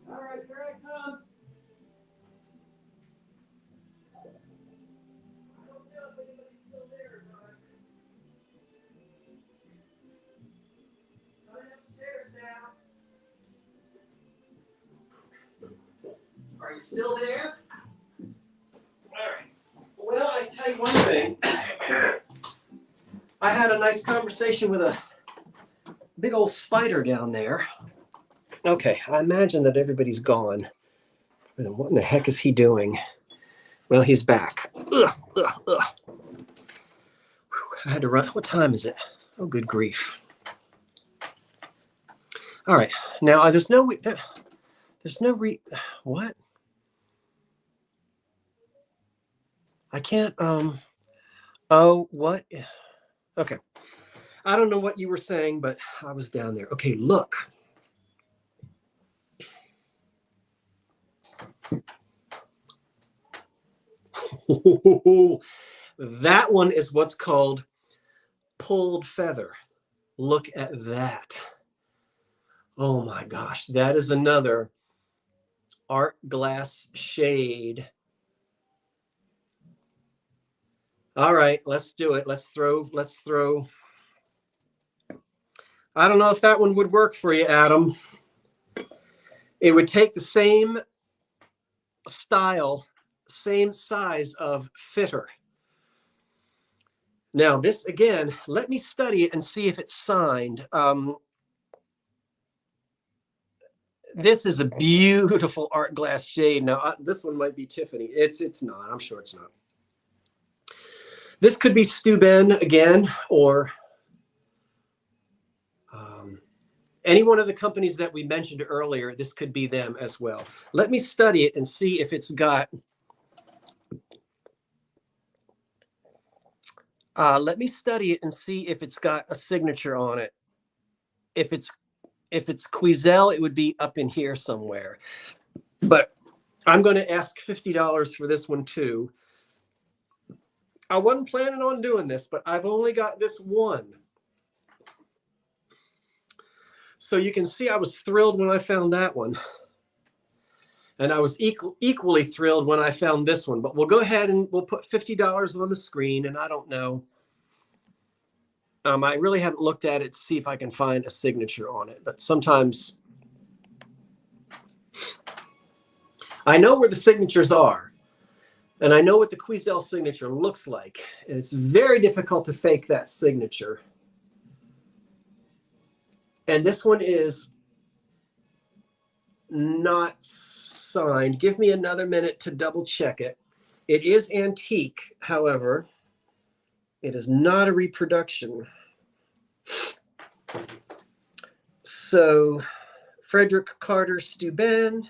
All right, here I come. I don't know if anybody's still there or not. Coming upstairs now. Are you still there? All right. Well, I tell you one thing. I had a nice conversation with a big old spider down there. Okay, I imagine that everybody's gone. What in the heck is he doing? Well, he's back. Ugh, ugh, ugh. I had to run. What time is it? Oh, good grief. All right. Now, there's no what? I can't, oh, what? Okay. I don't know what you were saying, but I was down there. Okay, look. That one is what's called pulled feather. Look at that. Oh my gosh, that is another art glass shade. All right, let's do it. Let's throw. I don't know if that one would work for you, Adam. It would take the same style, same size of fitter. Now this, again, let me study it and see if it's signed. This is a beautiful art glass shade. Now, this one might be Tiffany. It's not. I'm sure it's not. This could be Steuben again, or any one of the companies that we mentioned earlier. This could be them as well. Let me study it and see if it's got. Let me study it and see if it's got a signature on it. If it's Quezel, it would be up in here somewhere. But I'm going to ask $50 for this one too. I wasn't planning on doing this, but I've only got this one. So you can see I was thrilled when I found that one. And I was equally thrilled when I found this one. But we'll go ahead and we'll put $50 on the screen. And I don't know. I really haven't looked at it to see if I can find a signature on it. But sometimes I know where the signatures are. And I know what the Quezel signature looks like. And it's very difficult to fake that signature. And this one is not signed. Give me another minute to double check it. It is antique, however. It is not a reproduction. So, Frederick Carter Steuben,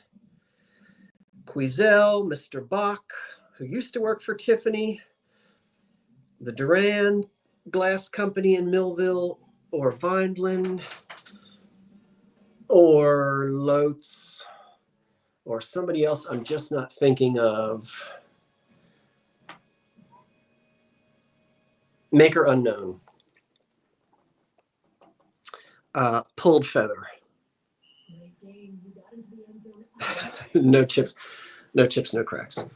Quezel, Mr. Bach, who used to work for Tiffany, the Duran Glass Company in Millville, or Vineland, or Lotz, or somebody else I'm just not thinking of. Maker unknown. Pulled feather. No chips, no cracks.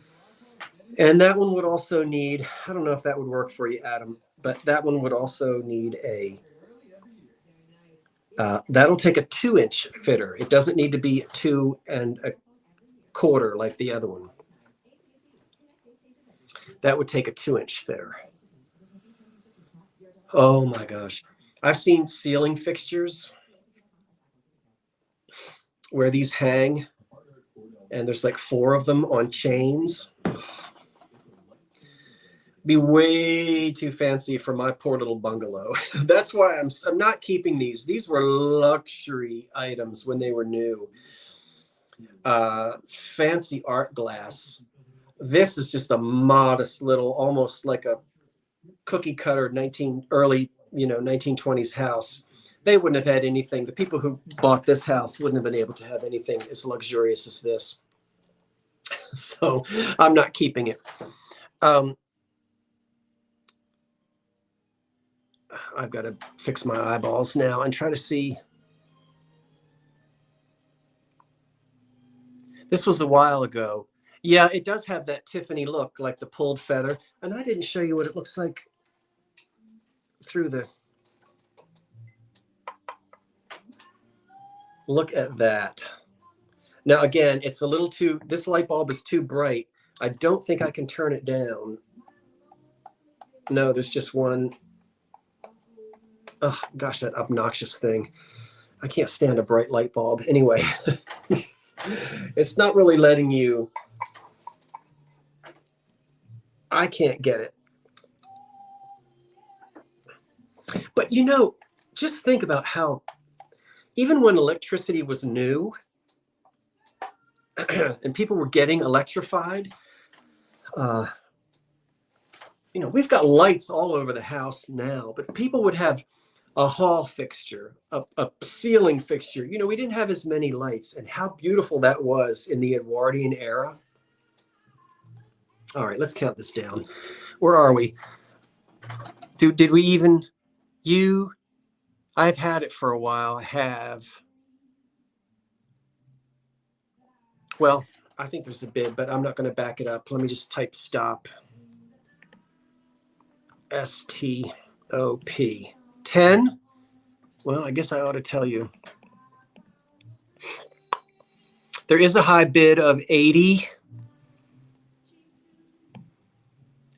And that one would also need, I don't know if that would work for you, Adam, but that one would also need a, that'll take a 2-inch fitter. It doesn't need to be 2 1/4 like the other one. That would take a 2-inch fitter. Oh my gosh. I've seen ceiling fixtures where these hang and there's like 4 of them on chains. Be way too fancy for my poor little bungalow. That's why I'm not keeping these. These were luxury items when they were new. Fancy art glass. This is just a modest little, almost like a cookie cutter early 1920s house. They wouldn't have had anything. The people who bought this house wouldn't have been able to have anything as luxurious as this. So I'm not keeping it. I've got to fix my eyeballs now and try to see. This was a while ago. Yeah, it does have that Tiffany look, like the pulled feather. And I didn't show you what it looks like through the... Look at that. Now, again, it's a little too... This light bulb is too bright. I don't think I can turn it down. No, there's just one... Oh, gosh, that obnoxious thing. I can't stand a bright light bulb. Anyway, it's not really letting you... I can't get it. But, just think about how, even when electricity was new and people were getting electrified, we've got lights all over the house now, but people would have a hall fixture, a ceiling fixture. We didn't have as many lights, and how beautiful that was in the Edwardian era. All right, let's count this down. Where are we? Did we even... I've had it for a while. I have. Well, I think there's a bid, but I'm not going to back it up. Let me just type stop. S-T-O-P. 10? Well, I guess I ought to tell you. There is a high bid of 80.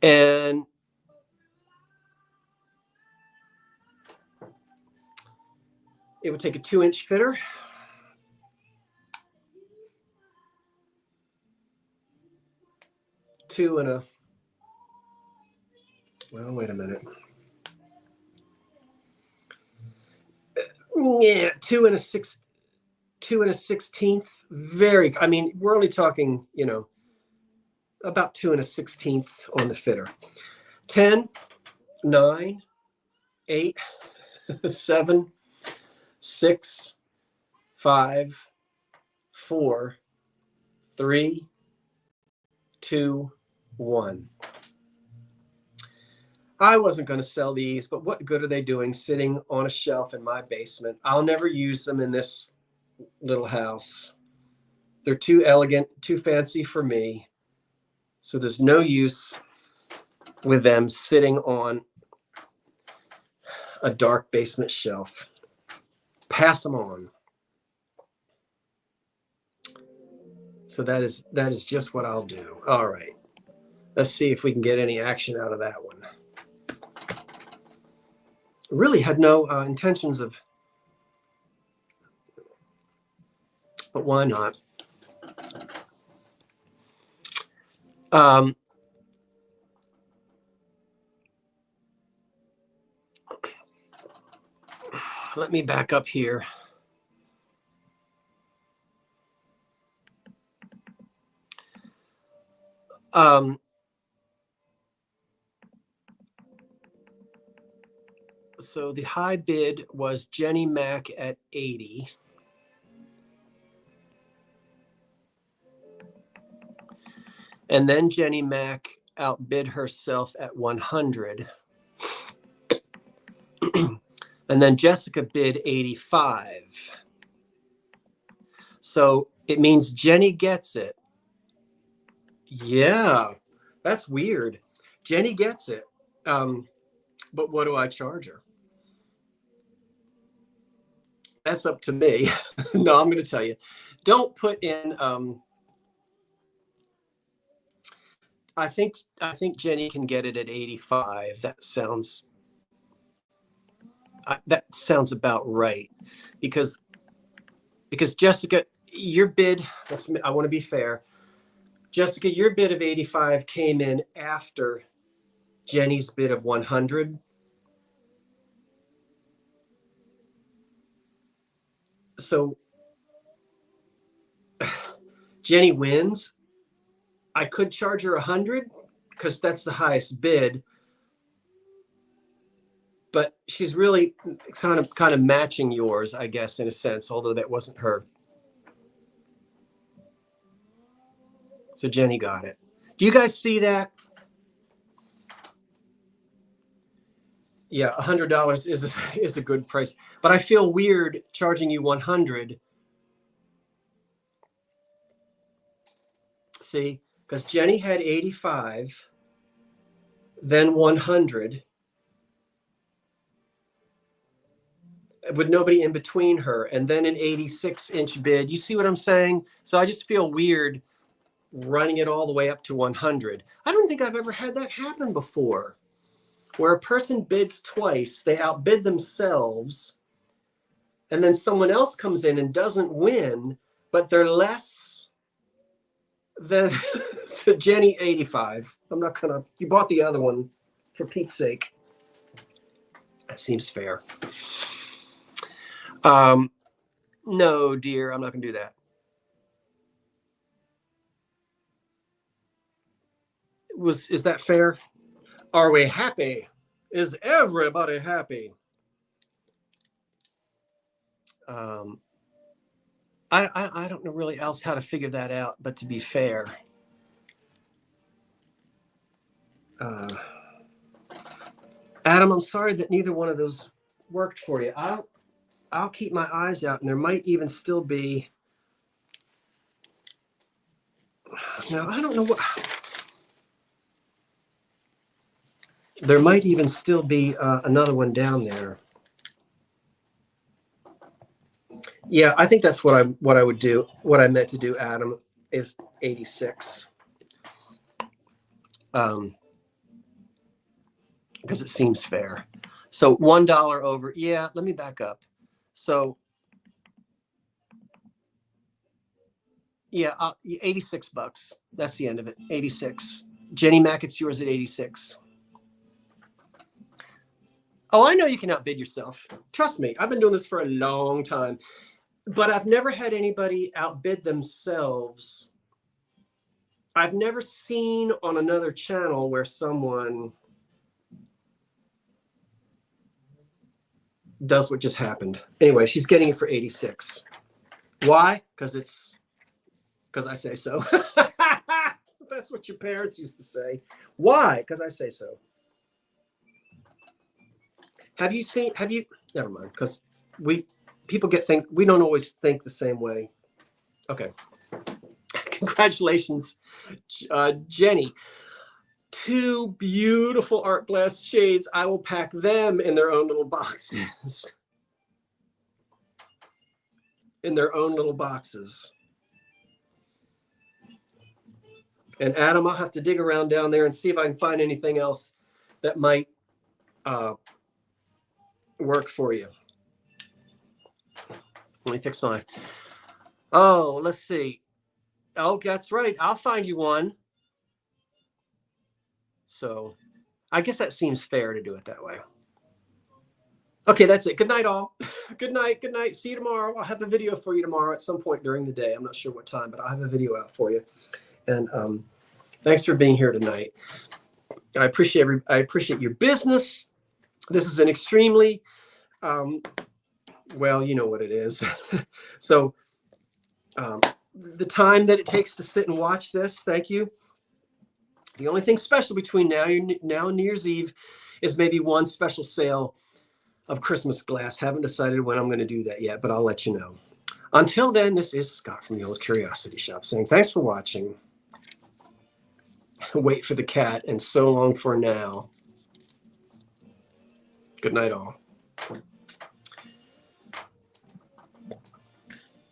And it would take a 2-inch fitter. Well, wait a minute. Yeah, 2 and a 16th. I mean, we're only talking, about 2 and a 16th on the fitter. 10, 9, 8, 7, 6, 5, 4, 3, 2, 1. I wasn't going to sell these, but what good are they doing sitting on a shelf in my basement? I'll never use them in this little house. They're too elegant, too fancy for me. So there's no use with them sitting on a dark basement shelf. Pass them on. So that is just what I'll do. All right. Let's see if we can get any action out of that one. Really had no intentions of, but why not? Let me back up here. So the high bid was Jenny Mac at 80. And then Jenny Mac outbid herself at 100. And then Jessica bid 85. So it means Jenny gets it. Yeah, that's weird. Jenny gets it. But what do I charge her? That's up to me. No, I'm going to tell you. Don't put in. I think Jenny can get it at 85. That sounds about right, because Jessica, your bid. I want to be fair. Jessica, your bid of 85 came in after Jenny's bid of 100. So Jenny wins. I could charge her 100 because that's the highest bid, but she's really kind of matching yours, I guess, in a sense, although that wasn't her. So Jenny got it. Do you guys see that? Yeah, $100 is a good price, but I feel weird charging you 100. See, because Jenny had 85, then 100, with nobody in between her, and then an 86-inch bid. You see what I'm saying? So I just feel weird running it all the way up to 100. I don't think I've ever had that happen before, where a person bids twice, they outbid themselves, and then someone else comes in and doesn't win, but they're less than so Jenny 85. I'm not gonna. You bought the other one, for Pete's sake. That seems fair. No, dear, I'm not gonna do that. Is that fair? Are we happy? Is everybody happy? I don't know really else how to figure that out, but to be fair. Adam, I'm sorry that neither one of those worked for you. I'll keep my eyes out, and there might even still be. Now, I don't know what. There might even still be another one down there. Yeah, I think that's what I would do. What I meant to do, Adam, is 86. Because it seems fair. So $1 over. Yeah, let me back up. So yeah, 86 bucks. That's the end of it. 86. Jenny Mac, it's yours at 86. Oh, I know you can outbid yourself. Trust me, I've been doing this for a long time, but I've never had anybody outbid themselves. I've never seen on another channel where someone does what just happened. Anyway, she's getting it for 86. Why? Because I say so. That's what your parents used to say. Why? Because I say so. Have you, never mind, because people we don't always think the same way. Okay. Congratulations, Jenny. 2 beautiful art glass shades. I will pack them in their own little boxes. In their own little boxes. And Adam, I'll have to dig around down there and see if I can find anything else that might work for you. Let me fix mine. Oh, let's see. Oh, that's right. I'll find you one. So I guess that seems fair to do it that way. Okay, that's it. Good night, all. Good night. Good night. See you tomorrow. I'll have a video for you tomorrow at some point during the day. I'm not sure what time, but I'll have a video out for you. And thanks for being here tonight. I appreciate your business. This is an extremely, well, you know what it is. So the time that it takes to sit and watch this, thank you. The only thing special between now and New Year's Eve is maybe one special sale of Christmas glass. Haven't decided when I'm going to do that yet, but I'll let you know. Until then, this is Scott from the Old Curiosity Shop saying thanks for watching. Wait for the cat, and so long for now. Good night, all.